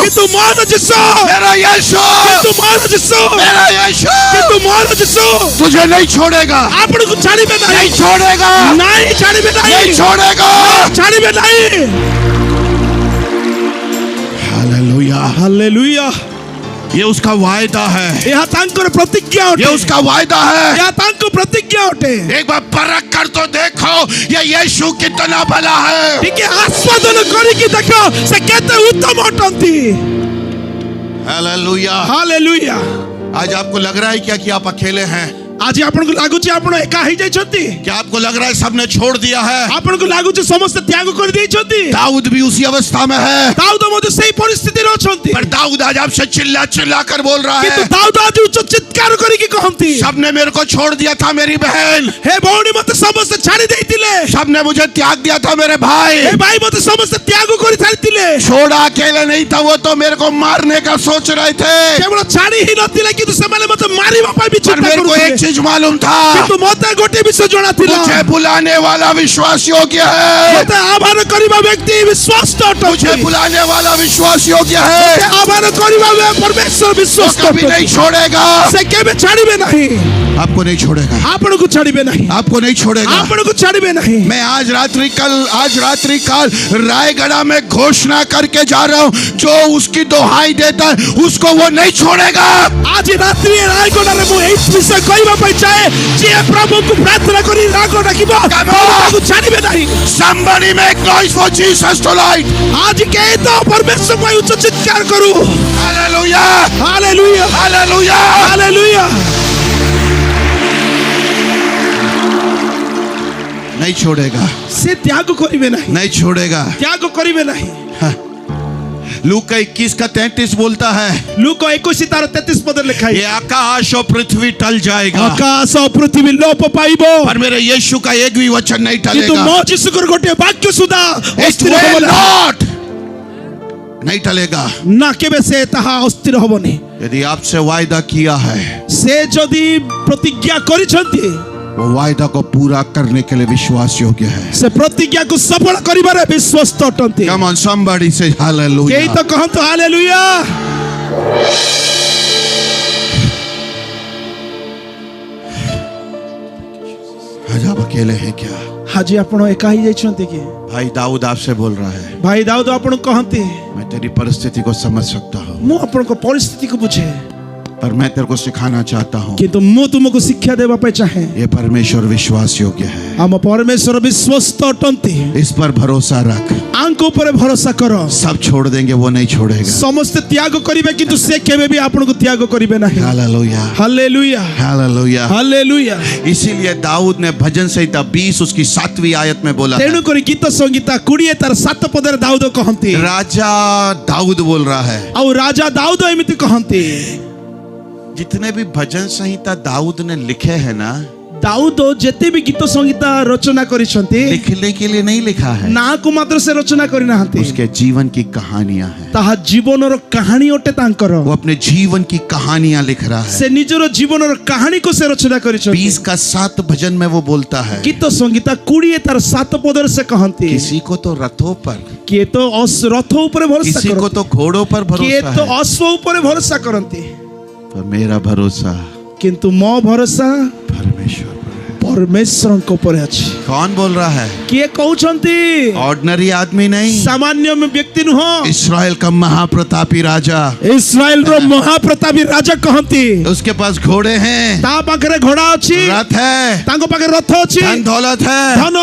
कि तू मान जिसो मेरा यीशु, कि तू मान जिसो मेरा यीशु कि तू मान जिसो तुझे नहीं छोड़ेगा, आपनको छाड़िबे नहीं नहीं छोड़ेगा, नहीं छाड़िबे नहीं नहीं छोड़ेगा। छाड़िबे नहीं। हालेलुया, हालेलुया ये उसका वायदा है, यह तांकर प्रतिज्ञा ये अटे उसका वायदा है। यह तांकर प्रतिज्ञा अटे एक बार परख कर तो देखो ये यीशु कितना भला है। टिके आस्वादन करी कि देखो से केते उत्तम अटंती। हालेलुया। हालेलुया आज आपको लग रहा है क्या कि आप अकेले हैं? आज आपनको लागुची आपण एका होई जाइछंती क्या आपको लग रहा है सबने छोड़ दिया है? आपनको लागुची समस्त त्याग कर देइछंती दाऊद भी उसी अवस्था में है, दाऊद मधे सही परिस्थिति रे अछंती पर दाऊद आज आपसे चिल्ला चिल्ला कर बोल रहा किंतु है, दाऊद आज उच्च चित्कार करी कि कहंती सबने मेरे को छोड़ दिया था मेरी बहन, हे भौणी मते समस्त छाड़ी देइतिले सबने मुझे त्याग दिया था मेरे भाई, हे भाई मते समस्त त्याग करी छाड़ितिले छोड़ा अकेले नहीं था, वो तो मेरे को मारने का सोच रहे थे, केवल छाड़ी ही नथिले किंतु सेमाने मते मारिबा पाई पर विचार मेरे को एक चीज मालूम था, किंतु मते गोटे विषय जणा थिला मुझे बुलाने वाला विश्वास योग्य है, मते आभार करिबा व्यक्ति विश्वास मुझे अटंती बुलाने वाला विश्वास योग्य है, आभार करिबा परमेश्वर वो विश्वास कभी नहीं छोड़ेगा, से केबे छाड़िबे नहीं आपको नहीं छोड़ेगा, आपनको छाड़िबे नहीं आपको नहीं छोड़ेगा। आपनको छाड़िबे नहीं। मैं आज रात्रि काल रायगढ़ में घोषणा करके जा रहा हूँ, जो उसकी दोहाई देता है उसको वो नहीं छोड़ेगा। आज रात्रि रायगढ़ रे मु एई विषय कहबा पई चाहे जे प्रभु को प्रार्थना करी राग रखिबो आपको छाड़िबे नहीं। Somebody make noise for Jesus tonight. आज के तो परमेश्वर को उच्च चित्कार करू। Hallelujah, hallelujah hallelujah. हालेलुया। नहीं छोड़ेगा, से त्याग करिबे नहीं, नहीं छोड़ेगा। त्याग करिबे नहीं। लूका 21:33 बोलता है, लूका 21 तार 33 पद लिखा ये है आकाश और पृथ्वी टल जाएगा, आकाश और पृथ्वी लोप पाइबो पर मेरे यीशु का एक भी वचन नहीं किंतु टलेगा। मो जिसुकर गोटे वाक्य सुधा It अस्थिर will होबो not, नहीं टलेगा। ना केबे से ताहा अस्थिर होबोनी। यदि आपसे वायदा किया है, से जदि प्रतिज्ञा करिसंती वो वायदा को पूरा करने के लिए विश्वास योग्य है। से प्रतिज्ञा को सफल करिबारे विश्वस्त अटंती। Come on, somebody say hallelujah. केई तो कहंतो हालेलुया। आज आप अकेले हैं क्या? हाजी आपण एका ही जाइछंती कि भाई दाऊद आपसे बोल रहा है, भाई दाऊद आपण कहंती मैं तेरी परिस्थिति को समझ सकता हूँ, मु आपण को परिस्थिति को बुझे पर मैं तेरे को सिखाना चाहता हूँ, କିନ୍ତୁ ମୁଁ ତୁମକୁ ଶିକ୍ଷା ଦେବା ପାଇଁ ଚାହେଁ। ये परमेश्वर विश्वास योग्य है, ଆମ ପରମେଶ୍ୱର ବିଶ୍ୱସ୍ତ ଅଟନ୍ତି। इस पर भरोसा रख। ଆଙ୍କ ଉପରେ ଭରସା କର। सब छोड़ देंगे, वो नहीं छोड़ेगा। ସମସ୍ତେ ତ୍ୟାଗ କରିବେ କିନ୍ତୁ ସେ କେବେ ବି ଆପଣଙ୍କୁ ତ୍ୟାଗ କରିବେ ନାହିଁ। Hallelujah, hallelujah hallelujah. ହାଲେଲୁୟା। इसीलिए दाऊद ने भजन संहिता 20 उसकी 7वीं आयत में बोला है, ତେଣୁ କରି ଗୀତ ସଂଗୀତା 20 ତାର 7 ପଦରେ ଦାଉଦ କହନ୍ତି। राजा दाऊद बोल रहा है, ଆଉ ରାଜା ଦାଉଦ ଏମିତି କହନ୍ତି। जितने भी भजन संहिता दाऊद ने लिखे हैं ना, ଦାଉଦ ଯେତେ ବି ଗୀତ ସଂଗୀତା ରଚନା କରିଛନ୍ତି लिखने के लिए नहीं लिखा है, ନାକୁ ମାତ୍ର ସେ ରଚନା କରିନାହାନ୍ତି। उसके जीवन की कहानियां हैं। ତାହା ଜୀବନର କାହାଣୀ ଅଟେ ତାଙ୍କର। वो अपने जीवन की कहानियां लिख रहा है। ସେ ନିଜର ଜୀବନର କାହାଣୀକୁ ସେ ରଚନା କରିଛନ୍ତି। 20 का 7 भजन में वो बोलता है, ଗୀତ ସଂଗୀତା 20 ତାର 7 ପଦରେ ସେ କହନ୍ତି। किसी को तो रथों पर, କିଏ ତ ରଥ ଉପରେ ଭରସା किसी को କରନ୍ତି, तो घोड़ों पर କିଏ भरोसा ତ है, ଅଶ୍ଵ ଉପରେ ଭରସା କରନ୍ତି, पर मेरा भरोसा କିନ୍ତୁ ମୋ ଭରସା परमेश्वर पर है। ପରମେଶ୍ୱରଙ୍କ ଉପରେ ଅଛି। कौन बोल रहा है? କିଏ କହୁଛନ୍ତି? ऑर्डिनरी आदमी नहीं, ସାମାନ୍ୟ ବ୍ୟକ୍ତି ନୁହଁ, इस्राएल का महाप्रतापी राजा। ଇସ୍ରାଏଲର ମହାପ୍ରତାପୀ ରାଜା କହନ୍ତି। उसके पास घोड़े हैं, ତା ପାଖରେ ଘୋଡ଼ା ଅଛି, रथ है, ତାଙ୍କ ପାଖରେ ରଥ ଅଛି, धन दौलत है, ଧନ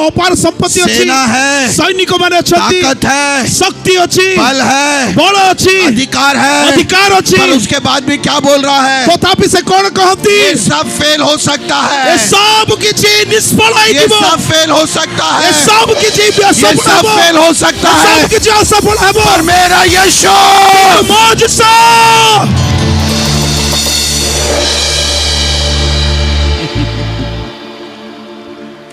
ଅପାର ସମ୍ପତ୍ତି ଅଛି, सेना है, ସୈନିକ ମାନେ ଅଛନ୍ତି, ताकत है, ଶକ୍ତି ଅଛି, बल है, ବଳ ଅଛି, अधिकार है, ଅଧିକାର ଅଛି। पर उसके बाद भी क्या बोल रहा है? ତଥାପି ସେ କଣ କହନ୍ତି? ये सब फेल हो सकता ଏ है, ସବୁ କିଛି ନିଷ୍ଫଳ ये ହେଇଯିବ, सब फेल हो सकता ଏ है, ସବୁ କିଛି ये ଅସଫଳ सब ହେବ, फेल हो सकता ଏ ସବୁ है, କିଛି ଅସଫଳ ହେବ। पर मेरा यीशु ମୋ ଯୀଶୁ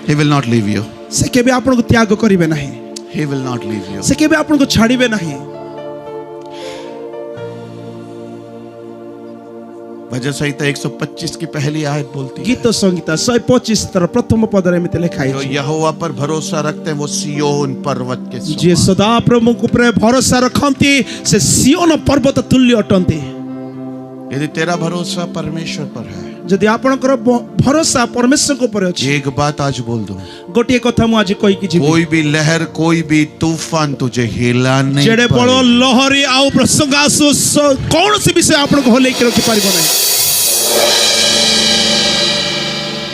He will not leave you. ସେ କେବେ ଆପଣଙ୍କୁ ତ୍ୟାଗ କରିବେ ନାହିଁ, He will not leave you. ସେ କେବେ ଆପଣଙ୍କୁ ଛାଡ଼ିବେ ନାହିଁ। भजन संहिता 125 की पहली आयत बोलती है, ଗୀତ ସଂଗୀତା 125 ତାର ପ୍ରଥମ ପଦରେ ଏମିତି ଲେଖା जो ହେଇଛି, यहोवा पर भरोसा रखते हैं वो सियोन पर्वत के ଯିଏ समान। ସଦା ପ୍ରଭୁଙ୍କ ଉପରେ ଭରସା ରଖନ୍ତି ସେ ସିଓନ ପର୍ବତ ତୁଲ୍ୟ ଅଟନ୍ତି। यदि तेरा भरोसा परमेश्वर पर है, ଯଦି ଆପଣଙ୍କର ଭରସା ପରମେଶ୍ୱରଙ୍କ ଉପରେ ଅଛି, एक बात आज बोल दूं, ଗୋଟିଏ କଥା ମୁଁ ଆଜି କହିକି ଯିବି, कोई भी लहर, कोई भी तूफान तुझे हिला नहीं ଯେଡ଼େ ବଡ଼ पाएगा। ଲହରୀ ଆଉ ପ୍ରସଙ୍ଗ ଆସୁ କୌଣସି ବିଷୟ ଆପଣଙ୍କୁ ହଲେଇକି ରଖିପାରିବ ନାହିଁ।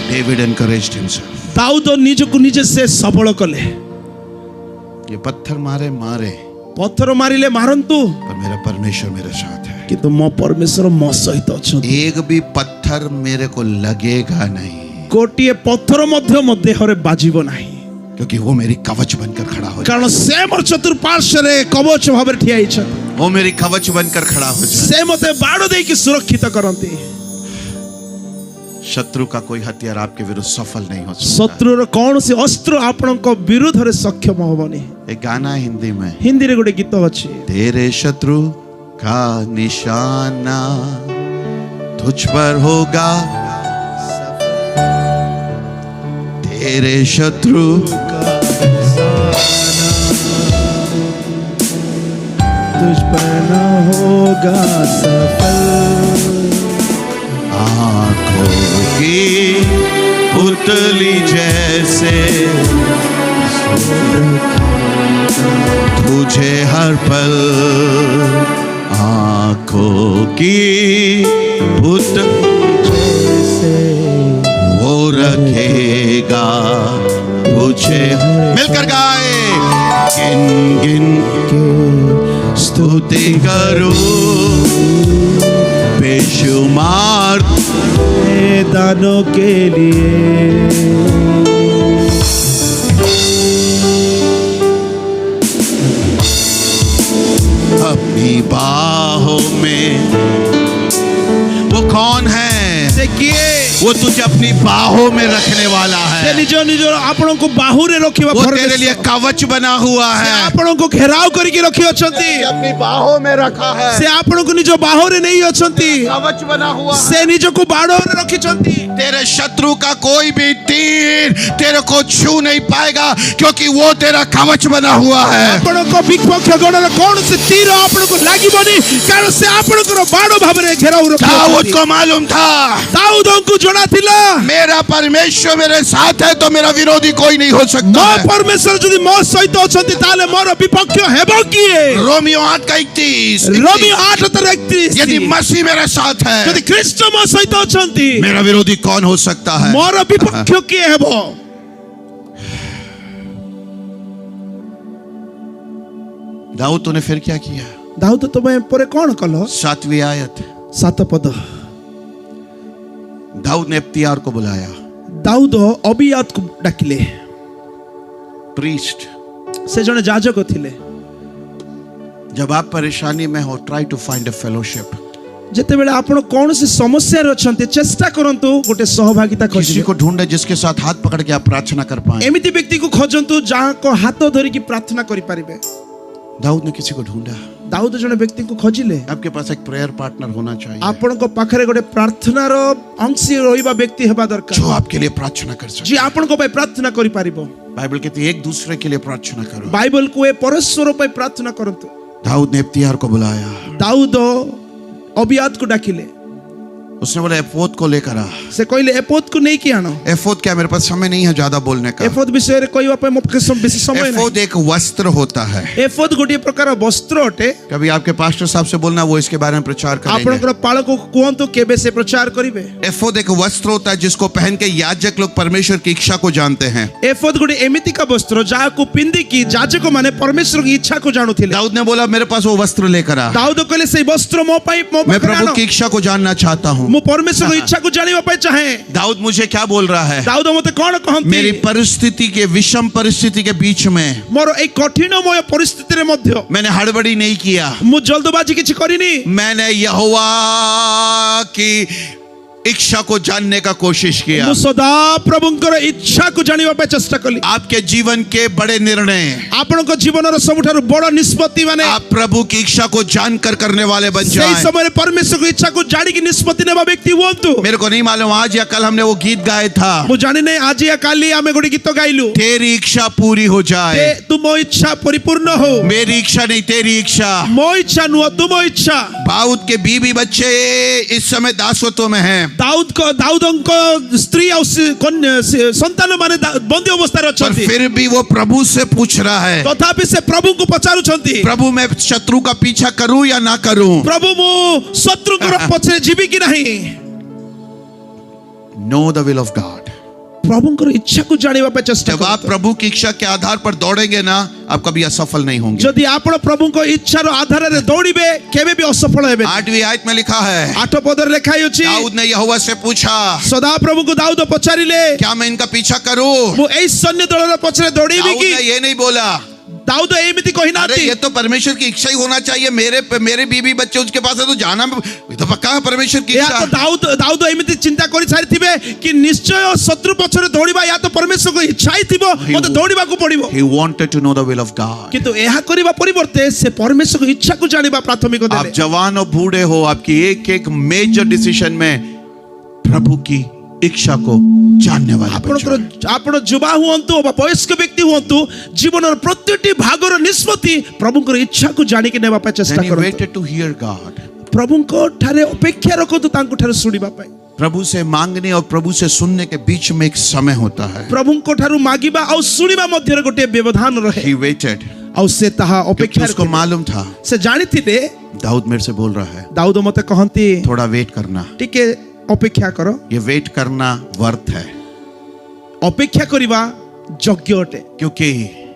David encouraged himself. ଦାଉଦ ନିଜକୁ ନିଜେ ସେ ସବଳ କଲେ। ये पत्थर मारे मारे, ପଥର ମାରିଲେ ମାରନ୍ତୁ, पर मेरा परमेश्वर मेरे साथ है। କିନ୍ତୁ ମୋ ପରମେଶ୍ୱର ମୋ ସହିତ ଅଛନ୍ତି। एक भी पत्थर मेरे को लगेगा नहीं, ଗୋଟିଏ ପଥର ମଧ୍ୟ ମୋ ଦେହରେ ବାଜିବ ନାହିଁ, क्योंकि वो मेरी कवच बनकर खड़ा हो जाए। କାରଣ ସେ ମୋର ଚତୁଃପାର୍ଶ୍ୱରେ କବଚ ଭାବରେ ଠିଆ ହେଇଛନ୍ତି। वो मेरी कवच बनकर खड़ा हो जाए। ସେ ମୋତେ ବାଡ଼ ଦେଇକି ସୁରକ୍ଷିତ କରନ୍ତି। शत्रु का कोई हथियार आपके विरुद्ध सफल नहीं हो सकता। ଶତ୍ରୁର କୌଣସି ଅସ୍ତ୍ର ଆପଣଙ୍କ ବିରୁଦ୍ଧରେ ସକ୍ଷମ ହବନି। एक गाना है हिंदी में, ହିନ୍ଦୀରେ ଗୋଟେ ଗୀତ ଅଛି, तेरे शत्रु का निशाना तुझ पर होगा, तेरे शत्रु तुझ पर न होगा सफल। आंखों की पुतली जैसे तुझे हर पल, आंखों की जैसे वो रखेगा तुझे। मिलकर गाए, गिन गिन के स्तुति करो बेशुमार दानों के लिए। अपनी बाहों में। वो कौन है? से किए वो तुझे अपनी बाहों में रखने वाला से है। निज निज आपण को बाहुरे रखिबा, वो तेरे लिए कवच बना हुआ है, आपण को घेराव करके रखी अछंती, अपनी बाहों में रखा है, से आपण को निज बाहुरे नहीं अछंती, कवच बना हुआ है। से निज को बाड़ोरे रखिछंती। तेरे शत्रु का कोई भी तीर तेरे को छू नहीं पाएगा, क्योंकि वो तेरा कवच बना हुआ है। आपण को विपक्ष गणर कौन से तीर आपण को लागिबनी, कारण से आपण को बाड़ो भाबरे घेराव रखी। दाऊद को मालूम था, दाऊद ଦାଉଦଙ୍କୁ ଜଣା ଥିଲା मेरा परमेश्वर मेरे साथ है तो मेरा विरोधी कोई नहीं हो सकता ମୋ है। ପରମେଶ୍ୱର ଯଦି ମୋ ସହିତ ଅଛନ୍ତି ତାହେଲେ ମୋର ବିପକ୍ଷ ହେବ କିଏ? रोमियो 8:31 ରୋମିଓ 8:31 यदि मसीह मेरे साथ ଯଦି है ଖ୍ରୀଷ୍ଟ ମୋ ସହିତ ଅଛନ୍ତି मेरा विरोधी कौन हो सकता है? ମୋର ବିପକ୍ଷ କିଏ ହେବ? दाऊद तूने फिर क्या किया? ଦାଉଦ ତମେ ପରେ କଣ କଲ? 7वीं आयत। 7 ପଦ। दाऊद ने इफ्तियार को बुलाया, ଦାଉଦ ଅବିୟାତକୁ ଡାକିଲେ। प्रीस्ट। ସେ ଜଣେ ଯାଜକ ଥିଲେ। जब आप परेशानी में हो, try to find a fellowship. ଯେତେବେଳେ ଆପଣ କୌଣସି ସମସ୍ୟାରେ ଅଛନ୍ତି ଚେଷ୍ଟା କରନ୍ତୁ ଗୋଟେ ସହଭାଗିତା किसी ଖୋଜିବାକୁ। को ढूंढे जिसके साथ हाथ पकड़ के आप प्रार्थना कर पाए। ଏମିତି ବ୍ୟକ୍ତିକୁ ଖୋଜନ୍ତୁ ଯାହାଙ୍କ ହାତ ଧରିକି ପ୍ରାର୍ଥନା କରିପାରିବେ। दाऊद ने किसी को ढूंढा। ଦାଉଦ ଜଣେ ବ୍ୟକ୍ତିଙ୍କୁ ଖୋଜିଲେ। आपके पास एक प्रेयर पार्टनर होना चाहिए ଆପଣଙ୍କ ପାଖରେ ଗୋଟେ ପ୍ରାର୍ଥନାର ଅଂଶୀ ରହିବା ବ୍ୟକ୍ତି ହେବା ଦରକାର जो आपके लिए प्रार्थना कर सके। ଯିଏ ଆପଣଙ୍କ ପାଇଁ ପ୍ରାର୍ଥନା କରିପାରିବ। बाइबल कहती है एक दूसरे के लिए प्रार्थना करो। ବାଇବଲ କୁହେ ପରସ୍ପର ପାଇଁ ପ୍ରାର୍ଥନା କରନ୍ତୁ। दाऊद ने इफ्तियार को बुलाया। ଦାଉଦ ଅବିୟାତକୁ ଡାକିଲେ। उसने बोला एफोद को लेकर आ। ସେ କହିଲେ ଏଫୋଦକୁ ନେଇକି ଆଣ। एफोद क्या, मेरे पास समय नहीं है ज्यादा बोलने का। ଏଫୋଦ ବିଷୟରେ କହିବା ପାଇଁ ମୋ ପାଖରେ ବେଶୀ ସମୟ ନାହିଁ। एफोद एक वस्त्र होता है। ଏଫୋଦ ଗୋଟିଏ ପ୍ରକାର ବସ୍ତ୍ର ଅଟେ। कभी आपके पास्टर साहब से बोलना, वो इसके बारे में प्रचार करेंगे। ଆପଣଙ୍କର ପାଳକୁ କୁହନ୍ତୁ କେବେ ସେ ପ୍ରଚାର କରିବେ। एफोद एक वस्त्र होता है जिसको पहन के याजक लोग परमेश्वर की इच्छा को जानते हैं। ଏଫୋଦ ଗୋଟେ ଏମିତିକା ବସ୍ତ୍ର ଯାହାକୁ ପିନ୍ଧିକି ଯାଜକ ମାନେ ପରମେଶ୍ୱରଙ୍କ ଇଚ୍ଛାକୁ ଜାଣୁଥିଲେ। दाऊद ने बोला मेरे पास वो वस्त्र लेकर आ। ଦାଉଦ କହିଲେ ସେଇ ବସ୍ତ୍ର ମୋ ପାଇଁ ମୋ मैं ପାଖରେ प्रभु ଆଣ। की इच्छा को जानना चाहता हूँ। ମୁଁ ପରମେଶ୍ୱରଙ୍କ ଇଚ୍ଛାକୁ ଜାଣିବା ପାଇଁ ଚାହେଁ। दाऊद मुझे क्या बोल रहा है? ଦାଉଦ ମତେ କଣ କହନ୍ତି? मेरी परिस्थिति के विषम परिस्थिति के बीच में ମୋର ଏଇ କଠିନମୟ ପରିସ୍ଥିତିରେ ମଧ୍ୟ मैंने हड़बड़ी नहीं किया। ମୁଁ ଜଲ୍ଦବାଜି କିଛି କରିନି। मैंने यहोवा की इच्छा को जानने का कोशिश किया। ମୁଁ ସଦା ପ୍ରଭୁଙ୍କର ଇଚ୍ଛାକୁ ଜାଣିବା ପାଇଁ ଚେଷ୍ଟା କଲି। आपके जीवन के बड़े निर्णय ଆପଣଙ୍କ ଜୀବନର ସବୁଠାରୁ ବଡ଼ ନିଷ୍ପତ୍ତି ମାନେ आप प्रभु की इच्छा को जानकर करने वाले बन ସେଇ जाएं। ସମୟରେ ପରମେଶ୍ୱରଙ୍କ ଇଚ୍ଛାକୁ ଜାଣିକି ନିଷ୍ପତ୍ତି ନେବା ବ୍ୟକ୍ତି ହୁଅନ୍ତୁ। मेरे को नहीं मालूम आज या कल हमने वो गीत गाया था, ମୁଁ ଜାଣିନି ଆଜି या କାଲି ଆମେ ଗୋଟେ ଗୀତ ଗାଇଲୁ। तेरी इच्छा पूरी हो जाए। ତୁମ ଇଚ୍ଛା ପରିପୂର୍ଣ୍ଣ ହଉ। मेरी इच्छा नहीं तेरी इच्छा। ମୋ ଇଚ୍ଛା ନୁହଁ ତୁମ ଇଚ୍ଛା। दाऊद के बीवी बच्चे इस समय दासत्व में हैं, ଦାଉଦଙ୍କ ସ୍ତ୍ରୀ ଆଉ ସନ୍ତାନ ମାନେ ବନ୍ଦୀ ଅବସ୍ଥାରେ पर ଅଛନ୍ତି। फिर भी वो प्रभु से पूछ रहा है, ତଥାପି ସେ ପ୍ରଭୁଙ୍କୁ ପଚାରୁଛନ୍ତି, प्रभु मैं शत्रु का पीछा करूं या ना करूं? ପ୍ରଭୁ ମୁଁ ଶତ୍ରୁଙ୍କର ପଛରେ ଯିବି କି ନାହିଁ? Know the will of God. ପ୍ରଭୁଙ୍କର ଇଚ୍ଛାକୁ ଜାଣିବା ପାଇଁ ଚେଷ୍ଟା जब आप କରନ୍ତୁ। प्रभु की इच्छा के आधार पर दौड़ेंगे ना, आप कभी असफल नहीं होंगे। ଯଦି ଆପଣ ପ୍ରଭୁଙ୍କ ଇଚ୍ଛାର ଆଧାରରେ ଦୌଡ଼ିବେ କେବେ ବି ଅସଫଳ ହେବେ। 8वीं आयत में लिखा है, 8 ପଦରେ ଲେଖା ହେଇଛି, दाऊद ने यहोवा से पूछा ସଦା ପ୍ରଭୁଙ୍କୁ ଦାଉଦ ପଚାରିଲେ, क्या मैं इनका पीछा करूं? ମୁଁ ଏଇ ସୈନ୍ୟ ଦଳର ପଛରେ ଦୌଡ଼ିବି दाऊद କି? ने ये नहीं बोला, ଦାଉଦ ଏମିତି अरे କହିନାହାନ୍ତି। ये तो परमेश्वर की इच्छा ही होना चाहिए, मेरे बीवी बच्चे उसके पास है तो जाना, ये तो पक्का है परमेश्वर की ଏହା ତ इच्छा। ଦାଉଦ ଏମିତି ଚିନ୍ତା କରି ସାରିଥିବେ କି ନିଶ୍ଚୟ ଶତ୍ରୁ ପଛରେ ଦୌଡ଼ିବା ଏହା ତ ପରମେଶ୍ୱରଙ୍କ ଇଚ୍ଛା ହିଁ ଥିବ, ମୋତେ ଦୌଡ଼ିବାକୁ ପଡ଼ିବ। He wanted to know the will of God. କିନ୍ତୁ ଏହା କରିବା ପରିବର୍ତ୍ତେ ସେ ପରମେଶ୍ୱରଙ୍କ ଇଚ୍ଛାକୁ ଜାଣିବା ପ୍ରାଥମିକ आप ଦେଲେ। जवान और बूढ़े हो, आपकी एक एक मेजर डिसीजन में प्रभु की इच्छा को जानने वाले बन ଆପଣଙ୍କର जाओ। ଆପଣ ଯୁବା ହୁଅନ୍ତୁ ବା ବୟସ୍କ ବ୍ୟକ୍ତି ହୁଅନ୍ତୁ, ଜୀବନର ପ୍ରତିଟି ଭାଗର ନିଷ୍ପତ୍ତି ପ୍ରଭୁଙ୍କର ଇଚ୍ଛାକୁ ଜାଣିକି ନେବା ପାଇଁ ଚେଷ୍ଟା Then he କରନ୍ତୁ। waited to hear God. ପ୍ରଭୁଙ୍କ ଠାରେ ଅପେକ୍ଷା ରଖନ୍ତୁ ତାଙ୍କ ଠାରେ ଶୁଣିବା ପାଇଁ। प्रभु से मांगने और प्रभु से सुनने के बीच में एक समय होता है। ପ୍ରଭୁଙ୍କ ଠାରୁ ମାଗିବା ଆଉ ଶୁଣିବା ମଧ୍ୟରେ ଗୋଟିଏ ବ୍ୟବଧାନ ରହେ। He waited ଆଉ ସେ ତାହା क्योंकि ଅପେକ୍ଷା उसको मालूम था ସେ ଜାଣିଥିଲେ। दाऊद मेरे से बोल रहा है, ଦାଉଦ ମତେ କହନ୍ତି थोड़ा वेट करना। ଟିକେ ଅପେକ୍ଷା କର। ये वेट करना वर्थ है, ଅପେକ୍ଷା କରିବା ଯୋଗ୍ୟ ଅଟେ, क्योंकि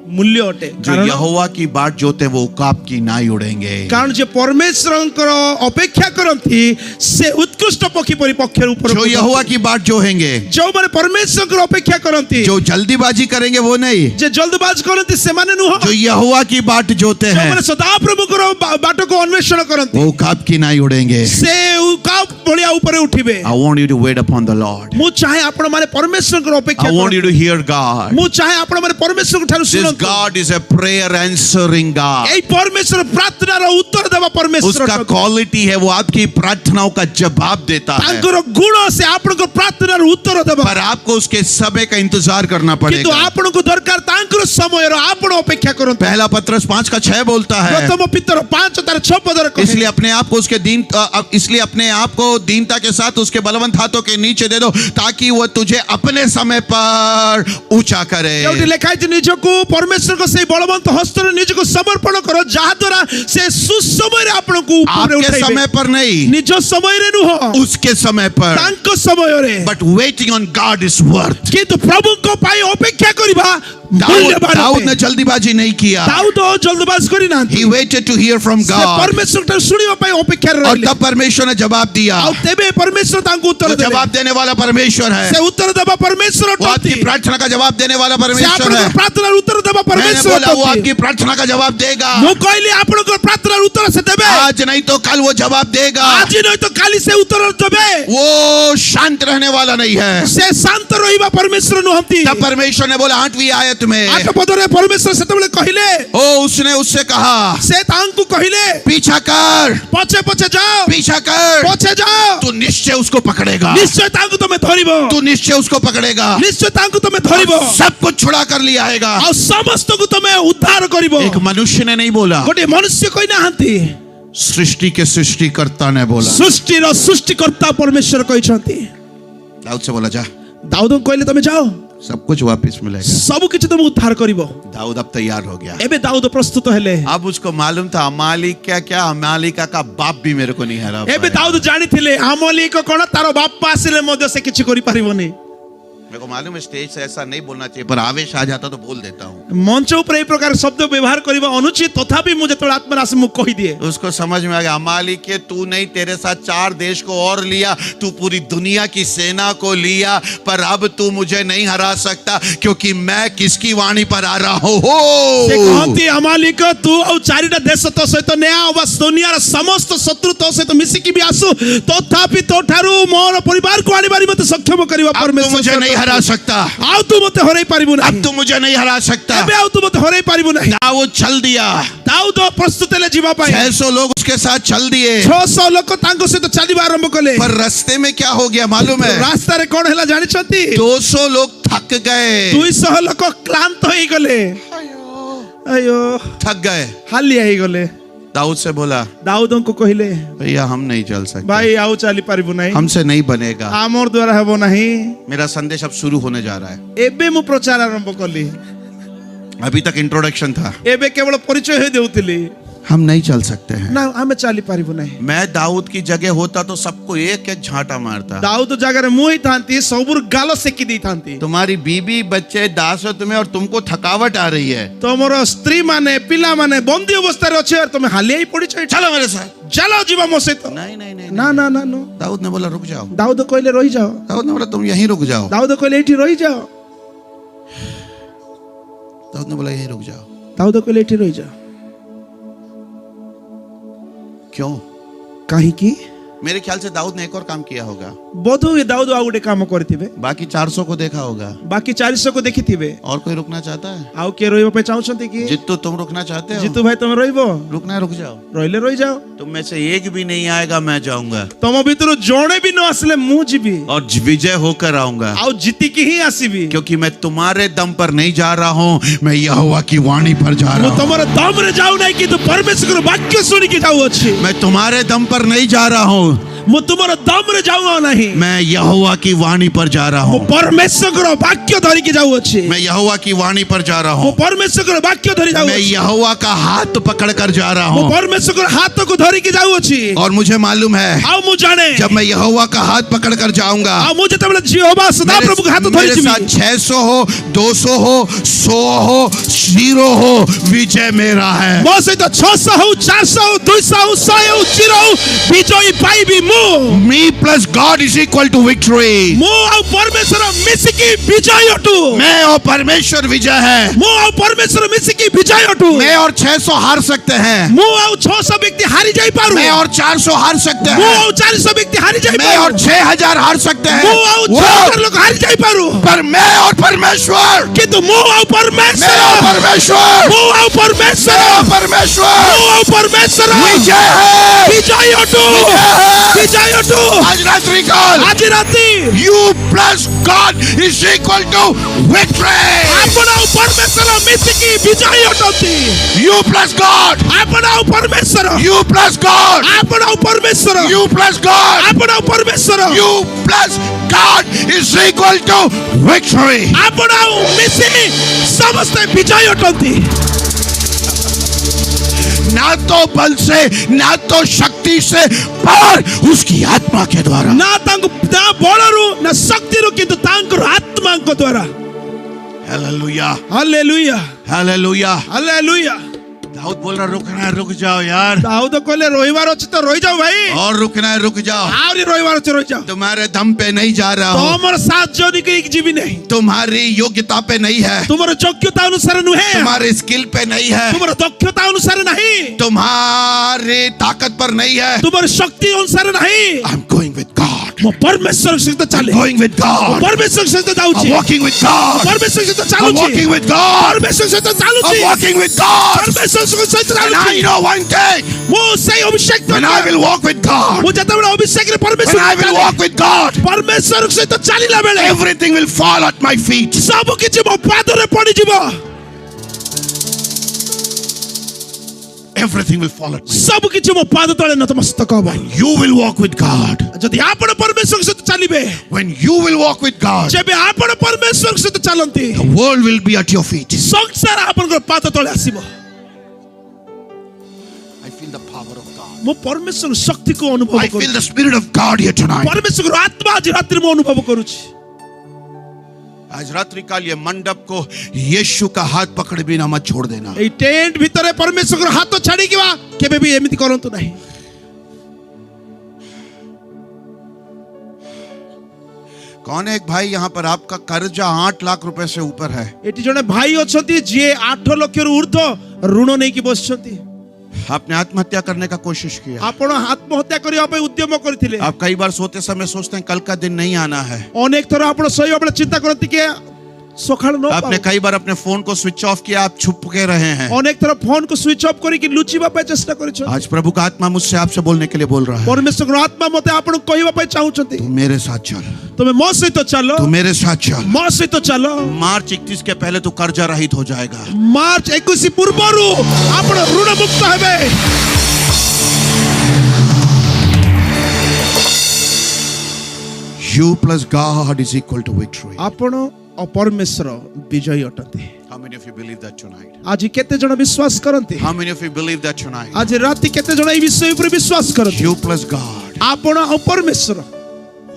ମୂଲ୍ୟ ଅଟେ। जो यहोवा की बाट जोते वो उकाब की नाई उड़ेंगे। କାରଣ ଯେ ପରମେଶ୍ୱରଙ୍କର ଅପେକ୍ଷା କରନ୍ତି ସେ ଉତ୍କୃଷ୍ଟ ପକ୍ଷୀ ପରି ପକ୍ଷରେ जो ଉପରକୁ यहोवा की बाट जोहेंगे, ଯେଉଁମାନେ ପରମେଶ୍ୱରଙ୍କର ଅପେକ୍ଷା କରନ୍ତି, जो जल्दीबाजी करेंगे वो नहीं, ଯେ ଜଲ୍ଦବାଜ କରନ୍ତି ସେମାନେ ନୁହଁ, जो यहोवा की बाट जोते हैं ଯେଉଁମାନେ ସଦାପ୍ରଭୁଙ୍କର ବାଟକୁ ଅନ୍ୱେଷଣ କରନ୍ତି वो उकाब की नाई उड़ेंगे। ସେ ଉକାବ ଭଳିଆ ଉପରେ ଉଠିବେ। I want you to wait upon the Lord. ମୁଁ ଚାହେଁ ଆପଣମାନେ ପରମେଶ୍ୱରଙ୍କର ଅପେକ୍ଷା I want you କରନ୍ତୁ। to hear God. ମୁଁ ଚାହେଁ ଆପଣମାନେ ପରମେଶ୍ୱରଙ୍କ ଠାରୁ This ଶୁଣନ୍ତୁ। God is a prayer answering God. ଏଇ ପରମେଶ୍ୱର ପ୍ରାର୍ଥନାର ଉତ୍ତର ଦେବା ପରମେଶ୍ୱର उसका ଅଟନ୍ତି। क्वालिटी है वो आपकी प्रार्थनाओं का जवाब देता है। ତାଙ୍କର ଗୁଣ ସେ ଆପଣଙ୍କ ପ୍ରାର୍ଥନାର उत्तर देबा पर आपको उसके समय का इंतजार करना किंतु पड़ेगा। आपनको दरकार तांकर समय रो आपण अपेक्षा करन। पहला पत्रस 5:6 बोलता है, प्रथम पितर 5:6 पदर कहे इसलिए अपने आप को उसके इसलिए अपने आप को दीनता के साथ उसके बलवंत हाथों के नीचे दे दो, ताकि वह तुझे अपने समय पर ऊंचा करे। एउटी लेखाय जे निजको परमेश्वर को से बलवंत हस्तर निजको समर्पण करो, जहा द्वारा से सुसमय रे आपनको ऊपर आपके उठाइबे। समय पर नहीं, निज समय रे नुह, उसके समय पर। तांको समय रे। But waiting on God is worth. किंतु प्रभु को पाई अपेक्षा करिबा दाऊद ने जल्दीबाजी नहीं किया। दाऊद जल्दबाजी करी ना। He waited to hear from से God। परमेश्वर ता सुनिबा पाई अपेक्षा रे। और तब परमेश्वर ने जवाब दिया। और तेबे परमेश्वर तांको उत्तर वो देबे। जवाब देने वाला परमेश्वर है। से उत्तर देबा परमेश्वर वो आपकी प्रार्थना का जवाब देने वाला से परमेश्वर है। आपन प्रार्थना उत्तर देबा मैंने परमेश्वर बोला वो आपकी प्रार्थना का जवाब देगा। मो कहली आपन को प्रार्थना उत्तर से देबे। आज नहीं तो कल वो जवाब देगा। आज नहीं तो काली से उत्तर देबे। वो शांत रहने वाला नहीं है। से शांत रहिबा परमेश्वर नुहंती। तब परमेश्वर ने बोला 8वीं आयत में, 8 पदरे परमेश्वर सेतबेले कहिले, ओ उसने उससे कहा से तांको कहिले, पीछा कर, पछे पछे जाओ, पीछा कर, पछे जाओ, तू निश्चय उसको पकड़ेगा, निश्चय तांको तमे धरिबो, तू निश्चय उसको पकड़ेगा, निश्चय तांको तमे धरिबो, सब कुछ छुड़ा कर लिया आएगा। और समस्त को तमे उद्धार करिबो। एक मनुष्य ने नहीं बोला, गोटे मनुष्य कोई नाहंती, सृष्टि के सृष्टिकर्ता ने बोला। सृष्टि रो सृष्टिकर्ता परमेश्वर कहिसंती। दाऊद से बोला जा, दाऊद कहले तमे जाओ, सब कुछ वापस मिलेगा। सब किछ तुम उद्धार करिबो। दाऊद अब तैयार हो गया। एबे दाऊद प्रस्तुत हेले। अब उसको मालूम था अमालिक क्या अमालिका का बाप भी मेरे को नहीं हरा एबे दाऊद जानी थिले अमालिक कोन तारो बाप आसिले मध्य से किछ करि परिबोनी। मेरे को मालूम है स्टेज से ऐसा नहीं बोलना चाहिए, पर आवेश आ जाता तो बोल देता हूँ। मंच ऊपर ए प्रकार शब्द व्यवहार करबा अनुचित, तथापि मुझे थोड़ा आत्मरास मुख कहि दिए। उसको समझ में आ गया अमालिक के तू नहीं, तेरे साथ 4 देश को और लिया, तू पूरी दुनिया की सेना को लिया, पर अब तू मुझे नहीं हरा सकता, क्योंकि मैं किसकी वाणी पर आ रहा हूँ। से कहती अमालिक तू और 4टा देश तो सहित नया बस दुनियार समस्त शत्रु तो सहित मिसिकी भी आसु, तथापि तो ठारू मोर परिवार को आनी बारी मते सक्षम करिवा परमेश्वर। मुझे नहीं हरा सकता, आउ तू मते हराई पारिबो नहीं। अब तू मुझे नहीं हरा सकता। एबे आउ तू मते हराई पारिबो नहीं। दाऊद चल दिया। दाऊद प्रस्तुत ले जीवा पाई 600 लोग उसके साथ चल दिए, 600 लोक तांको से तो चलीबा आरंभ कले। पर रास्ते में क्या हो गया मालूम है? रास्ता रे कोन हैला जानि छथि? 200 लोग थक गए। 200 लोक क्लांत होई गले। अयो थक गए। हाली आई गले। दाऊद से बोला, दाऊद को कहिले भैया हम नहीं चल सकते, भाई आउ चली पारिबो नहीं, हमसे नहीं बनेगा, आमर द्वारा हेबो नहीं। मेरा संदेश अब शुरू होने जा रहा है। एबे मु प्रचार आरंभ कली, अभी तक इंट्रोडक्शन था, एबे केवल परिचय हे देउतिली। हम नहीं चल सकते हैं। ना हमें चली पारिबो नहीं। मैं दाऊद की जगह होता तो सबको एक एक झांटा मारता। दाऊद जगह मुई थांती सबुर गालो सेकी दी थांती। तुम्हारी बीबी बच्चे दास हो तुम्हें, और तुमको थकावट आ रही है। तमरो स्त्री माने पिला माने बंदी अवस्था रे अछि, और तुम हाली ही पड़ी छ। चलो मेरे साथ, चलो जीवा मो सहित। नहीं नहीं नहीं ना ना ना नो। दाऊद ने बोला रुक जाओ। दाऊद कहले रही जाओ। दाऊद ने बोला तुम यहीं रुक जाओ। दाऊद कहले एठी रही जाओ। दाऊद ने बोला यहीं रुक जाओ। दाऊद कहले एठी रही जाओ। क्यों? काहे की? मेरे ख्याल से दाऊद ने एक और काम किया होगा। बोधो दाऊद आउ गोटे काम करथिबे। बाकी 400 को देखा होगा। बाकी 400 को देखिथिबे। और कोई रुकना चाहता है? आउ के रोइबो पे चाहछंती की? जित्तू तुम रुकना चाहते हो? जितू भाई तुम रोइबो? रुकना है रुक जाओ। रोइले रोइ जाओ। तुम में से एक भी नहीं आएगा, मैं जाऊंगा। तुम भीतर जोड़े भी न आसले मु जीबी, और विजय होकर आऊंगा। आउ जीती की ही आसीबी। क्योंकि मैं तुम्हारे दम पर नहीं जा रहा हूँ, मैं यहोवा की वाणी पर जा रहा मु हूँ। तमरो दम रे जाऊ नहीं कि तू परमेश्वर के वाक्य सुनी के जाऊ अछि। मैं तुम्हारे दम पर नहीं जा रहा हूँ, मु तुमरो दम रे जाऊ नहीं। मैं यहोवा की वाणी पर जा रहा मु हूँ। परमेश्वर के वाक्य धरि के जाऊ अछि। मैं यहोवा की वाणी पर जा रहा मु हूँ। परमेश्वर के वाक्य धरि जाऊ मैं अछि। यहोवा का हाथ पकड़ कर जा रहा मु हूँ। परमेश्वर के हाथ को धरि के जाऊ अछि। और मुझे मालूम है आउ मु जाने जब मैं यहोवा का हाथ पकड़ कर जाऊंगा, आउ मु जतबेले यहोवा सदा प्रभु के हाथ धरि मेरे जीबी। साथ 600 हो, 200 हो, 100 हो, 0 हो, विजय मेरा है। मो सहित 600 हो, 400 हो, 200 हो, 100 हो, 0 हो, विजय पाइबी मु। Me plus God is equal to victory. मु आउ परमेश्वर मिसिकी विजय अटू। मैं और परमेश्वर विजय है। मु आउ परमेश्वर मिसिकी विजय अटू। मैं और 600 हार सकते हैं। मु आउ 600 व्यक्ति हारी जाई पारु। मैं और 400 हार सकते मु हैं। आउ 400 व्यक्ति हारी जाई मैं पारु। और 6000 हार सकते हैं। मु आउ 6000 लोग हारी जाई पारु। पर मैं और परमेश्वर, किंतु मु आउ परमेश्वर, मैं और परमेश्वर, मु आउ परमेश्वर, मैं और परमेश्वर मु आउ परमेश्वर विजय है। विजय अटू। ବିଜୟ ଅଟୁ आज रात्रि काल ଆଜି ରାତି you plus God is equal to victory. ଆପଣ ଆଉ ପରମେଶ୍ୱର ମିଶିକି ବିଜୟ ଅଟନ୍ତି You plus God. ଆପଣ ଆଉ ପରମେଶ୍ୱର You plus God. ଆପଣ ଆଉ ପରମେଶ୍ୱର You plus God. ଆପଣ ଆଉ ପରମେଶ୍ୱର You plus God is equal to victory. ଆପଣ ଆଉ ମିଶି ସମସ୍ତେ ବିଜୟ ଅଟନ୍ତି ना तो बल से ना तो शक्ति से पर उसकी आत्मा के द्वारा. ନା ତାଙ୍କୁ ନା ବଳରୁ ନା ଶକ୍ତିରୁ କିନ୍ତୁ ତାଙ୍କର ଆତ୍ମାଙ୍କ ଦ୍ୱାରା Hallelujah. Hallelujah Hallelujah. Hallelujah Dawood बोल रहा रुकना है रुक जाओ यार. ଦାଉଦ କହିଲେ ରହିବାର ଅଛି ତ ରହିଯାଅ ଭାଇ और रुकना है रुक जाओ. ଆହୁରି ରହିବାର ଅଛି ରହିଯାଅ तुम्हारे दम पे नहीं जा रहा हूँ. ତମର ସାହାଯ୍ୟ ନେଇକି ଯିବି ନାହିଁ तुम्हारी योग्यता पे नहीं है. ତୁମର ଯୋଗ୍ୟତା ଅନୁସାରେ ନୁହେଁ तुम्हारे स्किल पे नहीं है. ତୁମର ଦକ୍ଷତା ଅନୁସାରେ ନାହିଁ तुम्हारे ताकत पर नहीं है. ତୁମର ଶକ୍ତି ଅନୁସାରେ ନାହିଁ I'm going with God. ମୁଁ ପରମେଶ୍ୱର ସହିତ ଚାଲେ Going with God. ପରମେଶ୍ୱର ସହିତ ଯାଉଛି I'm walking with God. ପରମେଶ୍ୱର ସହିତ I'm ଚାଲୁଛି walking with God. ପରମେଶ୍ୱର ସହିତ ଚାଲୁଛି I'm walking with God. ପରମେଶ୍ୱର ସହିତ And ଚାଲୁଛି I know one thing. ମୁଁ ସେଇ ଅଭିଷେକ When I will walk with God. ମୁଁ ଯେତେବେଳେ ଅଭିଷେକରେ When ପରମେଶ୍ୱର I will walk with God. ପରମେଶ୍ୱର ସହିତ ଚାଲିଲା ବେଳେ Everything will fall at my feet. ସବୁ କିଛି ମୋ ପାଦରେ ପଡିଯିବ Everything will fall at my feet. ସବୁ କିଛି ମୋ ପାଦ ତଳେ ନତମସ୍ତକ ହବ You will walk with God. ଯଦି ଆପଣ ପରମେଶ୍ୱର ସହିତ ଚାଲିବେ When you will walk with God, ଯେବେ ଆପଣ ପରମେଶ୍ୱର ସହିତ ଚାଲନ୍ତି the world will be at your feet. ସଂସାର ଆପଣଙ୍କର ପାଦ ତଳେ ଆସିବ I feel the power of God. ମୁଁ ପରମେଶ୍ୱର ଶକ୍ତିକୁ ଅନୁଭବ I feel କରୁଛି the spirit of God here tonight. ପରମେଶ୍ୱର ଆତ୍ମା ଆଜି ରାତିରେ ମୁଁ ଅନୁଭବ କରୁଛି आज रात्रि काल ये मंडप को यीशु का हाथ पकड़ बिना मत छोड़ देना. ଏଇ ଟେଣ୍ଟ ଭିତରେ ପରମେଶ୍ୱରଙ୍କର ହାତ ଛାଡିକିବା କେବେ ବି ଏମିତି କରନ୍ତୁ ନାହିଁ कौन है एक भाई यहाँ पर आपका कर्जा 8 लाख रुपए से ऊपर है. ଏଠି ଜଣେ ଭାଇ ଅଛନ୍ତି ଯିଏ 8 ଲକ୍ଷରୁ ଉର୍ଦ୍ଧ୍ୱ ଋଣ ନେଇକି ବସିଛନ୍ତି आपने आत्महत्या करने का कोशिश किया. ଆପଣ ଆତ୍ମହତ୍ୟା କରିବା ପାଇଁ ଉଦ୍ୟମ କରିଥିଲେ आप कई बार सोते समय सोचते हैं कल का दिन नहीं आना है. ଅନେକ ଥର ଆପଣ ଶୋଇବା ବେଳେ ଚିନ୍ତା କରନ୍ତି କି ସକାଳ ନ आपने ପାଉ। कई बार अपने फोन को स्विच ऑफ किया. आप छुप के रहे हैं. ଅନେକ ଥର ଫୋନ କୁ ସୁଇଚ ଅଫ୍ କରିକି ଲୁଚିବା ପାଇଁ ଚେଷ୍ଟା କରିଛନ୍ତି आज प्रभु का आत्मा मुझसे आपसे बोलने के लिए बोल रहा है. ପରମେଶ୍ୱରଙ୍କର ଆତ୍ମା ମତେ ଆପଣଙ୍କୁ କହିବା ପାଇଁ ଚାହୁଁଛନ୍ତି तू मेरे साथ चल. ତମେ ମୋ ସହିତ ଚାଲ तू मेरे साथ चल. ମୋ ସହିତ ଚାଲ मार्च 31 के पहले तू कर्जा रहित हो जाएगा. ମାର୍ଚ୍ଚ 21 ପୂର୍ବରୁ ଆପଣ ଋଣ ମୁକ୍ତ ହେବେ You plus God is equal to victory. ଆପଣ ଆଉ ପରମେଶ୍ୱର ବିଜୟୀ ଅଟନ୍ତି How many of you believe that tonight? ଆଜି କେତେ ଜଣ ବିଶ୍ୱାସ କରନ୍ତି How many of you believe that tonight? ଆଜି ରାତି କେତେ ଜଣ ଏହି ବିଷୟ ଉପରେ ବିଶ୍ୱାସ କରନ୍ତି You plus God. ଆପଣ ଆଉ ପରମେଶ୍ୱର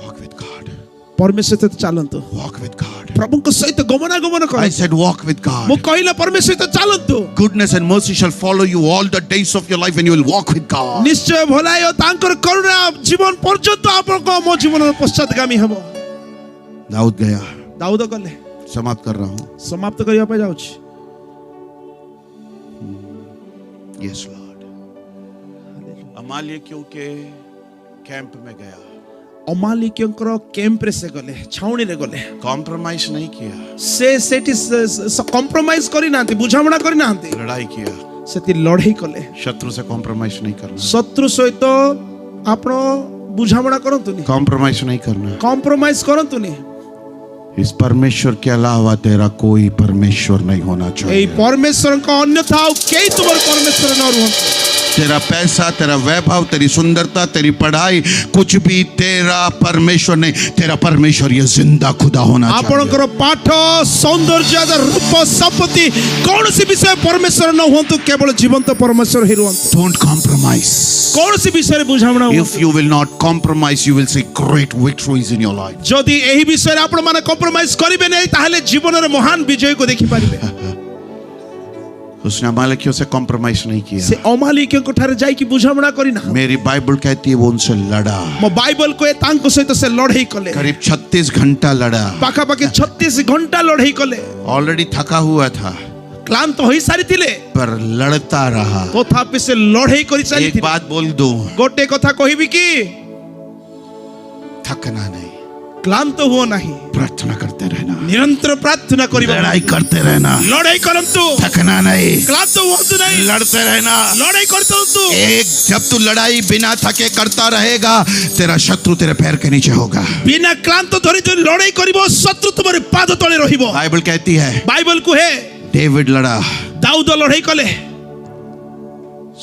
Walk with God. ପରମେଶ୍ୱର ସହିତ ଚାଲନ୍ତୁ Walk with God. ପ୍ରଭୁଙ୍କ ସହିତ ଗମନାଗମନ I କରନ୍ତୁ said walk with ମୁଁ God. କହିଲା ପରମେଶ୍ୱର ସହିତ ଚାଲନ୍ତୁ Goodness and mercy shall follow you all the days of your life and you will walk with God. ନିଶ୍ଚୟ ଭଲାଇ ଓ ତାଙ୍କର କରୁଣା ଜୀବନ ପର୍ଯ୍ୟନ୍ତ ଆପଣଙ୍କ ମୋ ଜୀବନର ପଶ୍ଚାତଗାମୀ ହେବ दाऊद गया. ଦାଉଦ କଲେ समाप्त कर रहा हूं. ସମାପ୍ତ କରିବା ପାଇଁ ଯାଉଛି Yes Lord. अमालेकियों के कैंप में गया. ଅମାଲିକଙ୍କର କ୍ୟାମ୍ପରେ ସେ ଗଲେ ଛାଉଣୀରେ ଗଲେ कॉम्प्रोमाइज नहीं किया. ସେ ସେଠି କମ୍ପ୍ରମାଇଜ କରିନାହାନ୍ତି ବୁଝାମଣା କରିନାହାନ୍ତି लड़ाई किया. ସେଠି ଲଢେଇ କଲେ शत्रु से कॉम्प्रोमाइज नहीं करना. ଶତ୍ରୁ ସହିତ ଆପଣ ବୁଝାମଣା କରନ୍ତୁନି कॉम्प्रोमाइज नहीं करना. କମ୍ପ୍ରମାଇଜ କରନ୍ତୁନି इस परमेश्वर के अलावा तेरा कोई परमेश्वर नहीं होना ଏଇ चाहिए. ପରମେଶ୍ୱରଙ୍କ ଅନ୍ୟଥା ଆଉ କେହି ତୁମର ପରମେଶ୍ୱର ନ ରୁହନ୍ତୁ तेरा पैसा, तेरा वैभव, तेरी सुंदरता, तेरी पढ़ाई, कुछ भी तेरा परमेश्वर नहीं. तेरा परमेश्वर ये जिंदा खुदा होना चाहिए. ଆପଣଙ୍କର ପାଠ ସୌନ୍ଦର୍ଯ୍ୟ ରୂପ ସମ୍ପତ୍ତି କୌଣସି ବିଷୟ ପରମେଶ୍ୱର ନ ହୁଅନ୍ତୁ କେବଳ ଜୀବନ୍ତ ପରମେଶ୍ୱର ହିଁ ରୁହନ୍ତୁ Don't compromise. କୌଣସି ବିଷୟରେ ବୁଝାମଣା If ହୁଅନ୍ତୁ you will not compromise, you will see great victories in your life. ଯଦି ଏହି ବିଷୟରେ ଆପଣମାନେ କମ୍ପ୍ରମାଇଜ କରିବେ ନାହିଁ ତାହେଲେ ଜୀବନରେ ମହାନ ବିଜୟକୁ ଦେଖିପାରିବେ उसने अमालेकियों से कॉम्प्रोमाइज नहीं ସେ किया. ଅମାଲିକଙ୍କ ଠାରେ ଯାଇକି ବୁଝାମଣା କରିନା मेरी बाइबल कहती है वो उनसे लड़ा. ମୋ ବାଇବଲ କହେ ତାଙ୍କ ସହିତ ସେ ଲଢେଇ କଲେ करीब 36 घंटा लड़ा. ପାଖାପାଖି 36 ଘଣ୍ଟା ଲଢେଇ କଲେ ऑलरेडी थका हुआ था କ୍ଳାନ୍ତ ହୋଇ ସାରିଥିଲେ पर लड़ता रहा. ତଥାପି ସେ ଲଢେଇ କରି एक ଚାଲିଥିଲେ बात बोल दूं, ଗୋଟେ କଥା କହିବି କି थकना नहीं, କ୍ଳାନ୍ତ ହୁଅ ନାହିଁ प्रार्थना करते रहना. निरंतर प्रार्थना करिबा लड़ाई करते रहना, लड़ाई करंतु थकना नहीं, क्लांत हुअंतु नहीं लड़ते रहना। लड़ाई करतंतु एक जब तू लड़ाई बिना थके करता रहेगा, तेरा शत्रु तेरे पैर के नीचे होगा। बिना क्लांत धरि जो लड़ाई करिवो शत्रु तुमरे पाद तळे रहिबो। बाइबल कहती है बाइबल को है डेविड लड़ा, दाऊद लड़ाई कले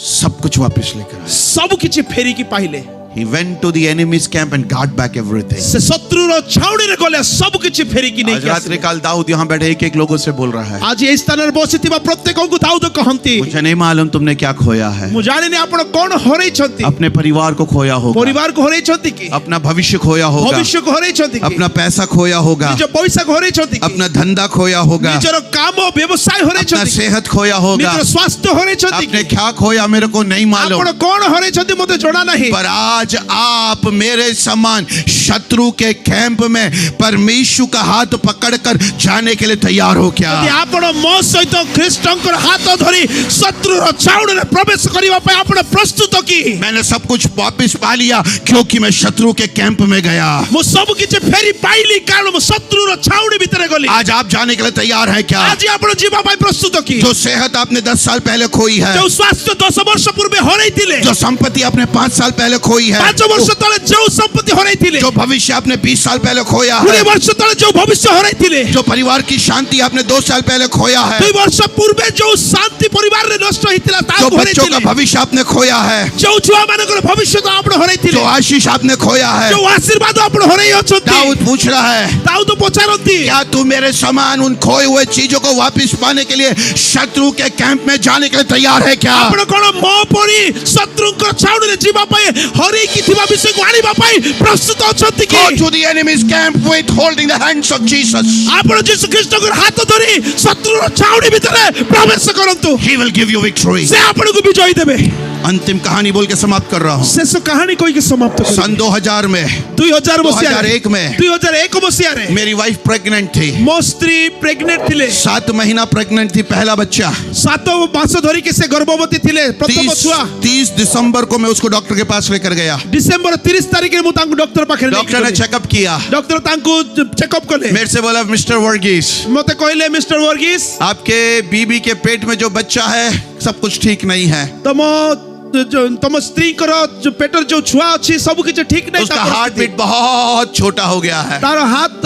सब कुछ वापस लेकर आया। सब किछि फेरी की पाइले। He went to the enemy's camp and got back everything. से शत्रु रो छाउनी रे गले सब किछि फेरी की नहीं आज रात्रि काल दाऊद यहाँ बैठे एक एक लोगों से बोल रहा है, आज ए स्थान रे बसितिबा प्रत्येक को दाऊद कहंती मुझे नहीं मालूम तुमने क्या खोया है। मु जानि नि आपण कोन हरै छथि। अपने परिवार को खोया होगा, परिवार को हरै छथि की अपना भविष्य खोया होगा, भविष्य को हरै छथि की अपना पैसा खोया होगा, निज पैसा को हरै छथि की अपना धंधा खोया होगा, निजर काम व्यवसाय हरै अपना छथि की सेहत खोया होगा, निजर स्वास्थ्य हरै छथि आपने की क्या खोया मेरे को नहीं मालूम। आपण कोन हरै छथि मते जणा नहीं। पर आज आप मेरे समान शत्रु के कैंप में परमेश्वर का हाथ पकड़कर जाने के लिए तैयार हो क्या? यदि आपण मो सहित ख्रीष्टंकर हाथ धरी शत्रु रो छाउनी रे प्रवेश करिवा पे आपण प्रस्तुत की? मैंने सब कुछ वापस पा लिया क्योंकि मैं शत्रु के कैंप में गया। मु सब किछि फेरी पाइली कारण मु शत्रु रो छाउनी भीतर गली। आज आप जाने के लिए तैयार हैं क्या? आज आपण जीवा पाई प्रस्तुत की? जो सेहत आपने 10 साल पहले खोई है, जो स्वास्थ्य 10 वर्ष पूर्वे हरै थिले, जो संपत्ति आपने 5 साल पहले खोई है, 5 वर्ष तले जो संपत्ति हरै थिले, जो भविष्य आपने 20 साल पहले खोया 20 है, वर्ष तले जो भविष्य हरै थिले, जो परिवार की शांति आपने 2 साल पहले खोया है, 2 वर्ष पूर्वे जो शांति परिवार रे नष्ट हितिला ता जो हरै बच्चों का थिले, भविष्य आपने खोया है, जो छुआ मानकर भविष्य तो आपण हरै थिले, जो आशीष आपने खोया है। जो आशीर्वाद आपण हरै अछथि। दाऊद पूछ रहा है, दाऊद पचारंती क्या तू मेरे समान उन खोए हुए चीजों को वापस पाने के लिए शत्रु के कैंप में जाने के लिए तैयार है क्या? आपण कोन मो परी शत्रुंकर छाउनी रे जीवा पाए हरै की थिबा विषय को आनिबा पाई प्रस्तुत अछथि की? Go to the enemy's camp with holding the hands of Jesus. आपण यीशु ख्रीष्टकर हाथ धरी शत्रु रो छाउनी भीतर प्रवेश करंतु। He will give you victory. से आपण को विजय देबे। अंतिम कहानी बोल के समाप्त कर रहा हूँ। शेष कहानी कोई के समाप्त कर। सन 2000 में 2001 में 2001 मसिया रे मेरी वाइफ प्रेग्नेंट थी। मो स्त्री प्रेग्नेंट थिले। 7 महीना प्रेग्नेंट थी, पहला बच्चा। 7 मास धरी के से गर्भवती थिले, प्रथम छुआ। 30 दिसंबर को मैं उसको डॉक्टर के पास लेकर गया। डिसेंबर 30 तारिख रे मु तांको डॉक्टर पाखे डॉक्टर ने चेकअप किया। डॉक्टर तांको चेकअप कले। मेरे से बोला, मिस्टर वर्गीस, मते कहले मिस्टर वर्गीस आपके बीबी के पेट में जो बच्चा है सब कुछ ठीक नहीं है। तम स्त्री करो जो पेटर जो छुआ अछि सब किछ ठीक नहीं। उसका हार्ट बीट बहुत छोटा हो गया है। तारो हाथ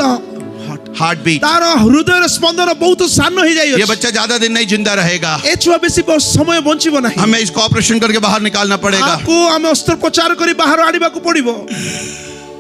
हार्ट बीट, तारो हृदय स्पंदन बहुत सान हो जाय। ये बच्चा ज्यादा दिन नहीं जिंदा रहेगा। ए छुआ बेसी समय बंचिबो नहीं। हमें इसको ऑपरेशन करके बाहर निकालना पड़ेगा। आपको हमें अस्त्रोपचार करी बाहर आनिबा को पड़िबो।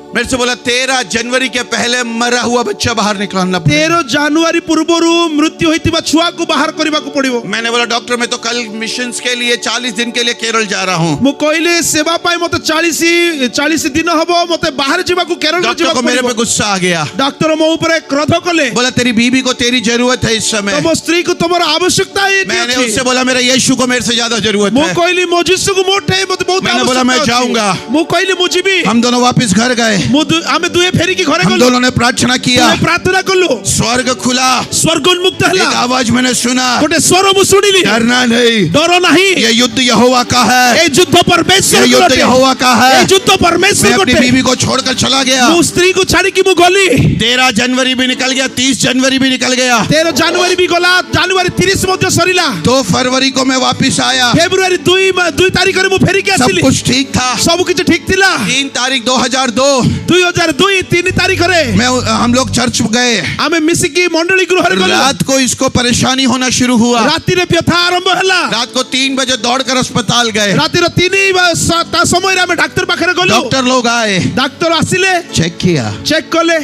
मेरे से बोला 13 जनवरी के पहले मरा हुआ बच्चा बाहर निकालना पड़ेगा। 13 जनवरी पूर्वरु मृत्यु होइतिबा छुआ को बाहर करबा को पड़िबो। मैंने बोला, डॉक्टर मैं तो कल मिशंस के लिए 40 दिन के लिए केरल जा रहा हूँ। मु कहले सेवा पाई मते 40 दिन हबो मते बाहर जीवा को केरल डॉक्टर जीवा को मेरे पे गुस्सा आ गया। डॉक्टर मो ऊपर क्रोध कले। बोला, तेरी बीबी को तेरी जरूरत है इस समय। तम स्त्री को तमर आवश्यकता है। मैंने उससे बोला, मेरे यीशु को मेरे से ज्यादा जरूरत मु है। कहली मो यीशु को मोटे मते बहुत आवश्यकता। मैंने बोला, मैं जाऊंगा। मु कहली मु जीबी। हम दोनों वापस घर गए। हमें दुए फेरी की घरे हम गलो। दोनों ने प्रार्थना किया। प्रार्थना कलु। स्वर्ग खुला, स्वर्ग उन्मुक्त हला। एक आवाज मैंने सुना, गोटे स्वर मु सुनिली। डरना नहीं, डरो नहीं, ये युद्ध यहोवा का है। ए युद्ध परमेश्वर ये युद्ध यहोवा का है। ए युद्ध परमेश्वर मैं अपनी गोटे। बीवी को छोड़कर चला गया। मु स्त्री को छाड़ी की मु गली। 13 जनवरी भी निकल गया, 30 जनवरी भी निकल गया, 13 जनवरी भी गला, जनवरी 30 मध्य सरिला। 2 फरवरी को मैं वापस आया। फेब्रुआरी 2 तारिख रे मु फेरी के सब आसिली। कुछ ठीक था। सब किछ ठीक थिला। 3 तारीख 2002 2002 3 तारिख रे हम लोग चर्च गए। आमे मिसिकी मंडली गृह रे गलो। रात को इसको परेशानी होना शुरू हुआ। राति रे व्यथा आरंभ हला। रात को 3 बजे दौड़कर अस्पताल गए। राति रे 3 ता समय रे हमें डॉक्टर पाखरे गलो। डॉक्टर लोग आए, डॉक्टर आसिले, चेक किया। चेक कले।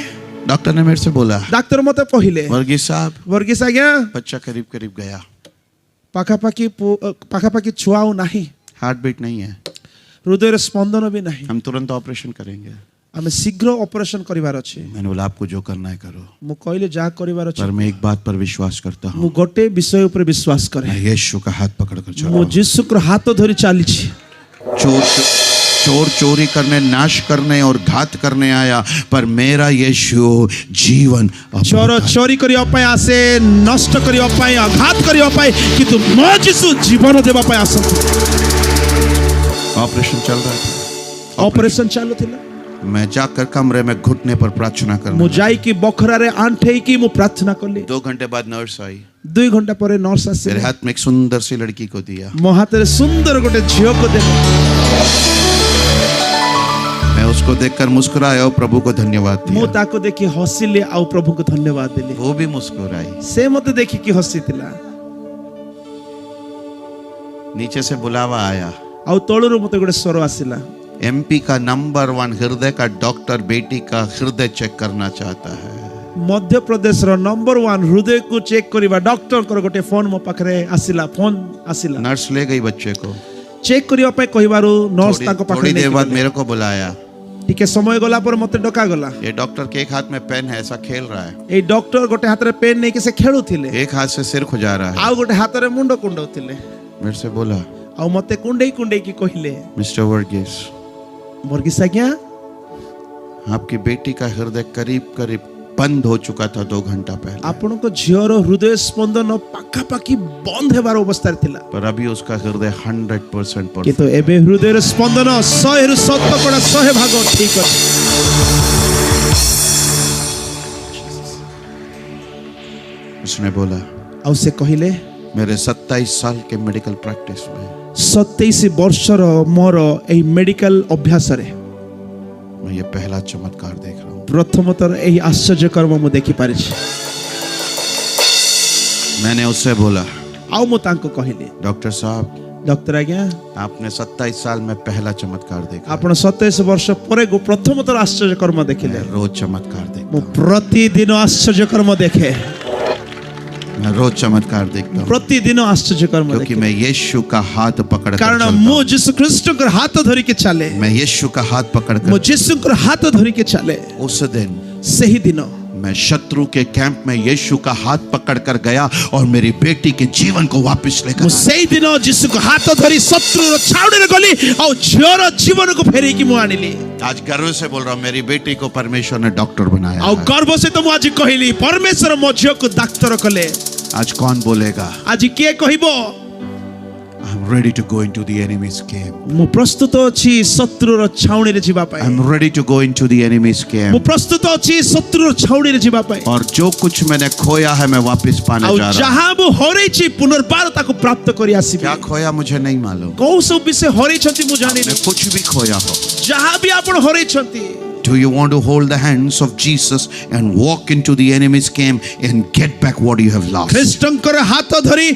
डॉक्टर ने मेरे से बोला, डॉक्टर मते कहिले, वर्गीस साहब, वर्गीस आज्ञा बच्चा करीब करीब गया, पाखापाखी छुआओ नहीं, हार्ट बीट नहीं है, हृदय स्पंदन भी नहीं, हम तुरंत ऑपरेशन करेंगे। हमें शीघ्र ऑपरेशन करिवार अछि। मैंने बोला, आपको जो करना है करो, मु कहले जा करिवार अछि। पर मैं एक बात पर विश्वास करता मु हूँ, गोटे विषय ऊपर विश्वास करे। मैं यीशु का हाथ पकड़कर चल रहा मु हूँ। यीशु को हाथ धरि चाली छी। चोर चोरी करने, नाश करने और घात करने आया, पर मेरा यीशु जीवन चोर चोरी करिया पाए आसे, नष्ट करिया पाए, आघात करिया पाए, किंतु मो यीशु जीवन देबा पाए आसत। ऑपरेशन चल रहा था। ऑपरेशन चालू थिला। मैं जाकर कमरे में घुटने पर प्रार्थना ମୁଁ करना। ଯାଇକି ବଖରାରେ ଆଣ୍ଠେଇକି ମୁଁ ପ୍ରାର୍ଥନା କଲି 2 घंटे बाद नर्स आई, 2 ଘଣ୍ଟା ପରେ ନର୍ସ मेरे ଆସିଲେ हाथ में एक सुंदर सी लड़की को दिया। ମୋ ହାତରେ ସୁନ୍ଦର ଗୋଟେ ଝିଅକୁ ଦେଲେ मैं उसको देखकर मुस्कुराया और प्रभु को धन्यवाद ମୁଁ दिया। ତାକୁ ଦେଖି ହସିଲି ଆଉ ପ୍ରଭୁଙ୍କୁ ଧନ୍ୟବାଦ ଦେଲି वो भी मुस्कुराई। ସେ ମୋତେ ଦେଖିକି ହସିଥିଲା नीचे से बुलावा आया, ଆଉ ତଳରୁ ମୋତେ ଗୋଟେ ସ୍ୱର ଆସିଲା एमपी का नंबर 1 हृदय का डॉक्टर बेटी का हृदय चेक करना चाहता है। ମଧ୍ୟପ୍ରଦେଶର ନମ୍ବର 1 ହୃଦୟକୁ ଚେକ୍ କରିବା ଡକ୍ଟରଙ୍କର ଗୋଟେ ଫୋନ୍ ମୋ ପାଖରେ ଆସିଲା ଫୋନ୍ ଆସିଲା नर्स ले गई बच्चे को। ଚେକ୍ କରିବା ପାଇଁ କହିବାରୁ ନର୍ସ ତାଙ୍କ ପାଖରେ थोड़ी देर बाद ନେଇକି मेरे को बुलाया। ଟିକେ ସମୟ ଗଲା ପରେ ମୋତେ ଡକାଗଲା ये डॉक्टर के एक हाथ में पेन है, ऐसा खेल रहा है, ଏଇ ଡକ୍ଟର ଗୋଟେ ହାତରେ ପେନ୍ ନେଇକି ସେ ଖେଳୁଥିଲେ एक हाथ से सिर खुजा रहा है। ଆଉ ଗୋଟେ ହାତରେ ମୁଣ୍ଡ କୁଣ୍ଡଉଥିଲେ मेरे से बोला, ଆଉ ମୋତେ କୁଣ୍ଡେଇ କୁଣ୍ଡେଇକି କହିଲେ मिस्टर वर्गीस, ବର୍ଗିସ ଆଜ୍ଞା आपकी बेटी का हृदय करीब करीब बंद हो चुका था 2 घंटा पहले, ଆପଣଙ୍କ ଝିଅର ହୃଦୟ ସ୍ପନ୍ଦନ ପାଖାପାଖି ବନ୍ଦ ହେବାର ଅବସ୍ଥାରେ ଥିଲା पर अभी उसका हृदय 100% पर। କିନ୍ତୁ ଏବେ ହୃଦୟର ସ୍ପନ୍ଦନ 100ରୁ 100% ଠିକ ଅଛି उसने बोला, ଆଉ ସେ କହିଲେ मेरे 27 साल के मेडिकल प्रैक्टिस में 27 ବର୍ଷର ମୋର ଏହି ମେଡିକାଲ ଅଭ୍ୟାସରେ मैं ये पहला चमत्कार देख रहा हूँ। ପ୍ରଥମ ଥର ଏହି ଆଶ୍ଚର୍ଯ୍ୟ କର୍ମ ମୁଁ ଦେଖି ପାରିଛି मैंने उससे बोला, ଆଉ ମୁଁ ତାଙ୍କୁ କହିଲି डॉक्टर साहब, ଡକ୍ଟର ଆଜ୍ଞା आपने 27 साल में पहला चमत्कार देखा, ଆପଣ 27 ବର୍ଷ ପରେ ପ୍ରଥମ ଥର ଆଶ୍ଚର୍ଯ୍ୟ କର୍ମ ଦେଖିଲେ मैं रोज चमत्कार देखता ମୁଁ हूँ, ପ୍ରତିଦିନ ଆଶ୍ଚର୍ଯ୍ୟ କର୍ମ ଦେଖେ मैं रोज चमत्कार देखता हूँ, ପ୍ରତିଦିନ ଆଶ୍ଚର୍ଯ୍ୟ କର୍ମ क्योंकि ଦେଖେ मैं यीशु का हाथ पकड़ कर କାରଣ चलता ମୁଁ हूँ। ଯୀଶୁ ଖ୍ରୀଷ୍ଟଙ୍କର ହାତ ଧରିକି ଚାଲେ मैं यीशु का हाथ पकड़ ମୁଁ कर ଯୀଶୁଙ୍କର ହାତ ଧରିକି ଚାଲେ उस दिन ସେହି ଦିନ मैं शत्रु के कैंप में यीशु का हाथ पकड़ कर गया और मेरी बेटी के जीवन को वापस लेकर ମୁଁ आया। ସେଇ ଦିନ ଯୀଶୁଙ୍କ ହାତ ଧରି ଶତ୍ରୁର ଛାଉଣିରେ ଗଲି ଆଉ ଝିଅର ଜୀବନକୁ ଫେରେଇକି ମୁଁ ଆଣିଲି आज गर्व से बोल रहा हूँ, मेरी बेटी को परमेश्वर ने डॉक्टर बनाया ଆଉ है। ଗର୍ବ ସହିତ ମୁଁ ଆଜି କହିଲି ପରମେଶ୍ୱର ମୋ ଝିଅକୁ ଡାକ୍ତର କଲେ आज कौन बोलेगा, ଆଜି କିଏ କହିବ I'm ready to go into the enemy's camp. ମୁଁ ପ୍ରସ୍ତୁତ ଅଛି ଶତ୍ରୁର ଛାଉଣିରେ ଯିବା ପାଇଁ I'm ready to go into the enemy's ମୁଁ camp. ପ୍ରସ୍ତୁତ ଅଛି ଶତ୍ରୁର ଛାଉଣିରେ ଯିବା ପାଇଁ और जो कुछ मैंने खोया है मैं वापस पाने ଆଉ जा रहा हूँ। ଯାହା ମୁଁ ହରେଇଛି ପୁନର୍ବାର ତାକୁ ପ୍ରାପ୍ତ କରି ଆସିବି क्या खोया मुझे नहीं मालूम, କୋଉ ସବୁ ବିଷୟ ହରେଇଛନ୍ତି ମୁଁ ଜାଣିନି मैं कुछ भी खोया हो। ଯାହା ବି ଆପଣ ହରେଇଛନ୍ତି Do you want to hold the hands of Jesus and walk into the enemy's camp and get back what you have lost? ଖ୍ରୀଷ୍ଟଙ୍କର ହାତ ଧରି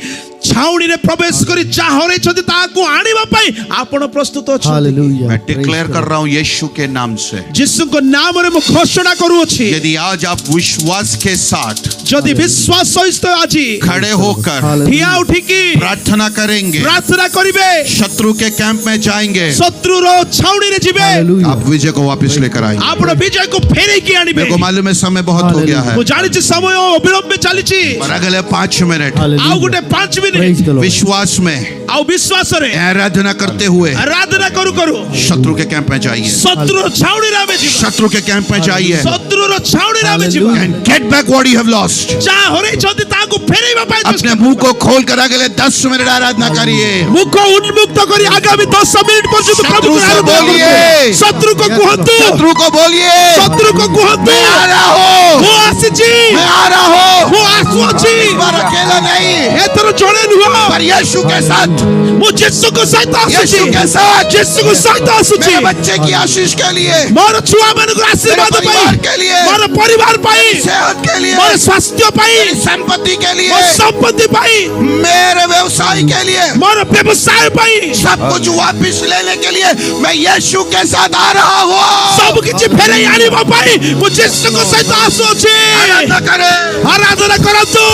ଛାଉଣିରେ ପ୍ରବେଶ କରି ଯାହା ହରେଇଛନ୍ତି ତାହାକୁ ଆଣିବା ପାଇଁ ଆପଣ ପ୍ରସ୍ତୁତ ଅଛନ୍ତି Hallelujah. मैं Praise डिक्लेयर the कर Lord. रहा हूँ यीशु के नाम से, ଯୀଶୁଙ୍କ ନାମରେ ମୁଁ ଘୋଷଣା କରୁଅଛି यदि आज आप विश्वास के साथ ଯଦି ବିଶ୍ୱାସ ସହିତ ଆଜି खड़े होकर Hallelujah. ଠିଆ ଉଠିକି प्रार्थना करेंगे, ପ୍ରାର୍ଥନା କରିବେ शत्रु के कैंप में जाएंगे, ଶତ୍ରୁର ଛାଉଣିରେ ଯିବେ Hallelujah. आप विजय को वापस लेकर आएंगे। ଆପଣ ବିଜୟକୁ ଫେରେଇକି ଆଣିବେ मेरे को मालूम है समय बहुत हो गया है, ମୁଁ ଜାଣିଛି ସମୟ ଅବିଳମ୍ବେ ଚାଲିଛି और अगले 5 मिनट ଆଉ Hallelujah. ଗୋଟେ 5 Praise ମିନିଟ the Lord. विश्वास में ଆଉ ବିଶ୍ୱାସରେ आराधना करते हुए ଆରାଧନା କରୁ କରୁ शत्रु के कैंप में जाइए, ଶତ୍ରୁର ଛାଉଣିରେ ଆମେ ଯିବା शत्रु के कैंप में जाइए ଶତ୍ରୁର ଛାଉଣିରେ ଆମେ ଯିବା Hallelujah. and get back what you have lost. ଯାହା ହରେଇଛନ୍ତି ତାହାକୁ ଫେରେଇବା ପାଇଁ अपने मुंह को खोल कर अगले 10 मिनट आराधना करिए। ମୁଖ ଉନ୍ମୁକ୍ତ କରି ଆଗାମୀ 10 ମିନିଟ ପର୍ଯ୍ୟନ୍ତ ଶତ୍ରୁ ପ୍ରଭୁଙ୍କୁ ସେ ଆରାଧନା ବୋଲିଏ। କରନ୍ତୁ। ଶତ୍ରୁକୁ କୁହନ୍ତୁ शत्रु को बोलिए, ଶତ୍ରୁକୁ କୁହନ୍ତୁ मैं आ रहा हूँ, ମୁଁ ଆସିଛି मैं आ रहा हूँ। ମୁଁ ଆସୁଅଛି इस बार अकेला नहीं, ଏଥର ଜଣେ ନୁହଁ पर यीशु के साथ, ମୁଁ ଯୀଶୁଙ୍କ ସହିତ ଆସୁଛି यीशु के साथ, ଯୀଶୁଙ୍କ ସହିତ ଆସୁଛି मेरे बच्चे की आशीष के लिए, ମୋର ଛୁଆମାନଙ୍କ ଆଶୀର୍ବାଦ मेरे ପାଇଁ परिवार के लिए, ମୋର ପରିବାର ପାଇଁ सेहत के लिए, ମୋର ସ୍ୱାସ୍ଥ୍ୟ ପାଇଁ मेरी संपत्ति के लिए, ମୋ ସମ୍ପତ୍ତି ପାଇଁ मेरे व्यवसाय के लिए, ମୋର ବ୍ୟବସାୟ ପାଇଁ सब कुछ वापस लेने के लिए मैं यीशु के साथ आ रहा हूँ। ସବୁ କିଛି ଫେରେଇ ଆଣିବା ପାଇଁ ମୁଁ ଯୀଶୁଙ୍କ ସହିତ ଆସୁଅଛି आराधना करें। ଆରାଧନା କରନ୍ତୁ